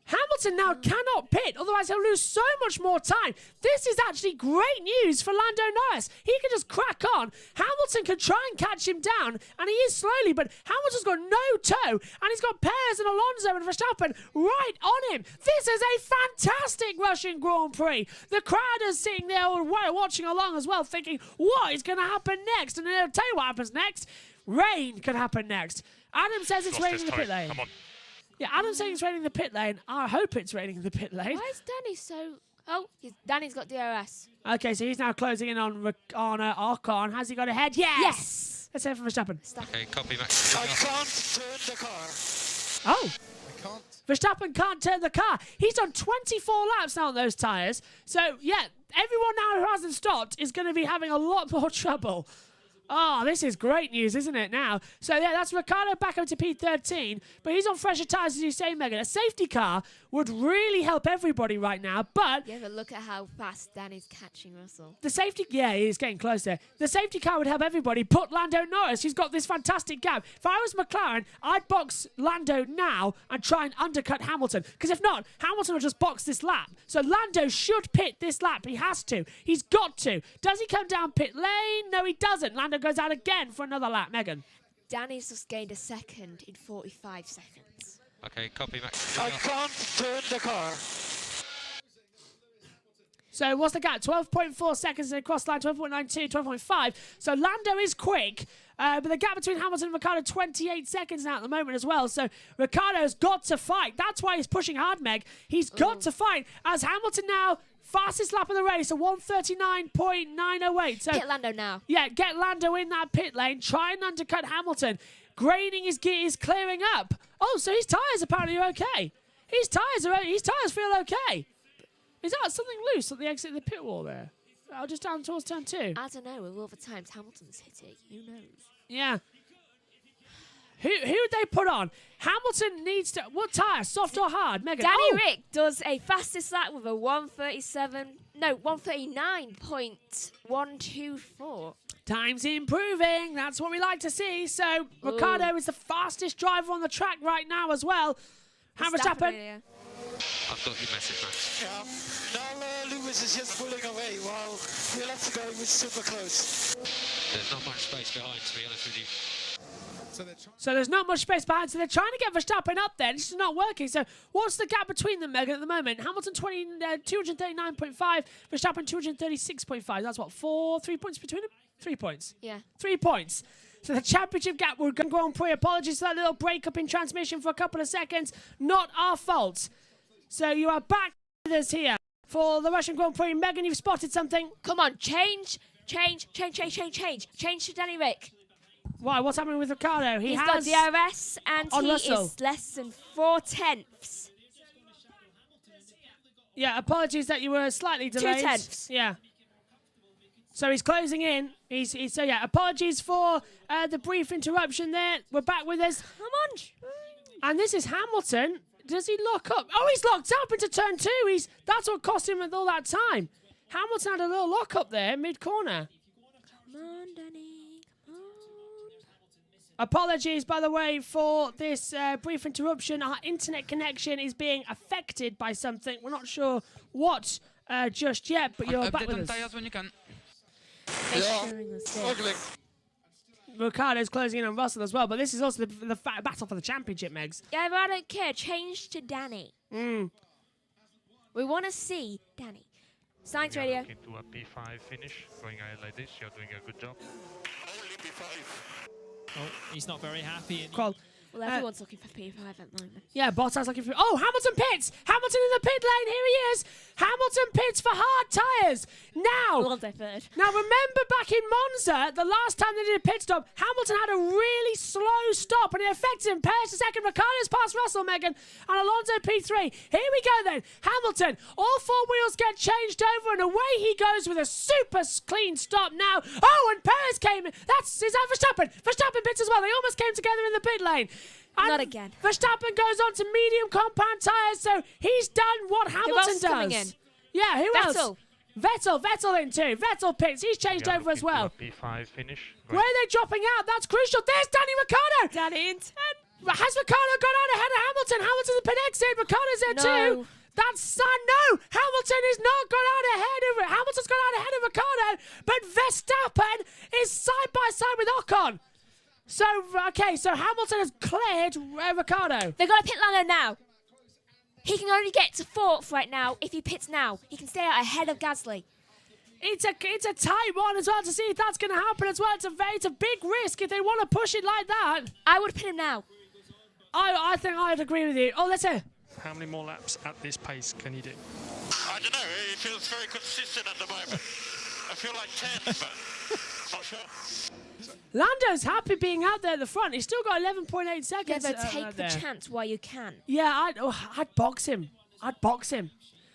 Hamilton now cannot pit, otherwise he'll lose so much more time. This is actually great news for Lando Norris. He can just crack on. Hamilton can try and catch him down, and he is slowly, but Hamilton's got no toe, and he's got Perez and Alonso and Verstappen right on him. This is a fantastic Russian Grand Prix. The crowd is sitting there watching along as well, thinking, what is going to happen next? And then I'll tell you what happens next. Rain can happen next. Adam says it's raining in the pit lane. Come on. Yeah, Adam's saying it's raining in the pit lane. I hope it's raining in the pit lane. Why is Danny so... Oh, Danny's got DRS. Okay, so he's now closing in on Ocon. Has he got ahead? Yes! Let's hear from Verstappen. Okay, copy, Max. I can't turn the car. Oh! I can't. Verstappen can't turn the car. He's done 24 laps now on those tyres. So, yeah, everyone now who hasn't stopped is going to be having a lot more trouble. Oh, this is great news, isn't it, now? So, yeah, that's Ricciardo back up to P13, but he's on fresher tyres, as you say, Megan. A safety car would really help everybody right now, but... Yeah, but look at how fast Danny's catching Russell. The safety... Yeah, he's getting close there. The safety car would help everybody, but Lando Norris, he's got this fantastic gap. If I was McLaren, I'd box Lando now and try and undercut Hamilton, because if not, Hamilton will just box this lap. So Lando should pit this lap. He has to. He's got to. Does he come down pit lane? No, he doesn't. Lando goes out again for another lap. Megan. Danny's just gained a second in 45 seconds. Okay, copy, Max. I can't turn the car. So what's the gap? 12.4 seconds across line, 12.92, 12.5. So Lando is quick, but the gap between Hamilton and Ricciardo, 28 seconds now at the moment as well. So Ricciardo's got to fight. That's why he's pushing hard, Meg. He's got to fight as Hamilton now fastest lap of the race, a 1:39.908. So Get Lando now. yeah, get Lando in that pit lane. Try and undercut Hamilton. Graining his gear is clearing up. Oh, so his tyres apparently are okay. His tyres feel okay. Is that something loose at the exit of the pit wall there? Oh, just down towards turn 2. I don't know. With all the times Hamilton's hit it, who knows? Yeah. Who would they put on? Hamilton needs to... What tyre? Soft or hard? Megan? Danny Rick does a fastest lap with a 1:39.124. Time's improving. That's what we like to see. So, Ricciardo is the fastest driver on the track right now as well. Verstappen. I've got your message, Max. Yeah. Now Lewis is just pulling away while we'll have to go with super close. There's not much space behind, to be honest with you. So there's not much space behind, so they're trying to get Verstappen up there. This is not working. So what's the gap between them, Megan, at the moment? Hamilton 239.5, Verstappen 236.5. That's what, 3 points between them? 3 points. Yeah. 3 points. So the championship gap, we're going to go on Prix. Apologies for that little break-up in transmission for a couple of seconds. Not our fault. So you are back with us here for the Russian Grand Prix. Megan, you've spotted something. Come on, change to Danny Rick. Why? What's happening with Ricciardo? He's got DRS and he Russell is less than 4/10. Yeah, apologies that you were slightly delayed. 2/10. Yeah. So he's closing in. So yeah, apologies for the brief interruption there. We're back with us. Come on. And this is Hamilton. Does he lock up? Oh, he's locked up into turn 2. That's what cost him all that time. Hamilton had a little lock up there mid-corner. Come on, Danny. Apologies, by the way, for this brief interruption. Our internet connection is being affected by something. We're not sure what just yet, but you're back with us. When you can. Ricciardo's closing in on Russell as well, but this is also the battle for the championship, Megs. Yeah, but I don't care. Change to Danny. We want to see Danny. Science Radio. Looking to a P5 finish, going ahead like this. You're doing a good job. Only P5. Oh, he's not very happy. Well, everyone's looking for P5 at the moment. Yeah, Bottas looking for... Oh, Hamilton pits! Hamilton in the pit lane, here he is! Hamilton pits for hard tyres! Now... Well, they're third. Now, remember back in Monza, the last time they did a pit stop, Hamilton had a really slow stop, and it affected him. Perez to second, Ricciardo's past Russell, Megan, and Alonso P3. Here we go then. Hamilton, all 4 wheels get changed over, and away he goes with a super clean stop now. Oh, and Perez came in. Is that Verstappen? Verstappen pits as well. They almost came together in the pit lane. And not again. Verstappen goes on to medium compound tyres, so he's done what Hamilton does. Coming in. Yeah, who Vettel. else? Vettel in too. Vettel pits. He's changed over as well. P5 finish. Where are they dropping out? That's crucial. There's Danny Ricciardo. Danny in 10. Has Ricciardo gone out ahead of Hamilton? Hamilton's the pit exit. Ricciardo's there too. That's sad. No, Hamilton is not gone out ahead of it. Hamilton's gone out ahead of Ricciardo, but Verstappen is side by side with Ocon. So, okay, so Hamilton has cleared Ricciardo. They've got to pit Lando now. He can only get to 4th right now if he pits now. He can stay out ahead of Gasly. It's a tight one as well to see if that's going to happen as well. It's a big risk if they want to push it like that. I would pit him now. I think I'd agree with you. Oh, let's hear. How many more laps at this pace can he do? I don't know. He feels very consistent at the moment. I feel like 10, but not sure. Lando's happy being out there at the front. He's still got 11.8 seconds. Yeah, but take the chance while you can. Yeah, I'd box him.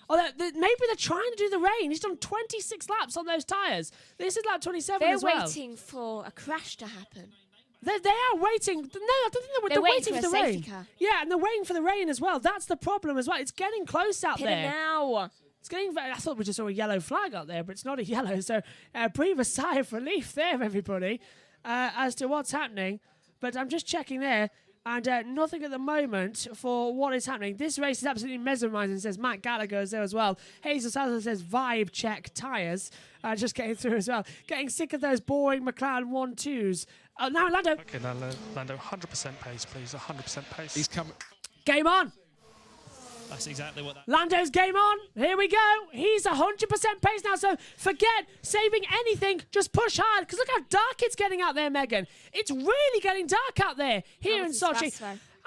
Although maybe they're trying to do the rain. He's done 26 laps on those tyres. This is lap 27 as well. They're waiting for a crash to happen. They are waiting. No, I don't think they're waiting for the rain. Car. Yeah, and they're waiting for the rain as well. That's the problem as well. It's getting close out Pit there. it now. It's getting. I thought we just saw a yellow flag out there, but it's not a yellow. So breathe a sigh of relief there, everybody, as to what's happening. But I'm just checking there, and nothing at the moment for what is happening. This race is absolutely mesmerising, says Matt Gallagher is there as well. Hazel Salazar says vibe check tyres. Just getting through as well. Getting sick of those boring McLaren 1-2s. Now Lando. Okay, now Lando, 100% pace, please. 100% pace. He's coming. Game on. That's exactly what that... Lando's game on. Here we go. He's 100% pace now, so forget saving anything. Just push hard, because look how dark it's getting out there, Megan. It's really getting dark out there here in Sochi.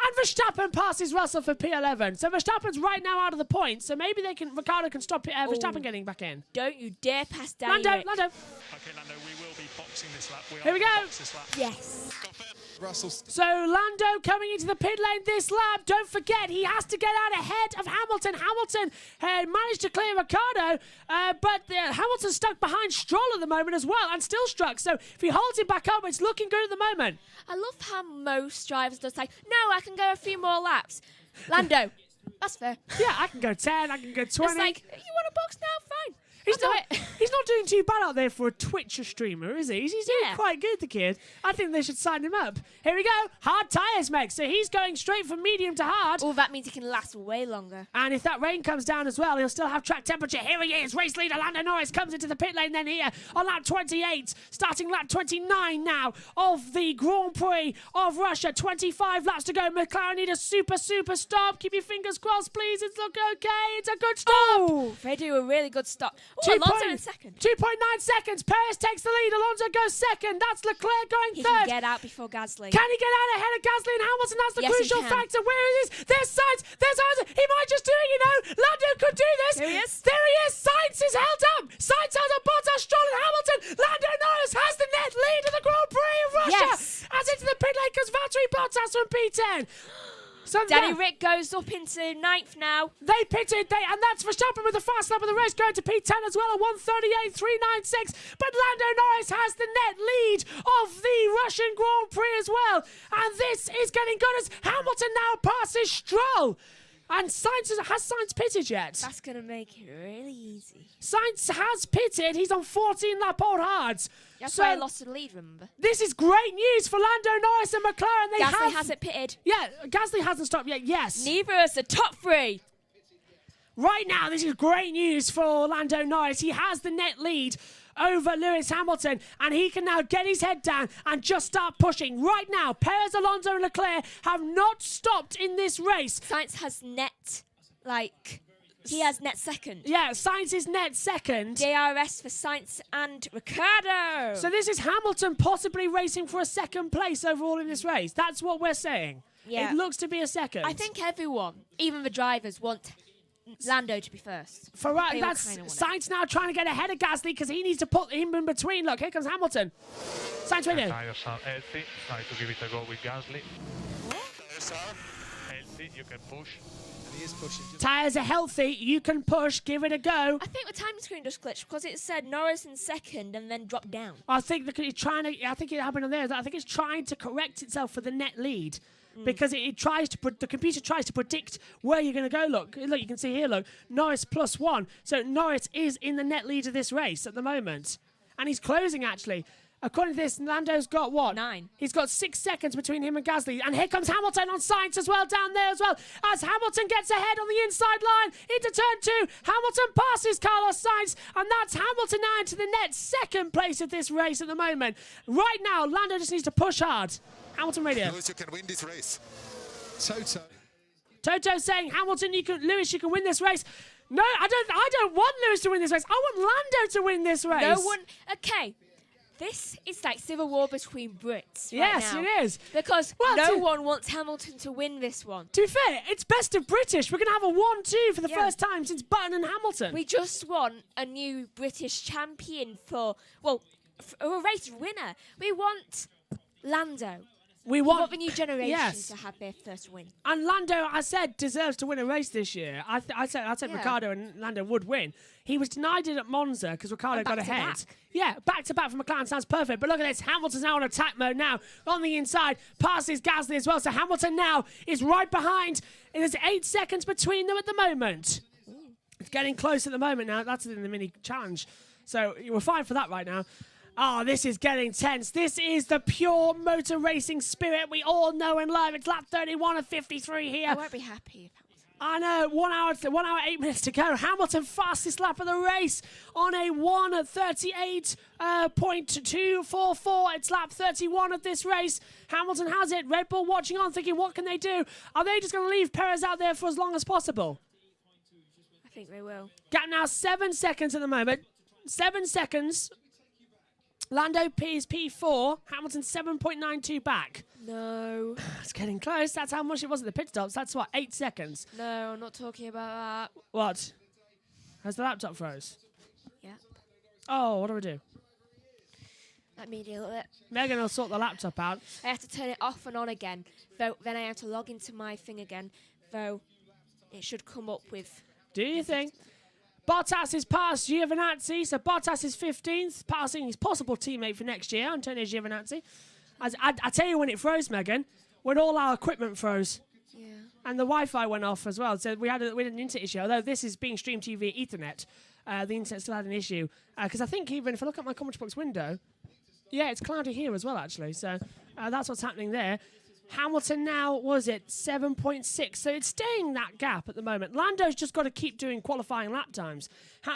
And Verstappen passes Russell for P11. So Verstappen's right now out of the points. So maybe Ricciardo can stop Verstappen getting back in. Don't you dare pass Danny Rick. Lando. Okay, Lando, we will be boxing this lap. Here we go. This lap. Yes. Russell. So Lando coming into the pit lane this lap. Don't forget, he has to get out ahead of Hamilton. Hamilton managed to clear Ricciardo, but Hamilton's stuck behind Stroll at the moment as well, and still struck. So if he holds it back up, it's looking good at the moment. I love how most drivers just like, no, I can go a few more laps. Lando, that's fair. Yeah, I can go 10, I can go 20. It's like, you want to box now? Fine. He's not doing too bad out there for a Twitch streamer, is he? He's doing Yeah. quite good, the kid. I think they should sign him up. Here we go. Hard tyres, Meg. So he's going straight from medium to hard. Oh, that means he can last way longer. And if that rain comes down as well, he'll still have track temperature. Here he is. Race leader Lando Norris comes into the pit lane then here on lap 28. Starting lap 29 now of the Grand Prix of Russia. 25 laps to go. McLaren need a super stop. Keep your fingers crossed, please. It's looking okay. It's a good stop. Oh, they do a really good stop. Oh, Alonso in second. 2.9 seconds. Perez takes the lead. Alonso goes second. That's Leclerc going He third. can get out before Gasly. Can he get out ahead of Gasly and Hamilton? That's the Yes, he crucial can. factor. Where is this? There's Sainz. There's Hamilton. He might just do it, you know. Lando could do this. There he is. There he is. Sainz is held up. Sainz held up. Bottas, Stroll and Hamilton. Lando Norris has the net lead of the Grand Prix of Russia. Yes. As into the pit lane comes Valtteri Bottas from P10. So Danny Rick goes up into ninth now. They pitted, and that's Verstappen with the fast lap of the race going to P10 as well at 1:38.396. But Lando Norris has the net lead of the Russian Grand Prix as well. And this is getting good as Hamilton now passes Stroll. And has Sainz pitted yet? That's going to make it really easy. Sainz has pitted. He's on 14 lap old hards. That's So why I lost the lead, remember? this is great news for Lando Norris and McLaren. Gasly hasn't pitted. Yeah, Gasly hasn't stopped yet, yes. Neither is the top three. Right now, this is great news for Lando Norris. He has the net lead over Lewis Hamilton, and he can now get his head down and just start pushing. Right now, Perez, Alonso and Leclerc have not stopped in this race. Sainz has net, he has net second. Yeah, Sainz is net second. DRS for Sainz and Ricciardo. So this is Hamilton possibly racing for a second place overall in this race. That's what we're saying. Yeah. It looks to be a second. I think everyone, even the drivers, want Lando to be first. That's Sainz now trying to get ahead of Gasly because he needs to put him in between. Look, here comes Hamilton. Sainz winning. Tires are healthy. Try to give it a go with Gasly. Tires are healthy. You can push. And he is pushing. Tyres are healthy. You can push. Give it a go. I think the time screen just glitched because it said Norris in second and then dropped down. I think it's trying to. I think it happened on there. I think it's trying to correct itself for the net lead. Because it tries to the computer tries to predict where you're going to go. Look, you can see here. Look, Norris +1. So Norris is in the net lead of this race at the moment, and he's closing actually. According to this, Lando's got what? 9. He's got 6 seconds between him and Gasly, and here comes Hamilton on Sainz as well down there as well. As Hamilton gets ahead on the inside line into turn 2, Hamilton passes Carlos Sainz, and that's Hamilton now into the net second place of this race at the moment. Right now, Lando just needs to push hard. Hamilton radio. Lewis, you can win this race. Toto saying, Hamilton, Lewis, you can win this race. No, I don't want Lewis to win this race. I want Lando to win this race. No one. Okay, this is like civil war between Brits. Yes, right now. it is. Because no one wants Hamilton to win this one. To be fair, it's best of British. We're going to have a 1-2 for the first time since Button and Hamilton. We just want a new British champion for a race winner. We want Lando. We want the new generation to have their first win. And Lando, I said, deserves to win a race this year. I said Ricciardo and Lando would win. He was denied it at Monza because Ricciardo got ahead. Yeah, back-to-back for McLaren sounds perfect. But look at this. Hamilton's now on attack mode now. On the inside, passes Gasly as well. So Hamilton now is right behind. There's 8 seconds between them at the moment. It's getting close at the moment now. That's in the mini challenge. So we're fine for that right now. Oh, this is getting tense. This is the pure motor racing spirit we all know and love. It's lap 31 of 53 here. I won't be happy if I know, 1 hour, 8 minutes to go. Hamilton fastest lap of the race on a 1:38.244. It's lap 31 of this race. Hamilton has it. Red Bull watching on, thinking, what can they do? Are they just going to leave Perez out there for as long as possible? I think they will. Gap now 7 seconds at the moment. 7 seconds. Lando is P4, Hamilton 7.92 back. No. It's getting close. That's how much it was at the pit stops. That's what, 8 seconds. No, I'm not talking about that. What? Has the laptop froze? Yeah. Oh, what do we do? Let me deal with it. Megan will sort the laptop out. I have to turn it off and on again. Though then I have to log into my thing again. Though it should come up with. Do you think? Bottas is past Giovinazzi, so Bottas is 15th, passing his possible teammate for next year, Antonio Giovinazzi. I tell you when it froze, Megan, when all our equipment froze. Yeah. And the Wi-Fi went off as well, so we had an internet issue. Although this is being streamed to you via Ethernet, the internet still had an issue. Because I think even if I look at my commentary box window, yeah, it's cloudy here as well, actually. So that's what's happening there. Hamilton now, was it 7.6? So it's staying that gap at the moment. Lando's just got to keep doing qualifying lap times.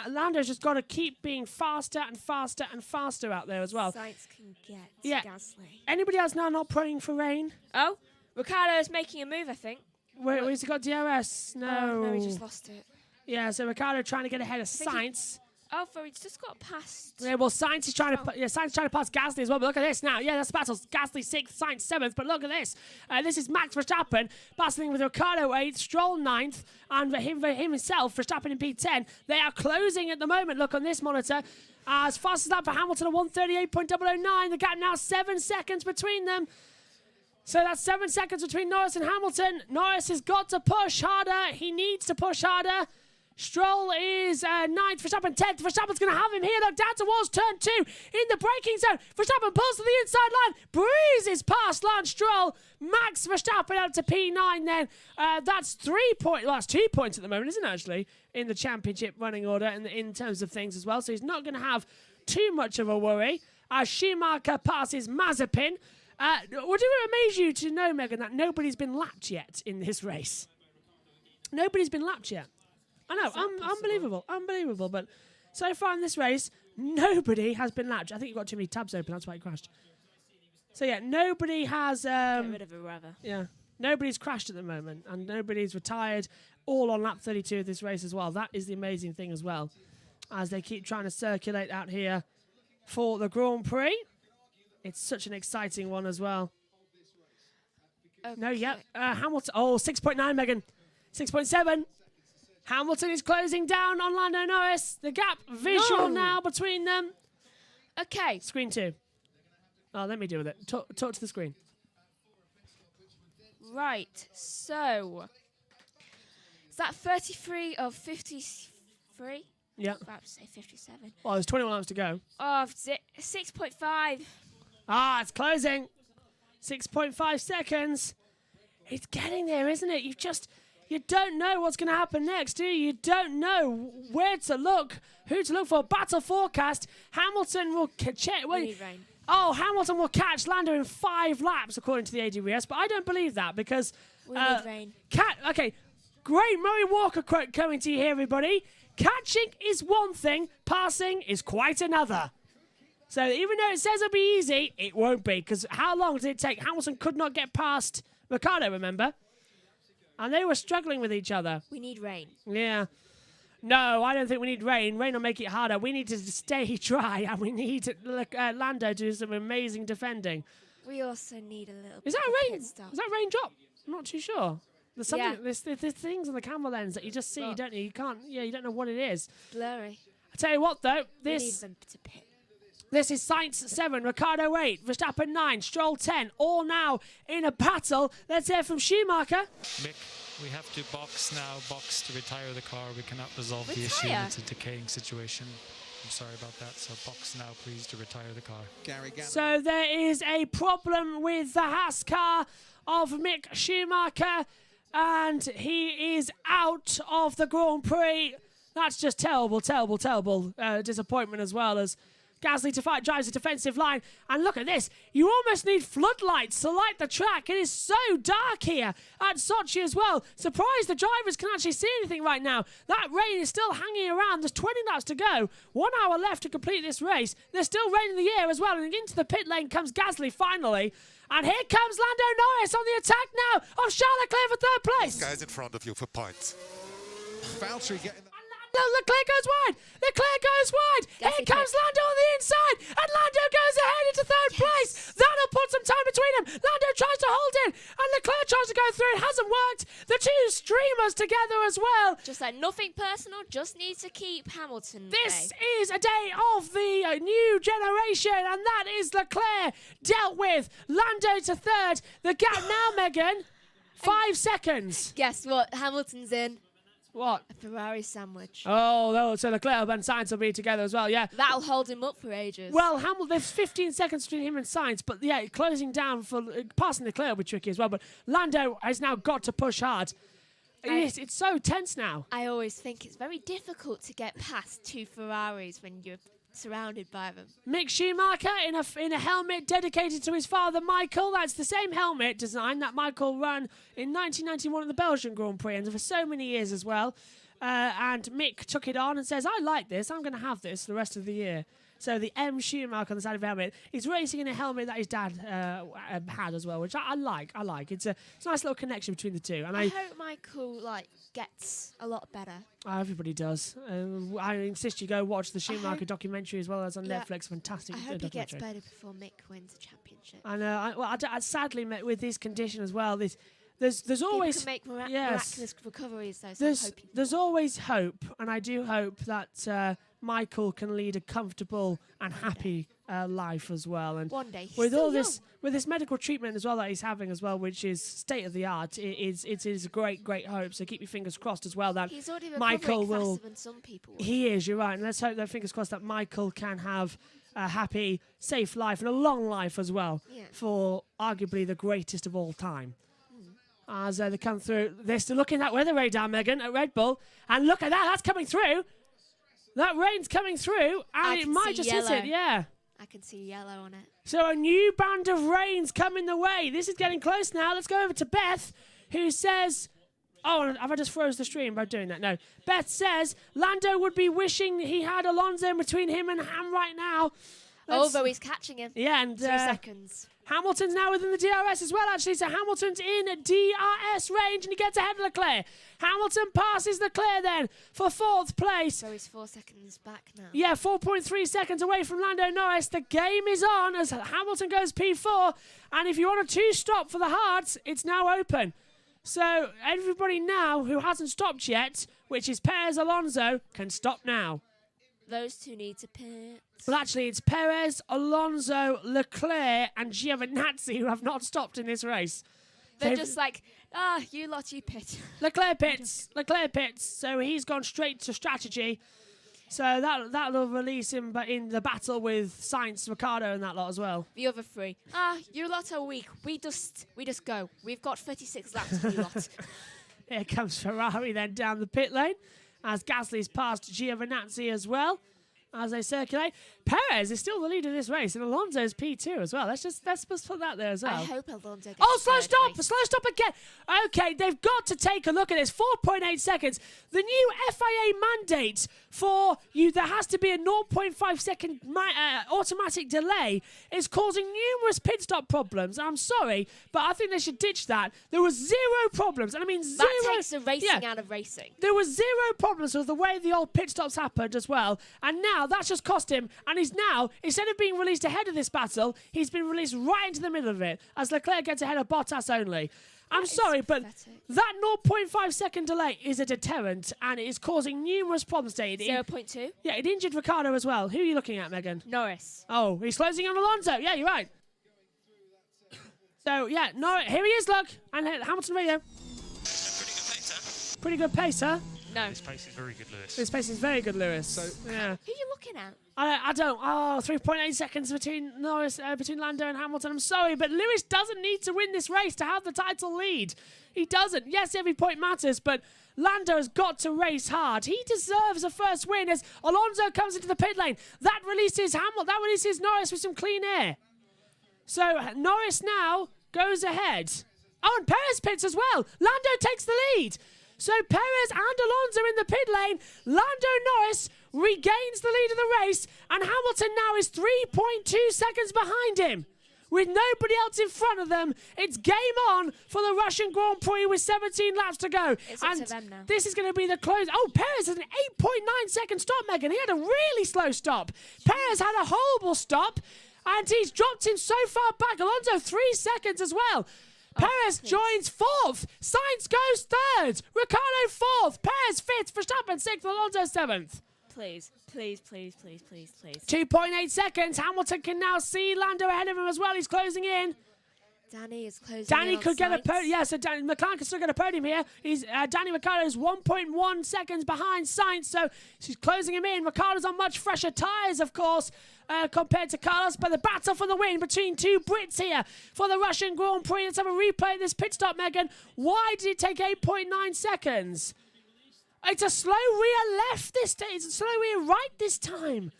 Lando's just got to keep being faster and faster and faster out there as well. Sainz can get Gasly. Anybody else now not praying for rain? Oh, Ricciardo's making a move, I think. Where's he got DRS? No. No, he just lost it. Yeah, so Ricciardo trying to get ahead of Sainz. Oh, he's just got past. Yeah, well, Sainz is trying to Sainz trying to pass Gasly as well. But look at this now. Yeah, that's battle. Gasly 6th, Sainz 7th. But look at this. This is Max Verstappen battling with Ricciardo 8th, Stroll 9th, and for himself, Verstappen in P10. They are closing at the moment. Look on this monitor. As fast as that for Hamilton at 138.009. The gap now 7 seconds between them. So that's 7 seconds between Norris and Hamilton. Norris has got to push harder. He needs to push harder. Stroll is 9th, Verstappen 10th. Verstappen's going to have him here. Look, down towards turn 2 in the braking zone. Verstappen pulls to the inside line. Breezes past Lance Stroll. Max Verstappen up to P9 then. That's 3 points. Well, that's 2 points at the moment, isn't it, actually, in the championship running order and in terms of things as well. So he's not going to have too much of a worry. As Schumacher passes Mazepin. Would it amaze you to know, Megan, that nobody's been lapped yet in this race? Nobody's been lapped yet. I know, unbelievable. But so far in this race, nobody has been lapped. I think you've got too many tabs open, that's why it crashed. So yeah, nobody has... Get rid of it, rather. Yeah, nobody's crashed at the moment, and nobody's retired, all on lap 32 of this race as well. That is the amazing thing as well, as they keep trying to circulate out here for the Grand Prix. It's such an exciting one as well. Okay. No, yeah, Hamilton... Oh, 6.9, Megan. 6.7. Hamilton is closing down on Lando Norris. The gap visual now between them. Okay. Screen 2. Oh, let me deal with it. Talk to the screen. Right. So, is that 33 of 53? Yeah. I was about to say 57. Well, there's 21 laps to go. Oh, 6.5. Ah, it's closing. 6.5 seconds. It's getting there, isn't it? You don't know what's going to happen next, do you? You don't know where to look, who to look for. Battle forecast. Hamilton will check. Oh, Hamilton will catch Lando in 5 laps, according to the ADRS, but I don't believe that because... We need rain. Okay, great Murray Walker quote coming to you here, everybody. Catching is one thing, passing is quite another. So even though it says it'll be easy, it won't be, because how long did it take? Hamilton could not get past Ricciardo, remember? And they were struggling with each other. We need rain. Yeah. No, I don't think we need rain. Rain will make it harder. We need to stay dry, and we need Lando to do some amazing defending. We also need a little Is bit that of rain? pit stop. Is that raindrop? I'm not too sure. There's something. There's things on the camera lens that you just see, don't you? You can't. Yeah, you don't know what it is. Blurry. I tell you what, though, We need them to pit. This is Sainz 7, Ricciardo 8, Verstappen 9, Stroll 10, all now in a battle. Let's hear from Schumacher. Mick, we have to box to retire the car. We cannot resolve the issue. It's a decaying situation. I'm sorry about that. So box now, please, to retire the car. So there is a problem with the Haas car of Mick Schumacher, and he is out of the Grand Prix. That's just terrible disappointment as well as Gasly drives a defensive line. And look at this. You almost need floodlights to light the track. It is so dark here at Sochi as well. Surprised the drivers can actually see anything right now. That rain is still hanging around. There's 20 laps to go. 1 hour left to complete this race. There's still rain in the air as well. And into the pit lane comes Gasly finally. And here comes Lando Norris on the attack now of Charles Leclerc for 3rd place. Guys in front of you for points. Valtteri getting... Leclerc goes wide. Leclerc goes wide. Here comes Lando on the inside. And Lando goes go through. It hasn't worked. The two streamers together as well. Just like nothing personal, just need to keep Hamilton. This is a day of the new generation, and that is Leclerc dealt with. Lando to third. The gap now, Megan, 5 seconds. Guess what? Hamilton's in. What? A Ferrari sandwich. Oh, so Leclerc and Sainz will be together as well, yeah. That'll hold him up for ages. Well, there's 15 seconds between him and Sainz, but yeah, closing down for passing Leclerc will be tricky as well. But Lando has now got to push hard. It's so tense now. I always think it's very difficult to get past two Ferraris when you're surrounded by them. Mick Schumacher in a helmet dedicated to his father Michael. That's the same helmet design that Michael ran in 1991 at the Belgian Grand Prix, and for so many years as well. And Mick took it on and says, I like this, I'm going to have this the rest of the year. So the M Schumacher on the side of the helmet, he's racing in a helmet that his dad had as well, which I like. It's a nice little connection between the two. And I hope Michael gets a lot better. Everybody does. I insist you go watch the Schumacher documentary as well as on Netflix. Fantastic. I hope he gets better before Mick wins the championship. I sadly met with this condition as well. There's always people can make miraculous recoveries though. So there's always hope, and I do hope that Michael can lead a comfortable and happy life as well. And one day, with this medical treatment as well that he's having as well, which is state of the art, it is a great hope. So keep your fingers crossed as well that he's already Michael will. Faster than some people. He is. You're right, and let's hope that fingers crossed that Michael can have a happy, safe life and a long life as well for arguably the greatest of all time. As they come through, they're still looking at weather radar, Megan, at Red Bull, and look at that, that's coming through. That rain's coming through, and it might just hit it, yeah. I can see yellow on it. So a new band of rain's coming the way. This is getting close now. Let's go over to Beth, who says... Oh, have I just froze the stream by doing that? No. Beth says Lando would be wishing he had Alonso between him and Ham right now. Although he's catching him. Yeah, and 2 seconds. Hamilton's now within the DRS as well, actually. So Hamilton's in DRS range, and he gets ahead of Leclerc. Hamilton passes Leclerc then for 4th place. So he's 4 seconds back now. Yeah, 4.3 seconds away from Lando Norris. The game is on as Hamilton goes P4. And if you want a 2-stop for the hards, it's now open. So everybody now who hasn't stopped yet, which is Perez, Alonso, can stop now. Those two need to pit. Well, actually, it's Perez, Alonso, Leclerc, and Giovinazzi who have not stopped in this race. They're just like, you lot, you pit. Leclerc pits. So he's gone straight to strategy. So that'll release him, but in the battle with Sainz, Ricciardo, and that lot as well. The other three. You lot are weak. We just go. We've got 36 laps of you lot. Here comes Ferrari then down the pit lane, as Gasly's passed Giovinazzi as well, as they circulate. Perez is still the leader of this race, and Alonso's P2 as well. Let's just put that there as well. I hope Alonso gets slow stop again. Okay, they've got to take a look at this. 4.8 seconds. The new FIA mandate for you, there has to be a 0.5 second automatic delay, is causing numerous pit stop problems. I'm sorry, but I think they should ditch that. There was 0 problems, and I mean 0. That takes the racing out of racing. There was 0 problems with the way the old pit stops happened as well, and now that's just cost him. And he's now, instead of being released ahead of this battle, he's been released right into the middle of it, as Leclerc gets ahead of Bottas only. I'm sorry, but that 0.5 second delay is a deterrent, and it is causing numerous problems today. 0.2? Yeah, it injured Ricciardo as well. Who are you looking at, Megan? Norris. Oh, he's closing on Alonso. Yeah, you're right. So, yeah, Norris, here he is, look. And Hamilton radio. Pretty good pacer. No. This pace is very good, Lewis. This pace is very good, Lewis. So, yeah. Who are you looking at? I don't. 3.8 seconds between between Lando and Hamilton. I'm sorry, but Lewis doesn't need to win this race to have the title lead. He doesn't. Yes, every point matters, but Lando has got to race hard. He deserves a first win as Alonso comes into the pit lane. That releases Norris with some clean air. So Norris now goes ahead. Oh, and Perez pits as well. Lando takes the lead. So Perez and Alonso in the pit lane. Lando Norris regains the lead of the race, and Hamilton now is 3.2 seconds behind him. With nobody else in front of them, it's game on for the Russian Grand Prix with 17 laps to go. It's up to them now. This is going to be the close. Oh, Perez has an 8.9 second stop, Megan. He had a really slow stop. Perez had a horrible stop, and he's dropped him so far back. Alonso 3 seconds as well. Perez joins 4th. Sainz goes 3rd. Ricciardo 4th. Perez 5th. Verstappen 6th. Alonso 7th. Please, please, please, please, please, please. 2.8 seconds. Hamilton can now see Lando ahead of him as well. He's closing in. Danny is closing Danny in could get a Sainz. podium. Yeah, so McLaren can still get a podium here. Danny Ricciardo is 1.1 seconds behind Sainz, so she's closing him in. Ricciardo's on much fresher tyres, of course, compared to Carlos, but the battle for the win between two Brits here for the Russian Grand Prix. Let's have a replay of this pit stop, Megan. Why did it take 8.9 seconds? It's a slow rear left this time. It's a slow rear right this time.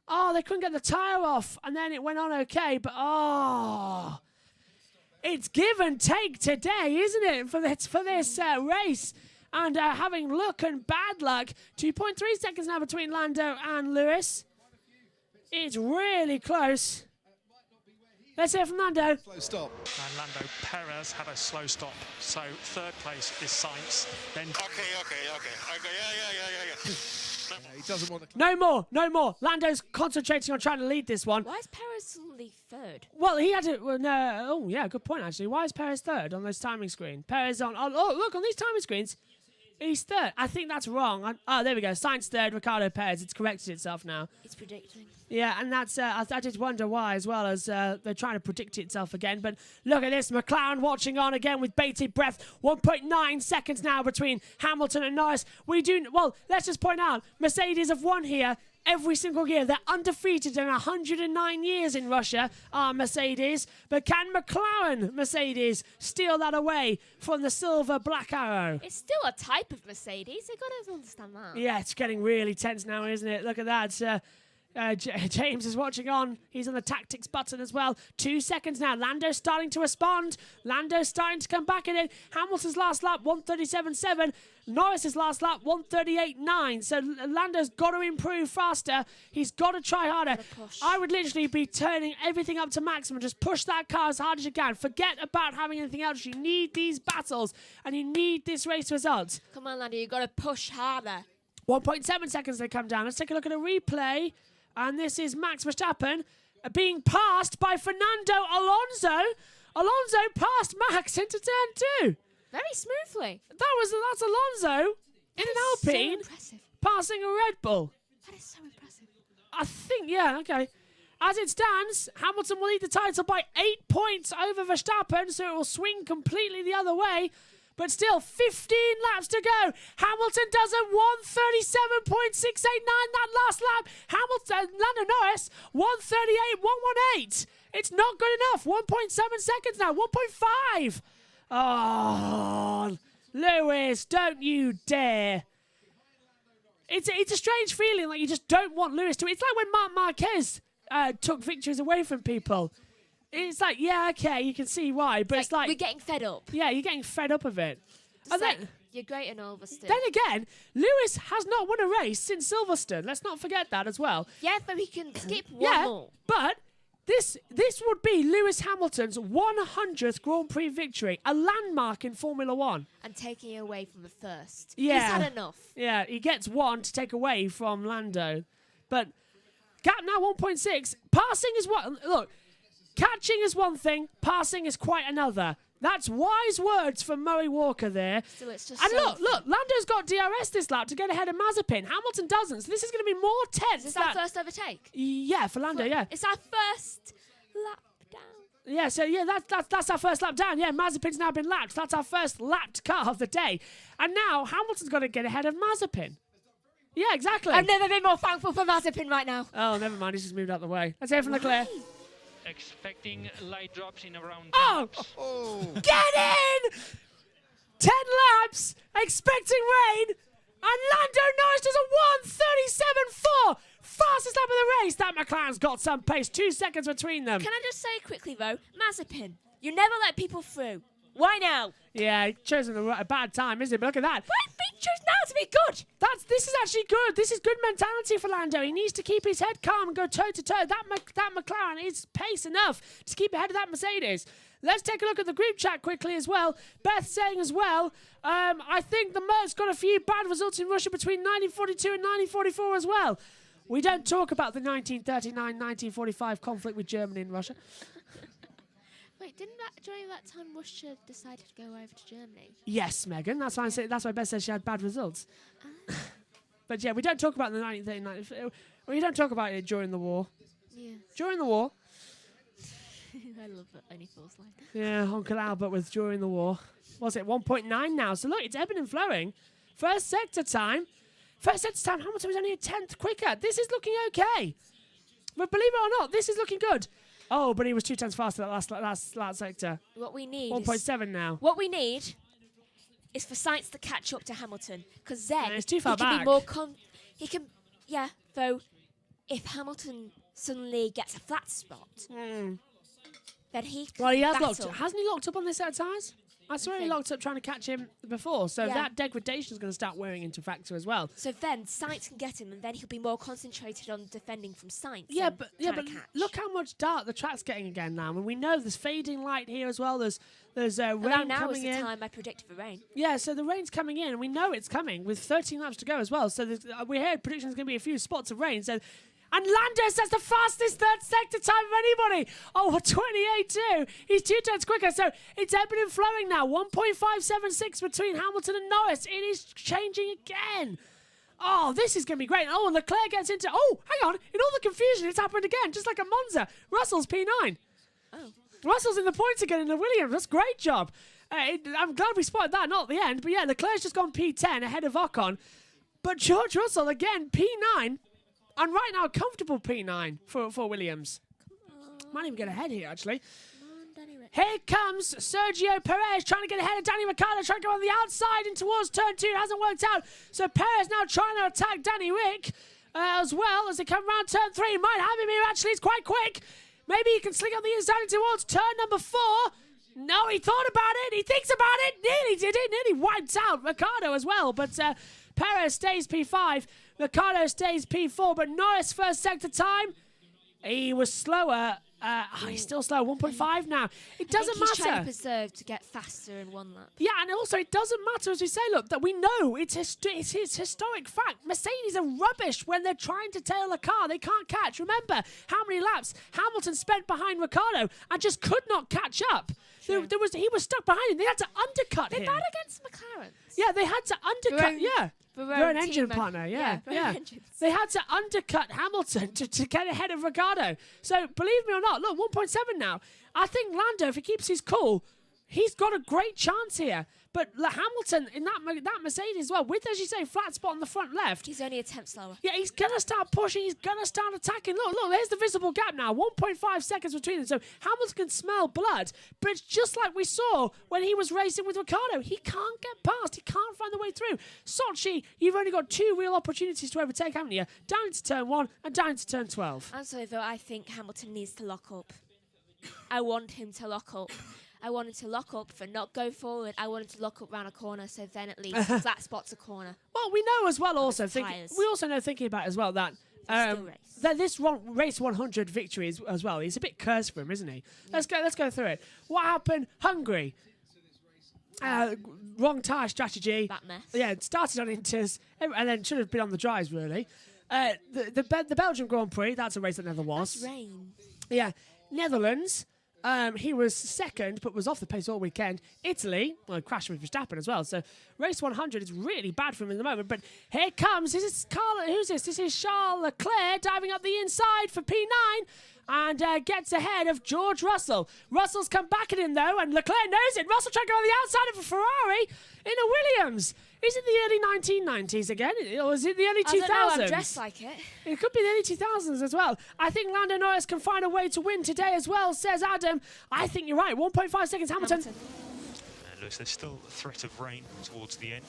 Oh, they couldn't get the tyre off, and then it went on okay, but it's give and take today, isn't it, for this race? And having luck and bad luck, 2.3 seconds now between Lando and Lewis. It's really close. Let's hear from Lando. Slow stop. And Lando Perez had a slow stop. So 3rd place is Sainz. Then Okay, yeah. He doesn't want to. No more. Lando's concentrating on trying to lead this one. Why is Perez suddenly 3rd? Well, he had to. Well, no. Oh, yeah, good point, actually. Why is Perez 3rd on this timing screen? Perez on. Oh, look, on these timing screens, he's 3rd. I think that's wrong. There we go. Sainz 3rd, Ricciardo Perez. It's corrected itself now. It's predicting. Yeah, and that's. I did wonder why as well, as they're trying to predict itself again. But look at this. McLaren watching on again with bated breath. 1.9 seconds now between Hamilton and Norris. Well, let's just point out, Mercedes have won here every single year. They're undefeated in 109 years in Russia, Mercedes. But can McLaren Mercedes steal that away from the silver black arrow? It's still a type of Mercedes. They've got to understand that. Yeah, it's getting really tense now, isn't it? Look at that. James is watching on. He's on the tactics button as well. 2 seconds now. Lando's starting to respond. Lando's starting to come back in it. Hamilton's last lap, 1:37.7. Norris's last lap, 1:38.9. So Lando's got to improve faster. He's got to try harder. I would literally be turning everything up to maximum. Just push that car as hard as you can. Forget about having anything else. You need these battles and you need this race result. Come on, Lando. You've got to push harder. 1.7 seconds they come down. Let's take a look at a replay. And this is Max Verstappen being passed by Fernando Alonso. Alonso passed Max into turn 2. Very smoothly. That's Alonso in an Alpine passing a Red Bull. That is so impressive. I think, yeah, okay. As it stands, Hamilton will lead the title by 8 points over Verstappen, so it will swing completely the other way. But still, 15 laps to go. Hamilton does a 1:37.689 that last lap. Lando Norris, 1:38.118. It's not good enough. 1.7 seconds now. 1.5. Oh, Lewis, don't you dare. It's a strange feeling, like you just don't want Lewis to. It's like when Marc Marquez took victories away from people. It's like, yeah, okay, you can see why, but it's like we're getting fed up. Yeah, you're getting fed up of it. And then, you're great and all, but still. Then again, Lewis has not won a race since Silverstone. Let's not forget that as well. Yeah, but we can skip one more. But this would be Lewis Hamilton's 100th Grand Prix victory, a landmark in Formula One. And taking away from the first. Yeah. He's had enough. Yeah, he gets one to take away from Lando. But gap now 1.6. Passing is what? Look. Catching is one thing, passing is quite another. That's wise words from Murray Walker there. Still, it's just and look, Lando's got DRS this lap to get ahead of Mazepin. Hamilton doesn't, so this is going to be more tense. Is this our first overtake? Yeah, for Lando, yeah. It's our first lap down. Yeah, so yeah, that's our first lap down. Yeah, Mazepin's now been lapped. That's our first lapped car of the day. And now Hamilton's got to get ahead of Mazepin. Yeah, exactly. I've never been more thankful for Mazepin right now. Oh, never mind. He's just moved out the way. Let's hear from Leclerc. expecting light drops in around 10 laps. Oh! Get in! 10 laps, expecting rain, and Lando Norris does a 1:37.4. Fastest lap of the race. That McLaren's got some pace. 2 seconds between them. Can I just say quickly, though, Mazepin, you never let people through. Why now? Yeah, he chosen a bad time, isn't it? But look at that. Why he chose now to be good? This is actually good. This is good mentality for Lando. He needs to keep his head calm and go toe-to-toe. That McLaren is pace enough to keep ahead of that Mercedes. Let's take a look at the group chat quickly as well. Beth saying as well, I think the Mercs got a few bad results in Russia between 1942 and 1944 as well. We don't talk about the 1939-1945 conflict with Germany and Russia. Wait, didn't that during that time Russia decided to go over to Germany? Yes, Megan. That's why that's why Beth says she had bad results. But yeah, we don't talk about the 1939. We don't talk about it during the war. Yeah. During the war. I love that Only Fools like that. Yeah, Uncle Albert with during the war. What's it? 1.9 now. So look, it's ebbing and flowing. First sector time, Hamilton was only a tenth quicker. This is looking okay. But believe it or not, this is looking good. Oh, but he was 2 tenths faster that last sector. What we need 1.7 now. What we need is for Sainz to catch up to Hamilton, because then it's too far he can back. be more he can, yeah. Though, if Hamilton suddenly gets a flat spot, then he can Well, he has battle. hasn't he locked up on this set of tyres? I swear he locked up trying to catch him before, so that degradation is going to start wearing into factor as well. So then Sainz can get him, and then he'll be more concentrated on defending from Sainz. Yeah, but look how much dark the track's getting again now. And we know there's fading light here as well. There's rain Around now coming is the in. time I predicted for rain. Yeah, so the rain's coming in, and we know it's coming with 13 laps to go as well. So we heard predictions going to be a few spots of rain. So. And Lando says the fastest third sector time of anybody. Oh, 28.2. He's 2 tenths quicker. So it's ebbing and flowing now. 1.576 between Hamilton and Norris. It is changing again. Oh, this is going to be great. Oh, and Leclerc gets into... Oh, hang on. In all the confusion, it's happened again, just like at Monza. Russell's P9. Oh. Russell's in the points again in the Williams. That's a great job. I'm glad we spotted that, not at the end. But yeah, Leclerc's just gone P10 ahead of Ocon. But George Russell, again, P9... And right now, comfortable P9 for Williams. Might even get ahead here, actually. Here comes Sergio Perez trying to get ahead of Danny Ricciardo, trying to go on the outside and towards turn 2. It hasn't worked out. So Perez now trying to attack Danny Rick as well as they come around turn 3. Might have him here, actually. It's quite quick. Maybe he can sling on the inside and towards turn number 4. No, he thought about it. He thinks about it. Nearly did it. Nearly wiped out Ricciardo as well. But Perez stays P5. Ricciardo stays P4, but Norris first sector time. He was slower. He's still slow. 1.5 now. It doesn't He's matter. trying to preserve to get faster in one lap. Yeah, and also it doesn't matter, as we say, look, that we know it's historic fact. Mercedes are rubbish when they're trying to tail a car they can't catch. Remember how many laps Hamilton spent behind Ricciardo and just could not catch up. He was stuck behind him. They had to undercut him. They're bad against McLaren. Yeah, they had to undercut. Their own engine team, partner. Yeah. engines. They had to undercut Hamilton to get ahead of Ricciardo. So believe me or not, look, 1.7 now. I think Lando, if he keeps his cool, he's got a great chance here. But Hamilton in that Mercedes as well, with, as you say, flat spot on the front left. He's only a tenth slower. Yeah, he's going to start pushing. He's going to start attacking. Look, there's the visible gap now. 1.5 seconds between them. So Hamilton can smell blood. But it's just like we saw when he was racing with Ricciardo. He can't get past. He can't find the way through. Sochi, you've only got 2 real opportunities to overtake, haven't you? Down into turn 1 and down into turn 12. And so, though, I think Hamilton needs to lock up. I want him to lock up. I want him to lock up for not go forward. I want him to lock up round a corner, so then at least flat spot's a corner. Well, we know as well also, we also know thinking about as well that this race 100 victory as well, he's a bit cursed for him, isn't he? Yeah. Let's go through it. What happened? Hungary. Wrong tyre strategy. That mess. Yeah, it started on inters and then should have been on the dries, really. The Belgian Grand Prix, that's a race that never was. That's rain. Yeah. Netherlands. He was second, but was off the pace all weekend. Italy, well, crashed with Verstappen as well. So race 100 is really bad for him in the moment. But here comes, who's this? This is Charles Leclerc diving up the inside for P9 and gets ahead of George Russell. Russell's come back at him though, and Leclerc knows it. Russell trying to go on the outside of a Ferrari in a Williams. Is it the early 1990s again? Or is it the early 2000s? I don't know, I'm dressed like it. It could be the early 2000s as well. I think Lando Norris can find a way to win today as well, says Adam. I think you're right. 1.5 seconds, Hamilton. Lewis, there's still a threat of rain towards the end.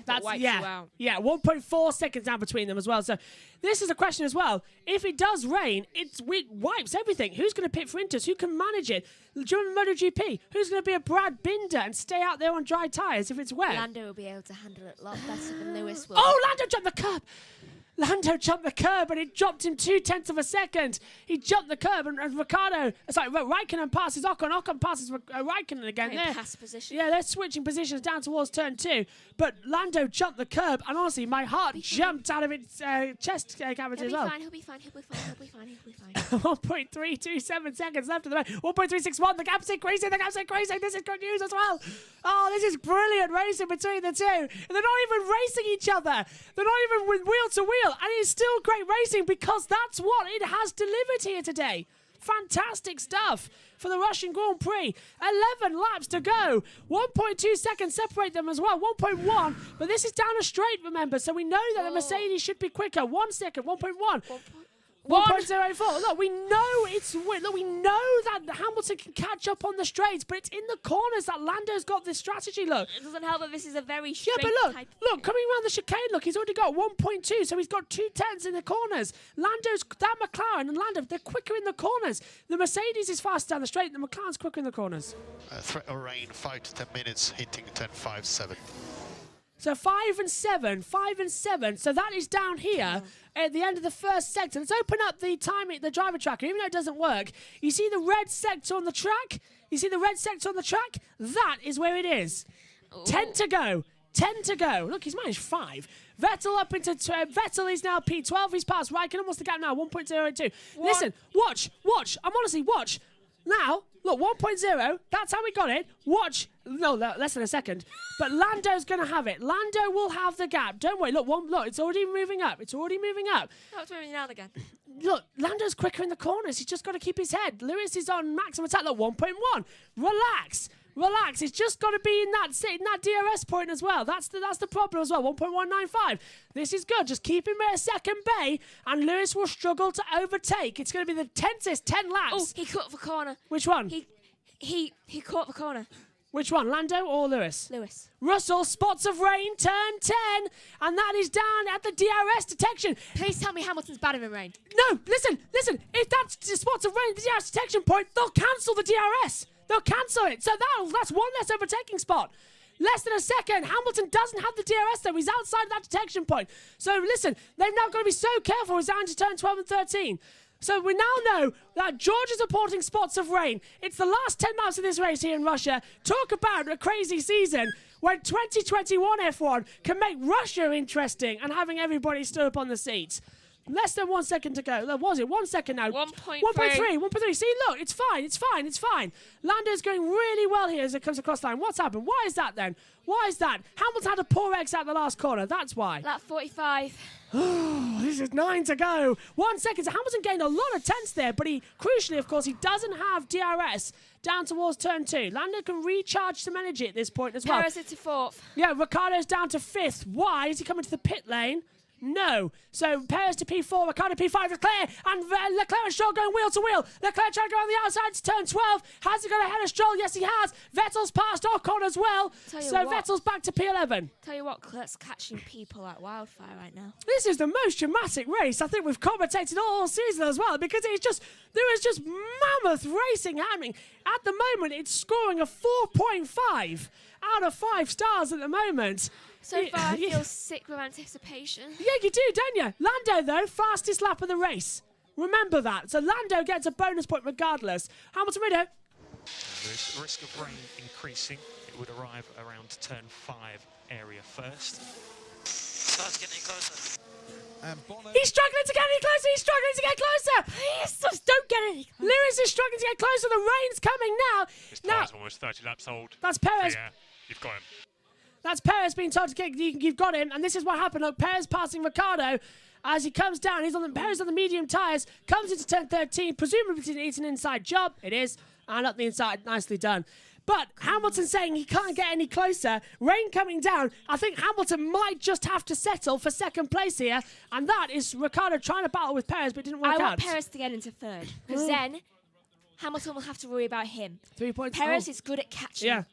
That's, 1.4 seconds down between them as well. So this is a question as well. If it does rain, it wipes everything. Who's going to pit for Inters? Who can manage it? During MotoGP, who's going to be a Brad Binder and stay out there on dry tyres if it's wet? Lando will be able to handle it a lot better than Lewis will. Oh, Lando jumped the curb. Lando jumped the curb and it dropped him 0.2 of a second. He jumped the curb and Raikkonen passes Ocon. Ocon passes Raikkonen again. Pass position. Yeah, they're switching positions down towards turn 2. But Lando jumped the curb and honestly, my heart jumped out of its chest cavity as well. He'll be fine. 1.327 seconds left of the race. 1.361. The gap's increasing. This is good news as well. Oh, this is brilliant racing between the two. And they're not even racing each other. They're not even with wheel to wheel. And it's still great racing because that's what it has delivered here today. Fantastic stuff for the Russian Grand Prix. 11 laps to go. 1.2 seconds separate them as well. 1.1. But this is down a straight, remember. So we know that the Mercedes should be quicker. 1 second. 1.1. 1.04. Look, we know that Hamilton can catch up on the straights, but it's in the corners that Lando's got this strategy. Look, it doesn't help that this is a very straight. Yeah, but look, coming around the chicane. Look, he's already got 1.2, so he's got 0.2 in the corners. That McLaren and Lando, they're quicker in the corners. The Mercedes is faster down the straight. The McLaren's quicker in the corners. Threat of rain, 5 to 10 minutes, hitting 10.57. So 5 and 7. So that is down here at the end of the first sector. Let's open up the driver tracker, even though it doesn't work. You see the red sector on the track? That is where it is. Ooh. 10 to go. Look, he's managed 5. Vettel up into... Vettel is now P12. He's passed Raikkonen. What's the gap now? 1.02. Listen, watch. Watch. Now, look, 1.0. That's how we got it. Watch. No, less than a second. But Lando's going to have it. Lando will have the gap. Don't worry. Look, it's already moving up. Oh, it's moving down again. Look, Lando's quicker in the corners. He's just got to keep his head. Lewis is on maximum attack. Look, 1.1. Relax. It's just got to be in that DRS point as well. That's the problem as well. 1.195. This is good. Just keep him at a second bay, and Lewis will struggle to overtake. It's going to be the tensest 10 laps. Oh, he caught the corner. Which one? He caught the corner. Which one, Lando or Lewis? Lewis. Russell, spots of rain, turn 10, and that is down at the DRS detection. Please tell me Hamilton's bad in the rain. No, listen. If that's the spots of rain at the DRS detection point, they'll cancel the DRS. They'll cancel it. So that's one less overtaking spot. Less than a second. Hamilton doesn't have the DRS though. He's outside that detection point. So listen, they've now got to be so careful as down to turn 12 and 13. So we now know that George is reporting spots of rain. It's the last 10 laps of this race here in Russia. Talk about a crazy season when 2021 F1 can make Russia interesting and having everybody stood up on the seats. Less than 1 second to go. Was it 1 second now? 1.3. See, look, it's fine. Lando's going really well here as it comes across the line. What's happened? Why is that then? Hamilton had a poor exit at the last corner. That's why. Lap 45. This is 9 to go. 1 second. So Hamilton gained a lot of tenths there, but crucially, of course, he doesn't have DRS down towards turn 2. Lando can recharge some energy at this point as well. Perez into 4th. Yeah, Ricciardo's down to 5th. Why? Is he coming to the pit lane? No. So Perez to P4, Ricciardo P5, Leclerc, and Leclerc and Stroll going wheel to wheel. Leclerc trying to go on the outside to turn 12. Has he got ahead of Stroll? Yes, he has. Vettel's passed Ocon as well. So Vettel's back to P11. Tell you what, Leclerc's catching people like wildfire right now. This is the most dramatic race I think we've commentated all season as well, because there is just mammoth racing happening. At the moment, it's scoring a 4.5 out of 5 stars at the moment. So far, I feel sick with anticipation. Yeah, you do, don't you? Lando, though, fastest lap of the race. Remember that. So Lando gets a bonus point regardless. Hamilton radio. With risk of rain increasing, it would arrive around turn 5 area first. Starts getting closer. He's struggling to get any closer. Please, just don't get any closer. Lewis is struggling to get closer. The rain's coming now. His tire's almost 30 laps old. That's Perez. So yeah, you've got him. That's Perez being told to kick. You've got him, and this is what happened. Look, Perez passing Ricciardo as he comes down. Perez on the medium tyres, comes into turn 13. Presumably it's an inside job. It is, and up the inside, nicely done. But Hamilton saying he can't get any closer. Rain coming down. I think Hamilton might just have to settle for second place here, and that is Ricciardo trying to battle with Perez, but it didn't work out. I want Perez to get into 3rd, because then Hamilton will have to worry about him. 3 points. Perez is good at catching up.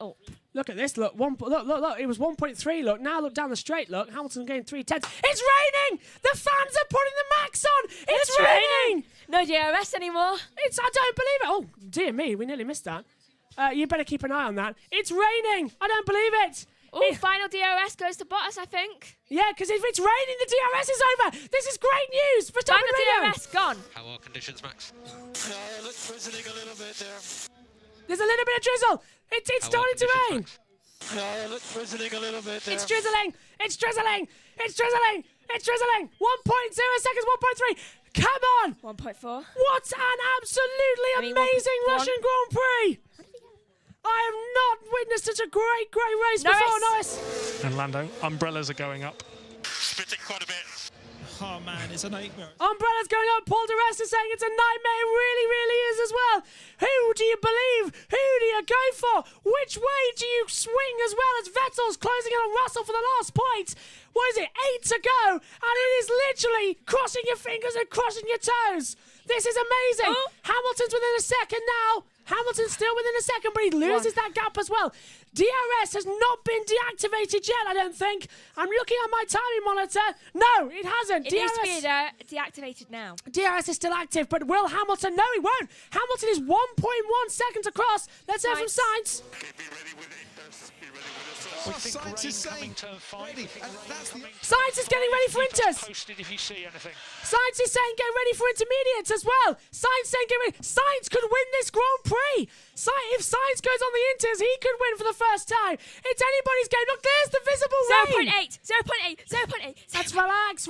Look at this. Look, look. It was 1.3. Look, now look down the straight. Look, Hamilton getting 3 tenths. It's raining. The fans are putting the max on. It's raining. No DRS anymore. I don't believe it. Oh dear me, we nearly missed that. You better keep an eye on that. It's raining. I don't believe it. Oh, final DRS goes to Bottas, I think. Yeah, because if it's raining, the DRS is over. This is great news. Verstappen Final DRS gone. How are conditions, Max? Looks drizzling a little bit there. There's a little bit of drizzle. It's starting to rain. Looks drizzling a little bit there. It's drizzling. It's drizzling. It's drizzling. It's drizzling. 1.0 seconds, 1.3. Come on. 1.4. What an absolutely amazing Russian Grand Prix. I have not witnessed such a great race before, Norris. And Lando, umbrellas are going up. Spitting quite a bit. Oh man, it's a nightmare. Umbrella's going up. Paul di Resta is saying it's a nightmare. It really, really is as well. Who do you believe? Who do you go for? Which way do you swing as well as Vettel's closing in on Russell for the last point? What is it? 8 to go. And it is literally crossing your fingers and crossing your toes. This is amazing. Oh. Hamilton's within a second now. Hamilton's still within a second, but he loses that gap as well. DRS has not been deactivated yet, I don't think. I'm looking at my timing monitor. No, it hasn't. It needs to be deactivated now. DRS is still active, but will Hamilton? No, he won't. Hamilton is 1.1 seconds across. Let's hear from Sainz. Sainz is saying ready. Sainz is getting ready for inters. Posted if you see anything. Sainz is saying get ready for intermediates as well. Sainz saying get ready. Sainz could win this Grand Prix. If Sainz goes on the inters, he could win for the first time. It's anybody's game. Look, there's the visible rain. 0.8. That's relax.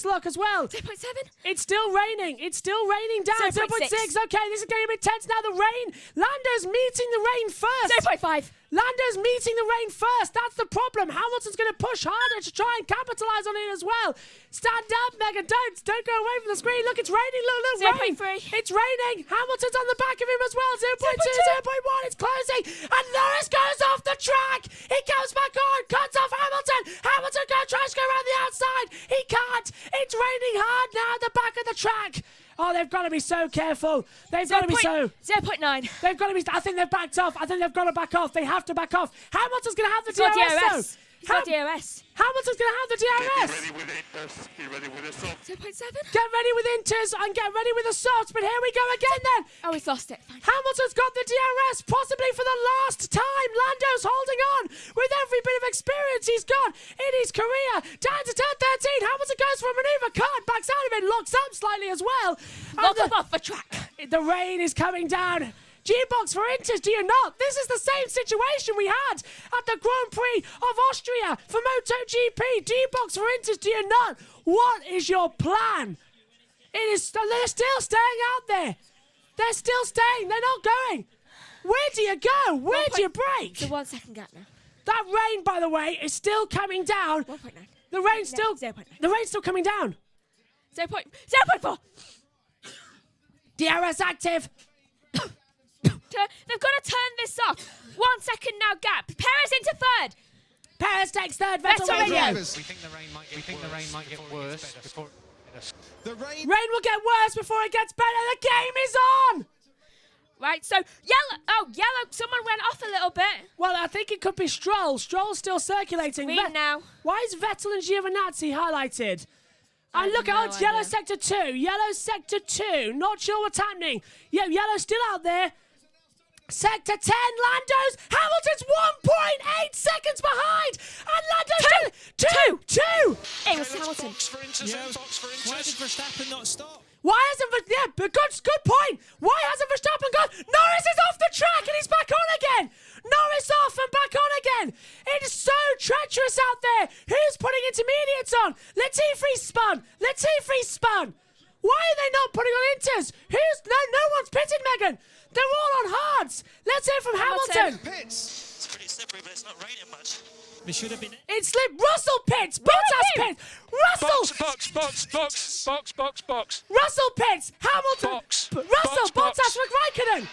Look as well. 0.7. It's still raining. It's still raining down. 0.6. Okay, this is getting a bit tense now. The rain. Lando's meeting the rain first. 0.5. Lando's meeting the rain first. That's the problem. Hamilton's going to push harder to try and capitalise on it as well. Stand up, Megan. Don't go away from the screen. Look, it's raining. Look, rain. 0.3. It's raining. Hamilton's on the back of him as well. 0.2, 0.1. It's closing. And Norris goes off the track. He comes back on. Cuts off Hamilton. Hamilton tries to go around the outside. He can't. It's raining hard now at the back of the track. Oh, they've got to be so careful. They've got to be so... 0.9. They've got to be... I think they've backed off. I think they've got to back off. They have to back off. Hamilton's going to have the DRS, He's got DRS. Hamilton's going to have the DRS. Be ready with it. 0.7. Get ready with inters and get ready with the softs. But here we go again then. Oh, he's lost it. Fine. Hamilton's got the DRS, possibly for the last time. Lando's holding on with every bit of experience he's got in his career. Down to turn 13. Hamilton goes for a manoeuvre. Card backs out of it. Locks up slightly as well. Lock up off the track. The rain is coming down. G-Box for inters, do you not? This is the same situation we had at the Grand Prix of Austria for MotoGP. G-Box for inters, do you not? What is your plan? They're still staying out there. They're still staying. They're not going. Where do you go? Where do you break? It's a 1 second gap now. That rain, by the way, is still coming down. 1.9. The rain's still... 0.9. The rain's still coming down. 0.4. DRS active. They've got to turn this off. 1 second now gap. Perez into third. Perez takes third. Vettel radio. We think the rain might get worse before... The rain will get worse before it gets better. The game is on. Right, so yellow. Oh, yellow. Someone went off a little bit. Well, I think it could be Stroll. Stroll's still circulating. Green now. Why is Vettel and Giovinazzi highlighted? And look, it's yellow sector 2. Yellow sector 2. Not sure what's happening. Yeah, yellow's still out there. Sector 10, Lando's. Hamilton's 1.8 seconds behind. And Lando's two. It was Hamilton. Why did Verstappen not stop? Why hasn't good point. Why hasn't Verstappen gone? Norris is off the track and he's back on again. Norris off and back on again. It is so treacherous out there. Who's putting intermediates on? Latifi spun. Why are they not putting on inters? No one's pitted, Megan. They're all on hards. Let's hear from Hamilton. It's pretty slippery, but it's not raining much. They should have been... It slipped. Russell pits. Bottas pits. Box. Russell pits. Hamilton. Bottas with Raikkonen.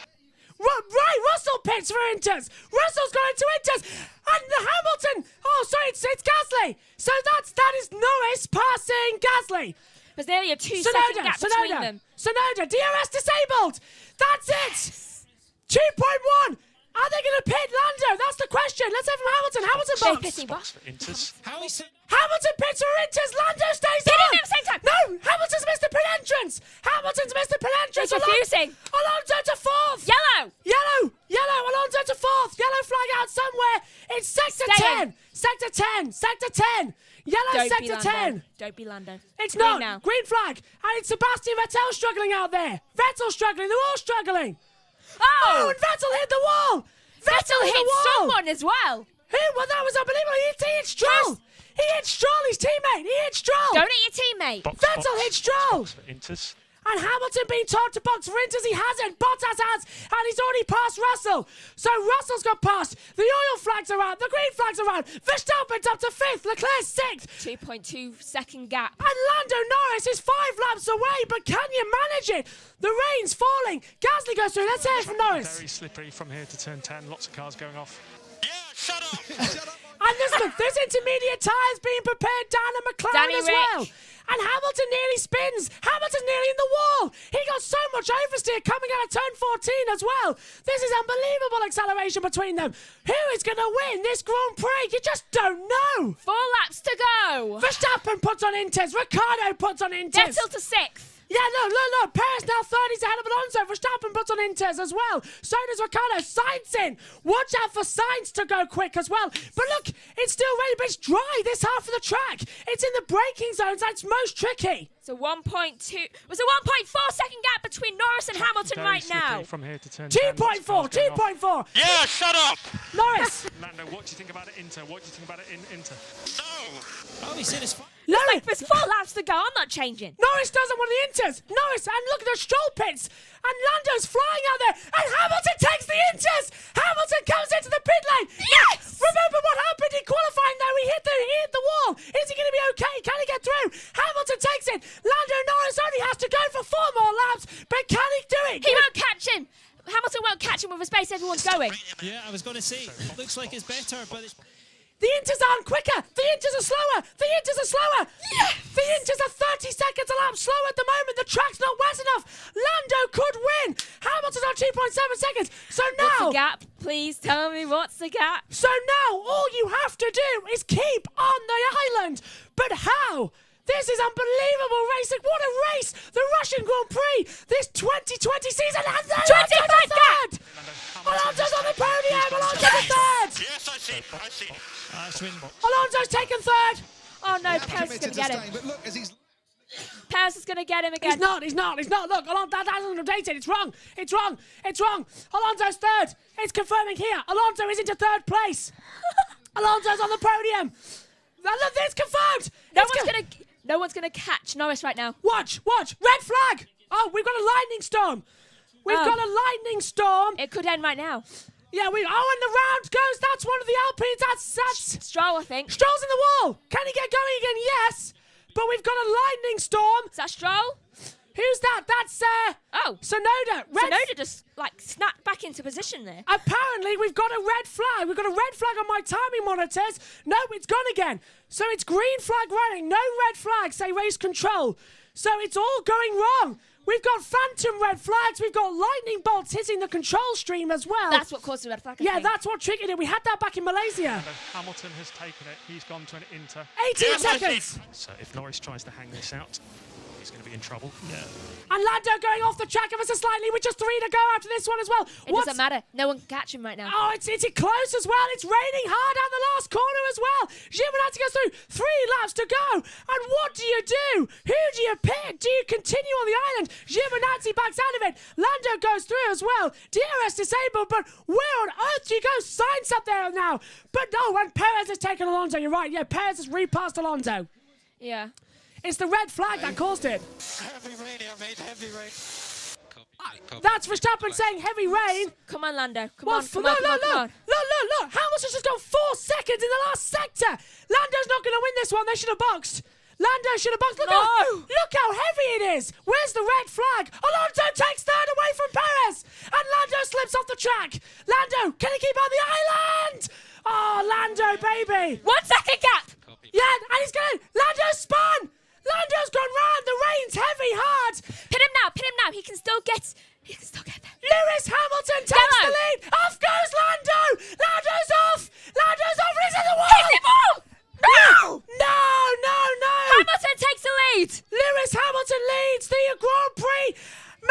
Russell pits for inters. Russell's going into inters. And Hamilton. Oh, sorry, it's Gasly. So that is Norris passing Gasly. There's nearly a 2 second gap between them. Sonoda, DRS disabled. That's it. 2.1. Are they going to pit Lando? That's the question. Let's hear from Hamilton. Hamilton box. Hamilton pits for inters. Lando stays on. At the same time. No, Hamilton's missed the pit entrance. It's confusing. Alonso to fourth. Yellow. Yellow, Alonso to fourth. Yellow flag out somewhere. It's sector 10. Sector 10. Sector 10. Yellow Don't sector be 10. Don't be Lando. It's Green not. now. Green flag. And it's Sebastian Vettel struggling out there. Vettel struggling. They're all struggling. Oh! And Vettel hit the wall. Vettel hit hit the wall. someone as well. Who? Well, that was unbelievable. He hit Stroll. He hit Stroll, his teammate. He hit Stroll. Don't hit your teammate. Vettel hit Stroll. Box for Inters. And Hamilton being told to box for Inters, he hasn't. Bottas has, and he's already passed Russell. So Russell's got past. The oil flags are out. The green flags are out. Verstappen's up to fifth. Leclerc's sixth. 2.2 second gap. And Lando Norris is 5 laps away, but can you manage it? The rain's falling. Gasly goes through. Let's hear it from Norris. Very slippery from here to turn 10. Lots of cars going off. Yeah, shut up! And there's intermediate tyres being prepared down at McLaren as well. And Hamilton nearly spins. Hamilton's nearly in the wall. He got so much oversteer coming out of turn 14 as well. This is unbelievable acceleration between them. Who is going to win this Grand Prix? You just don't know. 4 laps to go. Verstappen puts on Inters. Ricciardo puts on Inters. Vettel to 6th. Yeah, look. Perez now 30's ahead of Alonso. Verstappen puts on Inters as well. So does Ricciardo. Sainz in. Watch out for Sainz to go quick as well. But look, it's still ready, but it's dry this half of the track. It's in the braking zones. That's most tricky. It's a 1.4 second gap between Norris and Hamilton right now. From here to turn 2.4. Yeah, shut up! Norris. Lando, what do you think about it, Inter? What do you think about it in Inter? No! Oh, he said it's fine. Looks like there's 4 laps to go. I'm not changing. Norris doesn't want the Inters. Norris, and look at the Stroll pits. And Lando's flying out there. And Hamilton takes the Inters. Hamilton comes into the pit lane. Yes! Remember what happened in qualifying though? He hit the wall. Is he going to be okay? Can he get through? Hamilton takes it. Lando Norris only has to go for 4 more laps. But can he do it? He won't catch him. Hamilton won't catch him with the space everyone's going. Yeah, I was going to say, looks like it's better, but it's... The Inters aren't quicker. The Inters are slower. The Inters are slower. Yes! The Inters are 30 seconds a lap slow at the moment. The track's not wet enough. Lando could win. Hamilton's on 2.7 seconds. So now... What's the gap? Please tell me what's the gap. So now all you have to do is keep on the island. But how? This is unbelievable racing. What a race. The Russian Grand Prix. This 2020 season. And 25 gap. Alonso's on the podium. Alonso's in third. Yes, I see. Alonso's taken third. Oh no, Perez is going to get him. But look, as he's Perez is going to get him again. He's not. Look, Alonso, that hasn't updated. It's wrong. Alonso's third. It's confirming here. Alonso is into third place. Alonso's on the podium. Look, it's confirmed. No one's gonna catch Norris right now. Watch. Red flag. Oh, we've got a lightning storm. We've got a lightning storm. It could end right now. Yeah, and the round goes. That's one of the Alpines. That's Stroll, I think. Stroll's in the wall. Can he get going again? Yes. But we've got a lightning storm. Is that Stroll? Who's that? That's Sonoda. Sonoda just snapped back into position there. Apparently, we've got a red flag. We've got a red flag on my timing monitors. No, it's gone again. So it's green flag running. No red flag. Say race control. So it's all going wrong. We've got phantom red flags. We've got lightning bolts hitting the control stream as well. That's what caused the red flag. Yeah, that's what triggered it. We had that back in Malaysia. Hamilton has taken it. He's gone to an Inter. 18 seconds. So if Norris tries to hang this out, he's going to be in trouble. Yeah. And Lando going off the track ever so slightly with just 3 to go after this one as well. It doesn't matter. No one can catch him right now. Oh, it's close as well. It's raining hard out the last corner as well. Giovinazzi goes through 3 laps to go. And what do you do? Who do you pick? Do you continue on the island? Giovinazzi backs out of it. Lando goes through as well. DRS disabled, but where on earth do you go? Sainz up there now. But no, and Perez has taken Alonso. You're right. Yeah, Perez has repassed Alonso. Yeah. It's the red flag that caused it. Heavy rain here, mate. Heavy rain. That's Verstappen saying heavy rain. Come on, Lando. Come on. Look. Hamilton's just gone 4 seconds in the last sector. Lando's not going to win this one. They should have boxed. Lando should have boxed. Look how heavy it is. Where's the red flag? Alonso takes third away from Perez. And Lando slips off the track. Lando, can he keep on the island? Oh, Lando, baby. 1 second gap. Yeah, and he's going. Lando spun. Lando's gone round. The rain's heavy hard. Pin him now. He can still get there. Lewis Hamilton takes the lead. Off goes Lando. Lando's off. He's in the wall. Hit the ball. No. Hamilton takes the lead. Lewis Hamilton leads the Grand Prix.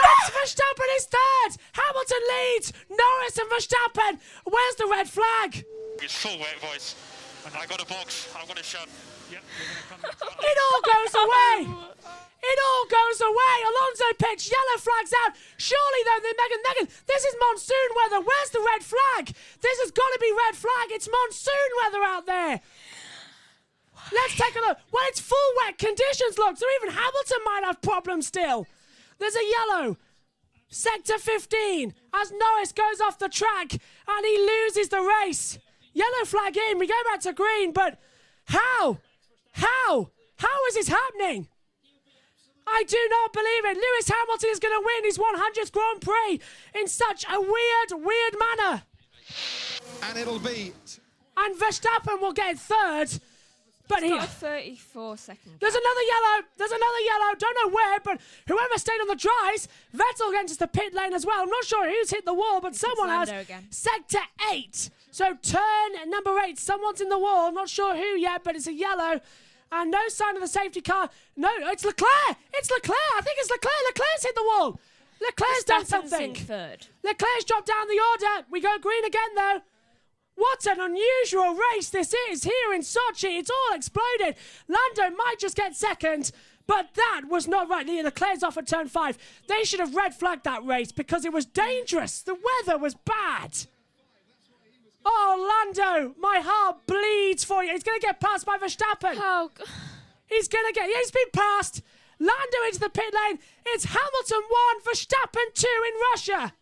Max Verstappen is third. Hamilton leads. Norris and Verstappen. Where's the red flag? It's full weight, boys. I got a box. I'm going to shut. Yep, we're going to come. It all goes away. It all goes away. Alonso pitch, yellow flags out. Surely, though, Megan, this is monsoon weather. Where's the red flag? This has got to be red flag. It's monsoon weather out there. Let's take a look. Well, it's full wet conditions, look. So even Hamilton might have problems still. There's a yellow. Sector 15 as Norris goes off the track and he loses the race. Yellow flag in. We go back to green, but how? How is this happening? I do not believe it. Lewis Hamilton is going to win his 100th Grand Prix in such a weird manner. And it'll be... And Verstappen will get third. But He's got a 34 second. There's another yellow. Don't know where, but whoever stayed on the dries, Vettel enters the pit lane as well. I'm not sure who's hit the wall, but someone has. Again. Sector 8. So turn number 8. Someone's in the wall. I'm not sure who yet, but it's a yellow. And no sign of the safety car. No, it's Leclerc. It's Leclerc. I think it's Leclerc. Leclerc's hit the wall. Leclerc's done something. Third. Leclerc's dropped down the order. We go green again, though. What an unusual race this is here in Sochi. It's all exploded. Lando might just get second, but that was not right. Leclerc's off at turn 5. They should have red flagged that race because it was dangerous. The weather was bad. Oh, Lando, my heart bleeds for you. He's going to get passed by Verstappen. Oh, God. He's been passed. Lando into the pit lane. It's Hamilton 1, Verstappen 2 in Russia.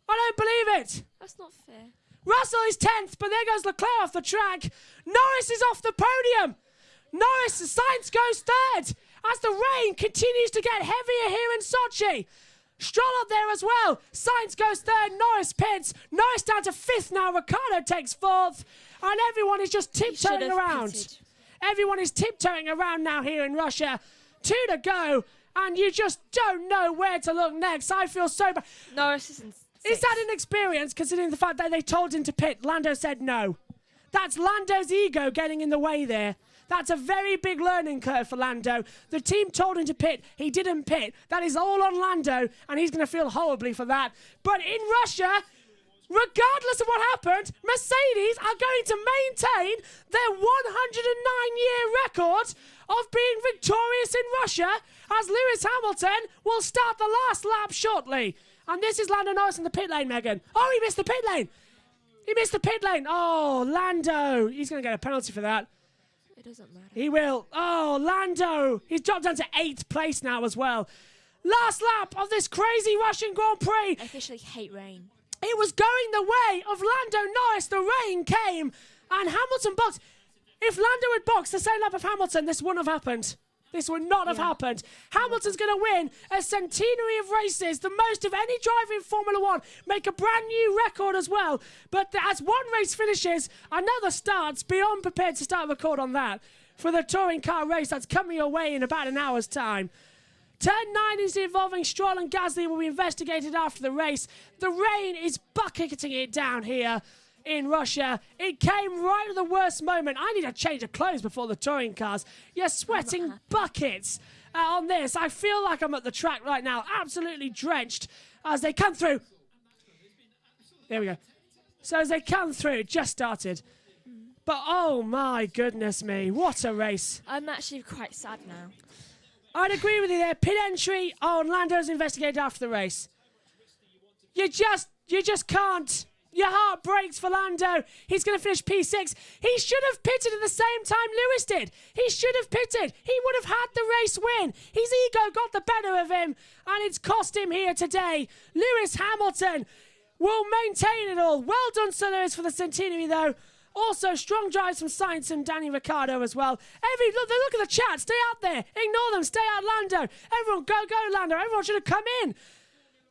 I don't believe it. That's not fair. Russell is 10th, but there goes Leclerc off the track. Norris is off the podium. Sainz goes third as the rain continues to get heavier here in Sochi. Stroll up there as well. Sainz goes third. Norris pits. Norris down to 5th now. Ricciardo takes 4th. And everyone is just tiptoeing around. Pitted. Everyone is tiptoeing around now here in Russia. 2 to go. And you just don't know where to look next. I feel so bad. Norris is in 6th. Is that inexperience, considering the fact that they told him to pit? Lando said no. That's Lando's ego getting in the way there. That's a very big learning curve for Lando. The team told him to pit. He didn't pit. That is all on Lando, and he's going to feel horribly for that. But in Russia, regardless of what happened, Mercedes are going to maintain their 109-year record of being victorious in Russia, as Lewis Hamilton will start the last lap shortly. And this is Lando Norris in the pit lane, Megan. Oh, he missed the pit lane. Oh, Lando. He's going to get a penalty for that. It doesn't matter. He will. Oh, Lando. He's dropped down to 8th place now as well. Last lap of this crazy Russian Grand Prix. I officially hate rain. It was going the way of Lando Norris. The rain came and Hamilton boxed. If Lando had boxed the same lap of Hamilton, this wouldn't have happened. This would not have happened. Hamilton's going to win a centenary of races, the most of any driver in Formula 1, make a brand new record as well. But as one race finishes, another starts. Beyond prepared to start a record on that for the touring car race that's coming your way in about an hour's time. Turn 9 is involving Stroll and Gasly will be investigated after the race. The rain is bucketing it down here in Russia. It came right at the worst moment. I need a change of clothes before the touring cars. You're sweating buckets on this. I feel like I'm at the track right now, absolutely drenched as they come through. There we go. So as they come through, it just started. But oh my goodness me, what a race. I'm actually quite sad now. I'd agree with you there. Pit entry. Oh, and Lando's investigated after the race. You just can't. Your heart breaks for Lando. He's going to finish P6. He should have pitted at the same time Lewis did. He should have pitted. He would have had the race win. His ego got the better of him, and it's cost him here today. Lewis Hamilton will maintain it all. Well done, Sir Lewis, for the centenary, though. Also, strong drives from Sainz and Danny Ricciardo as well. Look at the chat. Stay out there. Ignore them. Stay out, Lando. Everyone, go, Lando. Everyone should have come in.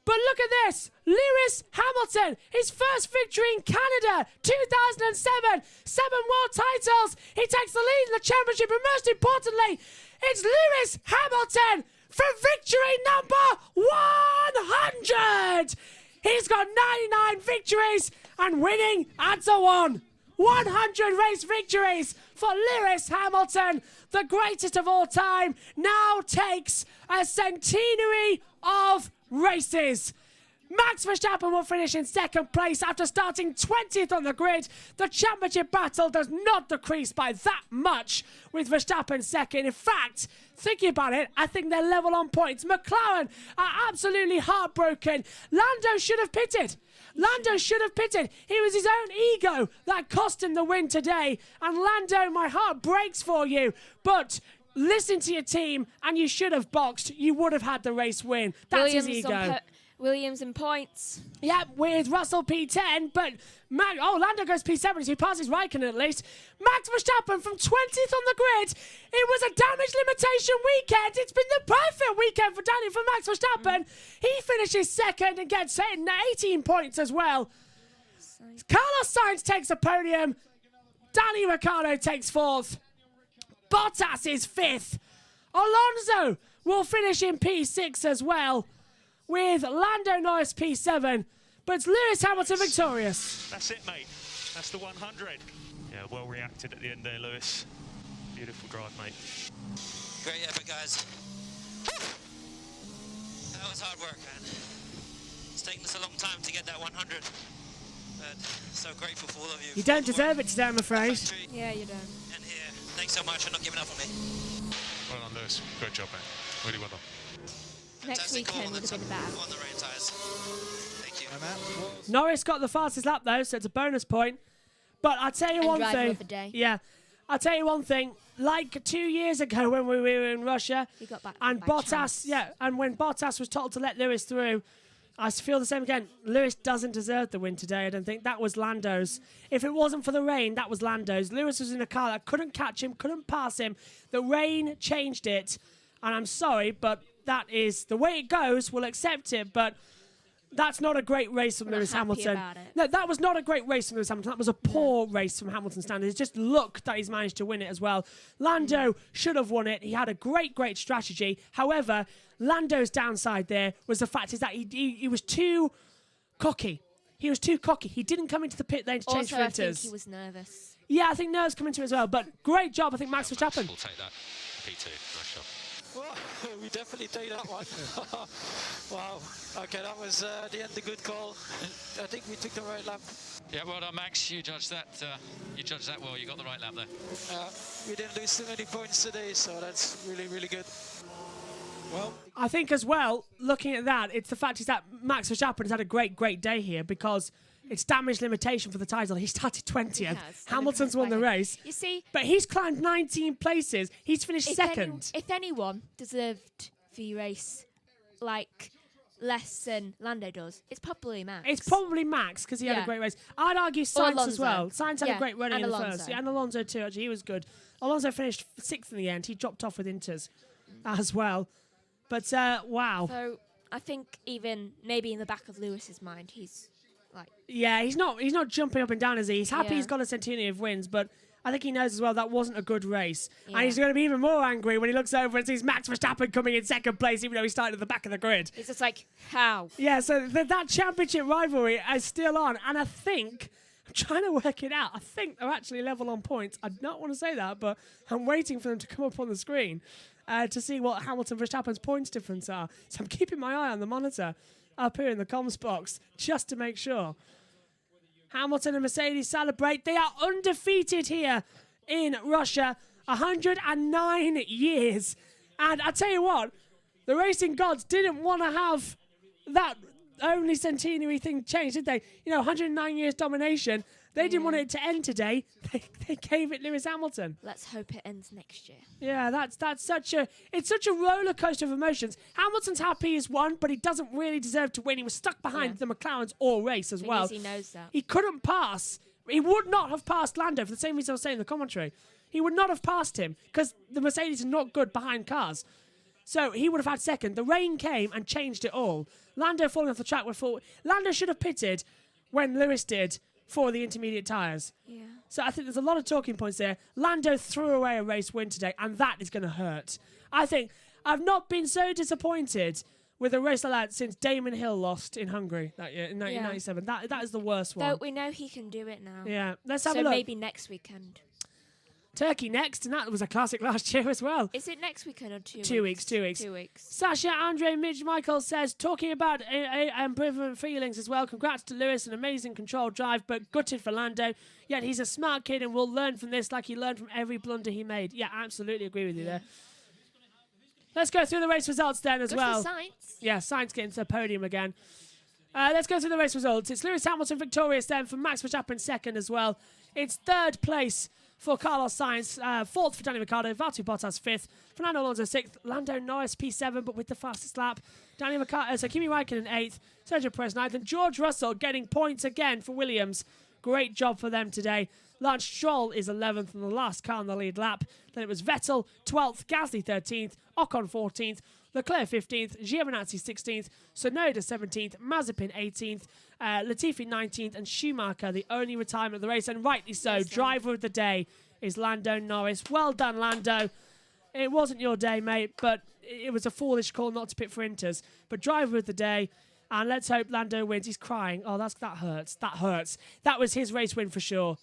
But look at this. Lewis Hamilton, his first victory in Canada, 2007. 7 world titles. He takes the lead in the championship, and most importantly, it's Lewis Hamilton for victory number 100. He's got 99 victories, and winning adds a 1. 100 race victories for Lewis Hamilton, the greatest of all time, now takes a centenary of races. Max Verstappen will finish in second place after starting 20th on the grid. The championship battle does not decrease by that much with Verstappen second. In fact, thinking about it, I think they're level on points. McLaren are absolutely heartbroken. Lando should have pitted. Lando should have pitted. It was his own ego that cost him the win today. And Lando, my heart breaks for you. But listen to your team, and you should have boxed. You would have had the race win. That's his ego. Williams in points. Yeah, with Russell P10, but Lando goes P7, so he passes Raikkonen at least. Max Verstappen from 20th on the grid. It was a damage limitation weekend. It's been the perfect weekend for Max Verstappen. He finishes second and gets 18 points as well. Carlos Sainz takes the podium. Danny Ricciardo takes fourth. Bottas is fifth. Alonso will finish in P6 as well, with Lando Norris P7, but it's Lewis Hamilton victorious. That's it, mate. That's the 100. Yeah, well reacted at the end there, Lewis. Beautiful drive, mate. Great effort, guys. That was hard work, man. It's taken us a long time to get that 100, but so grateful for all of you. You don't deserve it today, I'm afraid. Yeah, you don't. And here, thanks so much for not giving up on me. Well done, Lewis. Great job, man. Really well done. Next weekend would have been bad. On the rain tires. Thank you. Norris got the fastest lap though, so it's a bonus point. But I'll tell you one thing. Of the day. Yeah, I'll tell you one thing. Like 2 years ago when we were in Russia, He got back and by Bottas, chance. and when Bottas was told to let Lewis through, I feel the same again. Lewis doesn't deserve the win today. I don't think that was Lando's. If it wasn't for the rain, that was Lando's. Lewis was in a car that couldn't catch him, couldn't pass him. The rain changed it, and I'm sorry, but that is the way it goes. We'll accept it, but that's not a great race from Lewis Hamilton. About it. No, that was not a great race from Lewis Hamilton. That was a poor race from Hamilton's standards. It's just luck that he's managed to win it as well. Lando should have won it. He had a great strategy. However, Lando's downside there was the fact is that he was too cocky. He was too cocky. He didn't come into the pit lane to change Also, I filters. think he was nervous. Yeah, I think nerves come into it as well. But great job, I think, Max Verstappen. We'll take that. P2. Nice shot. Well, we definitely take that one. Wow. Okay, that was the end, a good call. I think we took the right lap. Yeah, well done, Max. You judged that. You judged that well. You got the right lap there. We didn't lose too many points today, so that's really good. Well, I think as well, looking at that, it's the fact is that Max Verstappen has had a great day here because it's damage limitation for the title. He started 20th. Hamilton's won the race. You see, but he's climbed 19 places. He's finished second. If anyone deserved the race like less than Lando does, it's probably Max. It's probably Max because he had a great race. I'd argue Sainz as well. Sainz had a great run in the first. Yeah, and Alonso too, actually. He was good. Alonso finished 6th in the end. He dropped off with Inters as well. But, wow. So, I think even maybe in the back of Lewis's mind, he's like... Yeah, he's not jumping up and down, is he? He's happy he's got a centenary of wins, but I think he knows as well that wasn't a good race. Yeah. And he's going to be even more angry when he looks over and sees Max Verstappen coming in second place, even though he started at the back of the grid. He's just like, how? Yeah, so that championship rivalry is still on, and I think... I'm trying to work it out. I think they're actually level on points. I don't want to say that, but I'm waiting for them to come up on the screen to see what Hamilton Verstappen's points difference are. So I'm keeping my eye on the monitor up here in the comms box just to make sure. Hamilton and Mercedes celebrate. They are undefeated here in Russia. 109 years. And I tell you what, the racing gods didn't want to have that only centenary thing changed, did they? 109 years domination. They didn't want it to end today. They gave it Lewis Hamilton. Let's hope it ends next year. Yeah, it's such a roller coaster of emotions. Hamilton's happy he's won, but he doesn't really deserve to win. He was stuck behind the McLarens all race as well. He knows that. He couldn't pass. He would not have passed Lando for the same reason I was saying in the commentary. He would not have passed him because the Mercedes are not good behind cars. So he would have had second. The rain came and changed it all. Lando falling off the track. Lando should have pitted when Lewis did for the intermediate tyres. Yeah. So I think there's a lot of talking points there. Lando threw away a race win today, and that is going to hurt. I think I've not been so disappointed with a race like that since Damon Hill lost in Hungary that year in 1997. That is the worst one. Though we know he can do it now. Yeah. Let's have a so look. maybe next weekend. Turkey next, and that was a classic last year as well. Is it next weekend or 2 weeks? 2 weeks, 2 weeks. 2 weeks. Sasha Andre Midge Michael says, talking about ambivalent feelings as well, congrats to Lewis, an amazing controlled drive, but gutted for Lando. Yet he's a smart kid and will learn from this like he learned from every blunder he made. Yeah, absolutely agree with you there. Let's go through the race results then as well. For Sainz. Yeah, Sainz getting to the podium again. Let's go through the race results. It's Lewis Hamilton victorious then for Max Verstappen second as well. It's third place for Carlos Sainz, fourth for Danny Ricciardo, Valtteri Bottas fifth, Fernando Alonso sixth, Lando Norris P7 but with the fastest lap, Kimi Raikkonen eighth, Sergio Perez ninth, and George Russell getting points again for Williams. Great job for them today. Lance Stroll is 11th on the last car on the lead lap. Then it was Vettel 12th, Gasly 13th, Ocon 14th, Leclerc 15th, Giovinazzi 16th, Tsunoda 17th, Mazepin 18th, Latifi 19th, and Schumacher the only retirement of the race, and rightly so. Driver of the day is Lando Norris. Well done, Lando. It wasn't your day, mate, but it was a foolish call not to pick for Inters. But driver of the day, and let's hope Lando wins. He's crying. Oh, that hurts. That hurts. That was his race win for sure.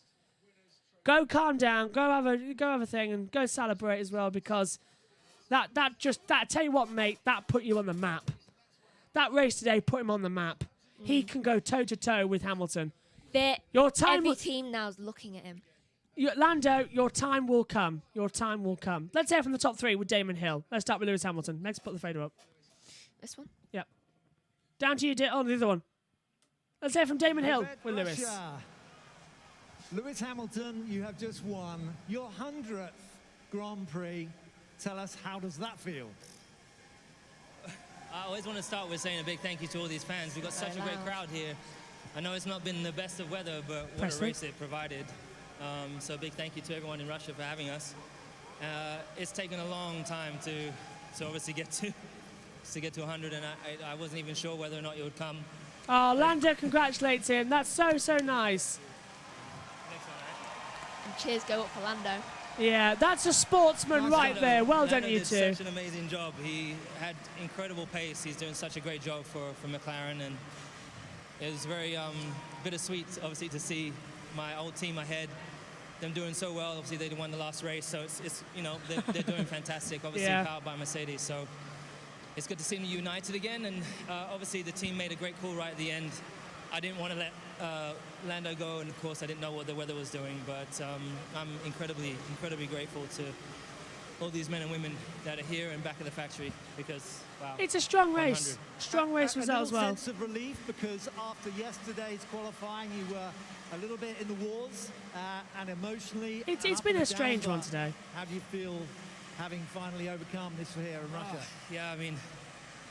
Go calm down. Go have a thing and go celebrate as well, because that tell you what, mate, that put you on the map. That race today put him on the map. He can go toe to toe with Hamilton. Every team now is looking at him. Lando, your time will come. Your time will come. Let's hear from the top three with Damon Hill. Let's start with Lewis Hamilton. Let's put the fader up. This one? Yep. Down to you, the other one. Let's hear from Damon Hill with Lewis. Lewis Hamilton, you have just won your 100th Grand Prix. Tell us, how does that feel? I always want to start with saying a big thank you to all these fans. We've got such a great crowd here. I know it's not been the best of weather, but what a race it provided. So a big thank you to everyone in Russia for having us. It's taken a long time to obviously get to 100, and I wasn't even sure whether or not it would come. Oh, Lando congratulates him. That's so nice. And cheers go up for Lando. Yeah, that's a sportsman right there. Well done, you two. Such an amazing job. He had incredible pace. He's doing such a great job for McLaren, and it was very bittersweet, obviously, to see my old team ahead. Them doing so well. Obviously, they won the last race, so it's they're doing fantastic. Obviously, powered by Mercedes, so it's good to see them united again. And obviously, the team made a great call right at the end. I didn't want to let Lando go, and of course I didn't know what the weather was doing, but I'm incredibly grateful to all these men and women that are here and back at the factory, because wow, it's a strong race. Strong race result as well. A sense of relief, because after yesterday's qualifying you were a little bit in the wars and emotionally. It's been a strange one today. How do you feel having finally overcome this here in Russia? Yeah, I mean,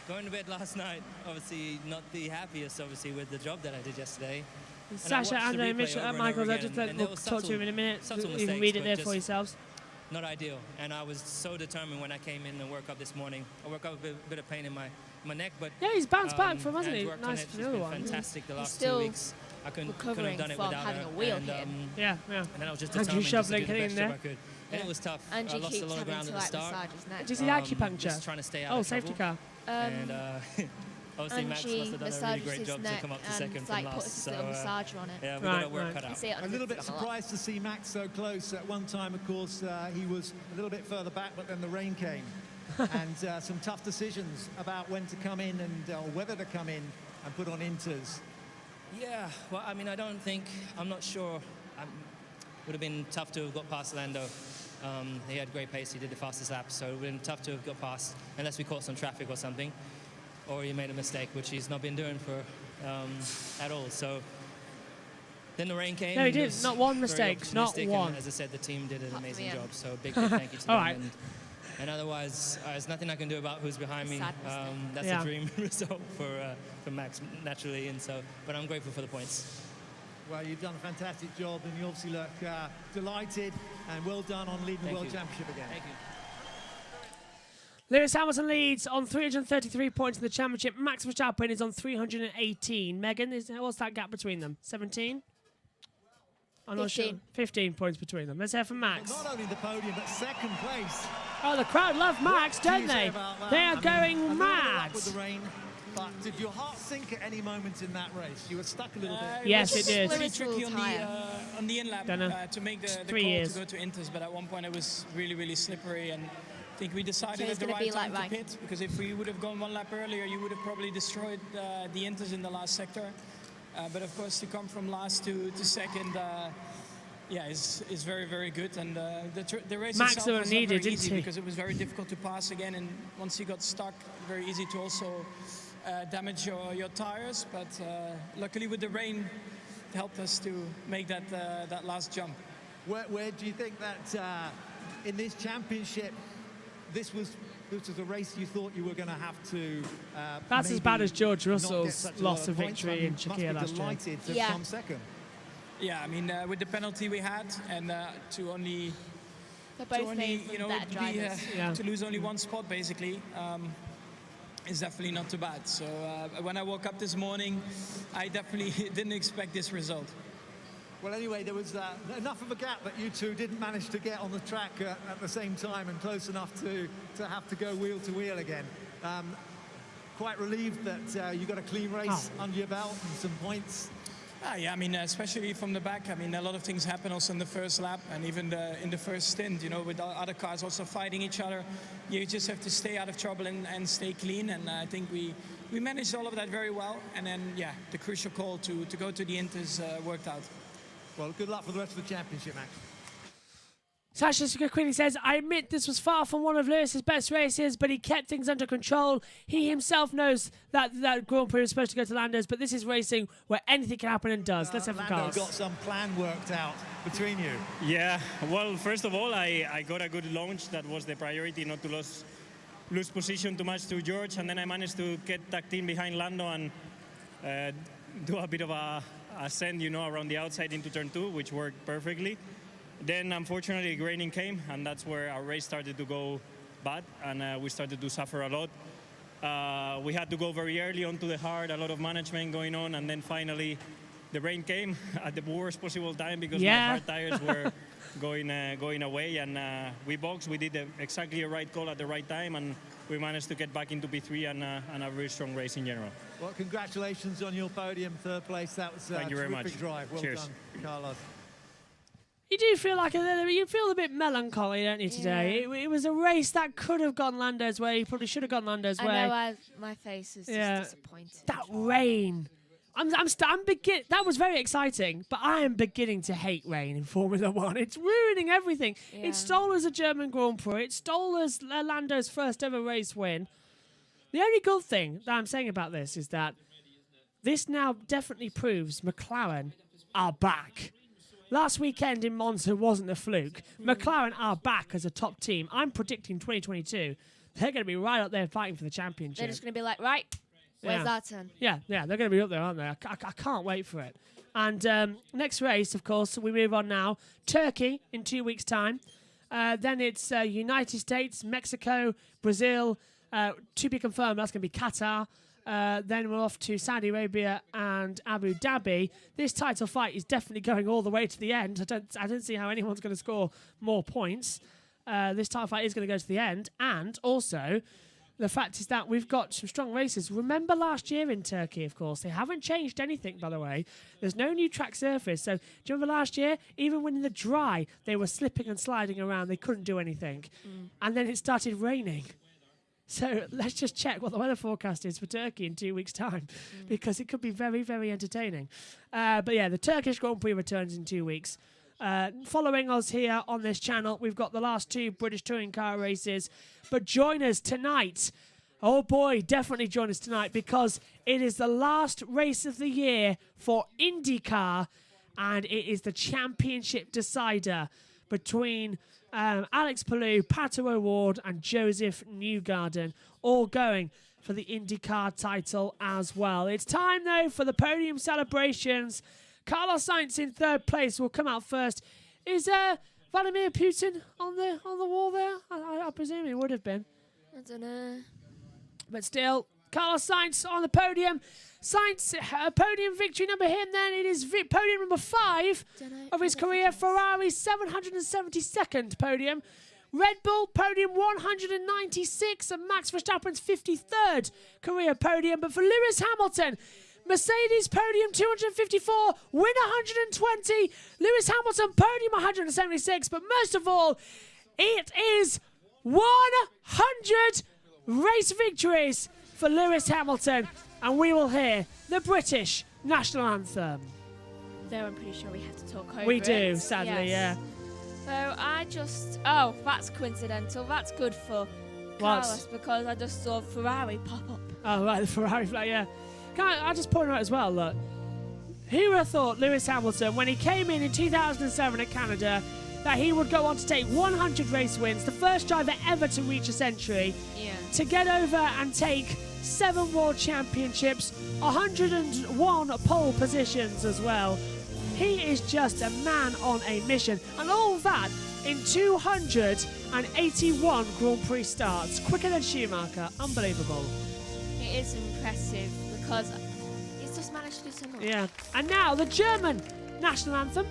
going to bed last night, obviously not the happiest, obviously, with the job that I did yesterday. Sasha and Michael, we'll talk to you in a minute. You can read it there for yourselves. Not ideal, and I was so determined when I came in and woke up this morning. I woke up with a bit of pain in my neck, but yeah, he's bounced back from, hasn't he? Nice for the other one. Fantastic the last 2 weeks. I couldn't have done it without having a wheel hit. Yeah. And then I was just determined to do the best job I could. And it was tough. Andrew I lost a lot of ground at the start. Did he acupuncture? Just trying to stay out of safety car. And obviously Max must have done a really great job to come up to second from last. So massager on it. Yeah, we've got our work cut out. A little bit surprised to see Max so close. At one time, of course, he was a little bit further back, but then the rain came. And some tough decisions about when to come in and whether to come in and put on Inters. Yeah, well, I mean, I'm not sure. It would have been tough to have got past Lando. He had great pace, he did the fastest lap, so it would have been tough to have got past, unless we caught some traffic or something, or he made a mistake, which he's not been doing for at all. So then the rain came. No, he did. Not one mistake. Not one. And as I said, the team did an amazing job, so a big thank you to them. Right. And otherwise, there's nothing I can do about who's behind me. That's a dream result for Max, naturally, and so. But I'm grateful for the points. Well, you've done a fantastic job, and you obviously look delighted, and well done on leading the World Championship again. Thank you. Lewis Hamilton leads on 333 points in the championship. Max Verstappen is on 318. Megan, what's that gap between them? 17? I'm not sure. 15 points between them. Let's hear from Max. Well, not only the podium, but second place. Oh, the crowd love Max, don't they? They are going mad. With the rain. But did your heart sink at any moment in that race? You were stuck a little bit. Yes, it did. Really tricky on the in-lap to make the call 3 years. to go to Inters, but at one point it was really, really slippery, and I think we decided at the gonna right be time like to pit, because if we would have gone 1 lap earlier, you would have probably destroyed the Inters in the last sector. But of course, to come from last to second, is very, very good. And the race itself was not needed, very didn't easy he? because it was very difficult to pass again, and once you got stuck, very easy to also damage your tires. But luckily with the rain, it helped us to make that last jump. Where do you think that in this championship, this was a race you thought you were going to have to... That's as bad as George not get Russell's such a loss lot of points, victory in and you must Czechia be last year. delighted to come second. Yeah, I mean, with the penalty we had, and to only... They're both to only, made you know, better drivers. to lose only 1 spot, basically, is definitely not too bad. So when I woke up this morning, I definitely didn't expect this result. Well, anyway, there was enough of a gap that you two didn't manage to get on the track at the same time, and close enough to have to go wheel to wheel again. Quite relieved that you got a clean race under your belt and some points. Yeah, I mean, especially from the back. I mean, a lot of things happen also in the first lap, and even in the first stint, you know, with other cars also fighting each other. You just have to stay out of trouble and stay clean, and I think we managed all of that very well. And then, yeah, the crucial call to go to the Inters worked out. Well, good luck for the rest of the championship, Max. Sasha quickly says, I admit this was far from one of Lewis's best races, but he kept things under control. He himself knows that Grand Prix was supposed to go to Lando's, but this is racing where anything can happen and does. Let's have a Lando cast. got some plan worked out between you. Yeah, well, first of all, I got a good launch. That was the priority, not to lose position too much to George, and then I managed to get tucked in behind Lando and do a bit of a ascent, you know, around the outside into turn 2, which worked perfectly. Then, unfortunately, graining came, and that's where our race started to go bad, and we started to suffer a lot. We had to go very early onto the hard, a lot of management going on, and then finally the rain came at the worst possible time because my hard tires were going away, and we boxed. We did exactly the right call at the right time, and we managed to get back into P3 and a very strong race in general. Well, congratulations on your podium, 3rd place. That was Thank you very much. drive. Well Cheers. done, Carlos. You do feel like you feel a bit melancholy, don't you, today? It was a race that could have gone Lando's way. You probably should have gone Lando's way. I know, my face is just disappointed. That rain. That was very exciting, but I am beginning to hate rain in Formula One. It's ruining everything. Yeah. It stole us a German Grand Prix. It stole us Lando's first ever race win. The only good thing that I'm saying about this is that this now definitely proves McLaren are back. Last weekend in Monza wasn't a fluke. McLaren are back as a top team. I'm predicting 2022. They're going to be right up there fighting for the championship. They're just going to be like, right, where's our turn? Yeah, they're going to be up there, aren't they? I can't wait for it. And next race, of course, we move on now. Turkey in 2 weeks' time. Then it's United States, Mexico, Brazil. To be confirmed, that's going to be Qatar. Then we're off to Saudi Arabia and Abu Dhabi. This title fight is definitely going all the way to the end. I don't see how anyone's going to score more points. This title fight is going to go to the end. And also, the fact is that we've got some strong races. Remember last year in Turkey, of course. They haven't changed anything, by the way. There's no new track surface. So, do you remember last year? Even when in the dry, they were slipping and sliding around. They couldn't do anything. And then it started raining. So let's just check what the weather forecast is for Turkey in 2 weeks' time, because it could be very, very entertaining. But yeah, the Turkish Grand Prix returns in 2 weeks. Following us here on this channel, we've got the last 2 British touring car races. But join us tonight. Oh boy, definitely join us tonight, because it is the last race of the year for IndyCar, and it is the championship decider between Alex Palou, Pato O'Ward and Joseph Newgarden, all going for the IndyCar title as well. It's time, though, for the podium celebrations. Carlos Sainz in 3rd place will come out first. Is Vladimir Putin on the wall there? I presume he would have been. I don't know. But still, Carlos Sainz on the podium. Sainz, podium victory number him then. It is podium number 5 of his career. Ferrari's 772nd podium, Red Bull, podium 196, and Max Verstappen's 53rd career podium. But for Lewis Hamilton, Mercedes podium 254, win 120, Lewis Hamilton podium 176, but most of all, it is 100 race victories for Lewis Hamilton, and we will hear the British national anthem. Though I'm pretty sure we have to talk over We it. do, sadly, Yes. So oh, that's coincidental. That's good for Carlos because I just saw Ferrari pop up. Oh, right, the Ferrari flag, yeah. I'll just point out as well, look. Who would have thought Lewis Hamilton, when he came in 2007 at Canada, that he would go on to take 100 race wins, the first driver ever to reach a century, to get over and take 7 world championships, 101 pole positions as well. He is just a man on a mission. And all that in 281 Grand Prix starts. Quicker than Schumacher. Unbelievable. It is impressive because he's just managed to do so much. Yeah. And now the German national anthem.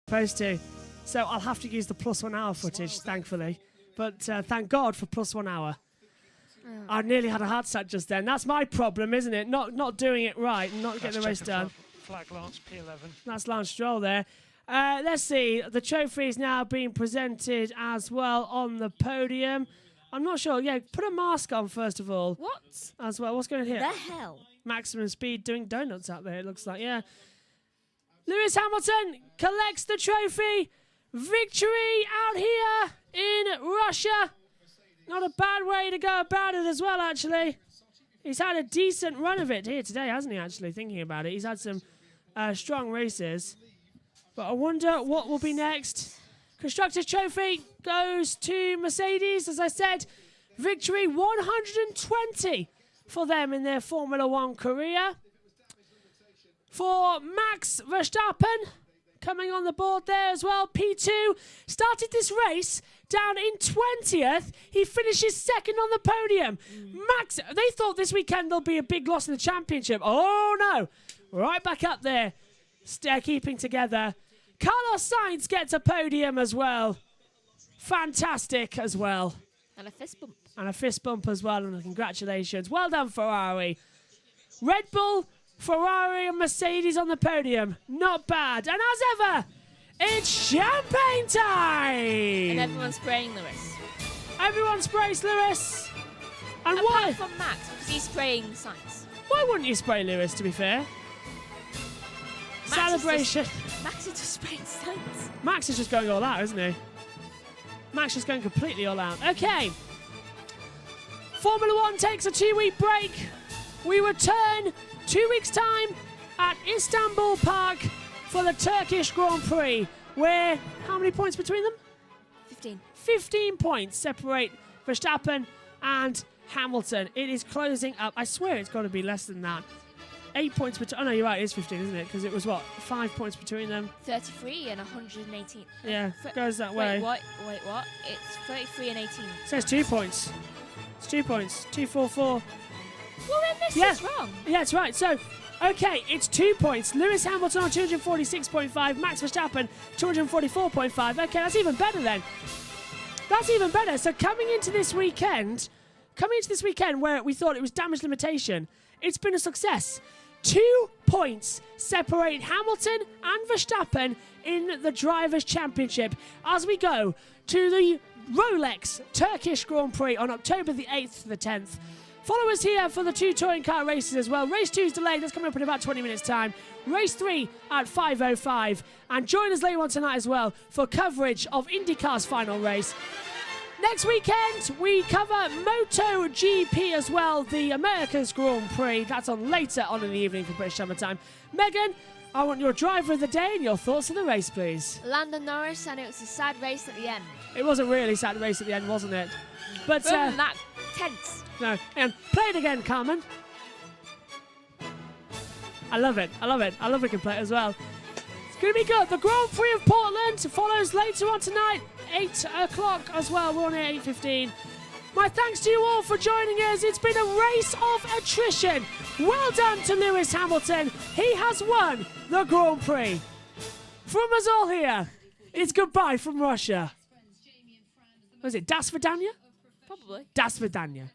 Supposed to. So I'll have to use the +1 hour footage, thankfully. But thank God for +1 hour. I nearly had a heart attack just then. That's my problem, isn't it? Not doing it right and not getting the race done. Flag Lance, P11. That's Lance Stroll there. Let's see. The trophy is now being presented as well on the podium. I'm not sure. Yeah, put a mask on first of all. What? As well. What's going on here? The hell? Maximum speed doing donuts out there, it looks like. Yeah. Lewis Hamilton collects the trophy. Victory out here in Russia. Not a bad way to go about it as well, actually. He's had a decent run of it here today, hasn't he, actually, thinking about it. He's had some strong races. But I wonder what will be next. Constructors' Trophy goes to Mercedes, as I said. Victory 120 for them in their Formula One career. For Max Verstappen, coming on the board there as well, P2, started this race down in 20th. He finishes second on the podium. Max, they thought this weekend there'll be a big loss in the championship. Oh no, right back up there, keeping together. Carlos Sainz gets a podium as well. Fantastic as well. And a fist bump. And a fist bump as well, and congratulations. Well done, Ferrari. Red Bull, Ferrari and Mercedes on the podium. Not bad. And as ever, it's champagne time! And everyone's spraying Lewis. Everyone sprays Lewis. And apart why? from Max, because he's spraying Sainz. Why wouldn't you spray Lewis, to be fair? Celebration. Max is just spraying Sainz. Max is just going all out, isn't he? Max is going completely all out. Okay. Formula One takes a 2-week break. We return 2 weeks' time at Istanbul Park for the Turkish Grand Prix, where how many points between them? 15. 15 points separate Verstappen and Hamilton. It is closing up. I swear it's got to be less than that. 8 points between. Oh no, you're right. It is 15, isn't it? Because it was what 5 points between them. 33 and 118. Yeah, goes that way. Wait, what? It's 33 and 18. It says 2 points. It's 2 points. 244. Well, then this is wrong. Yeah, that's right. So, okay, it's 2 points. Lewis Hamilton on 246.5, Max Verstappen 244.5. Okay, that's even better then. That's even better. So coming into this weekend where we thought it was damage limitation, it's been a success. 2 points separate Hamilton and Verstappen in the Drivers' Championship as we go to the Rolex Turkish Grand Prix on October the 8th to the 10th. Follow us here for the 2 touring car races as well. Race 2 is delayed. That's coming up in about 20 minutes' time. Race 3 at 5:05. And join us later on tonight as well for coverage of IndyCar's final race. Next weekend, we cover MotoGP as well, the America's Grand Prix. That's on later on in the evening for British Summer Time. Megan, I want your driver of the day and your thoughts of the race, please. Lando Norris, and it was a sad race at the end. It was a really sad race at the end, wasn't it? But that tense. No, and play it again, Carmen. I love it. I love we can play it as well. It's going to be good. The Grand Prix of Portland follows later on tonight, 8 o'clock as well. We're on here at 8:15. My thanks to you all for joining us. It's been a race of attrition. Well done to Lewis Hamilton. He has won the Grand Prix. From us all here, it's goodbye from Russia. Was it Das Vidanya? Probably. Das Vidanya.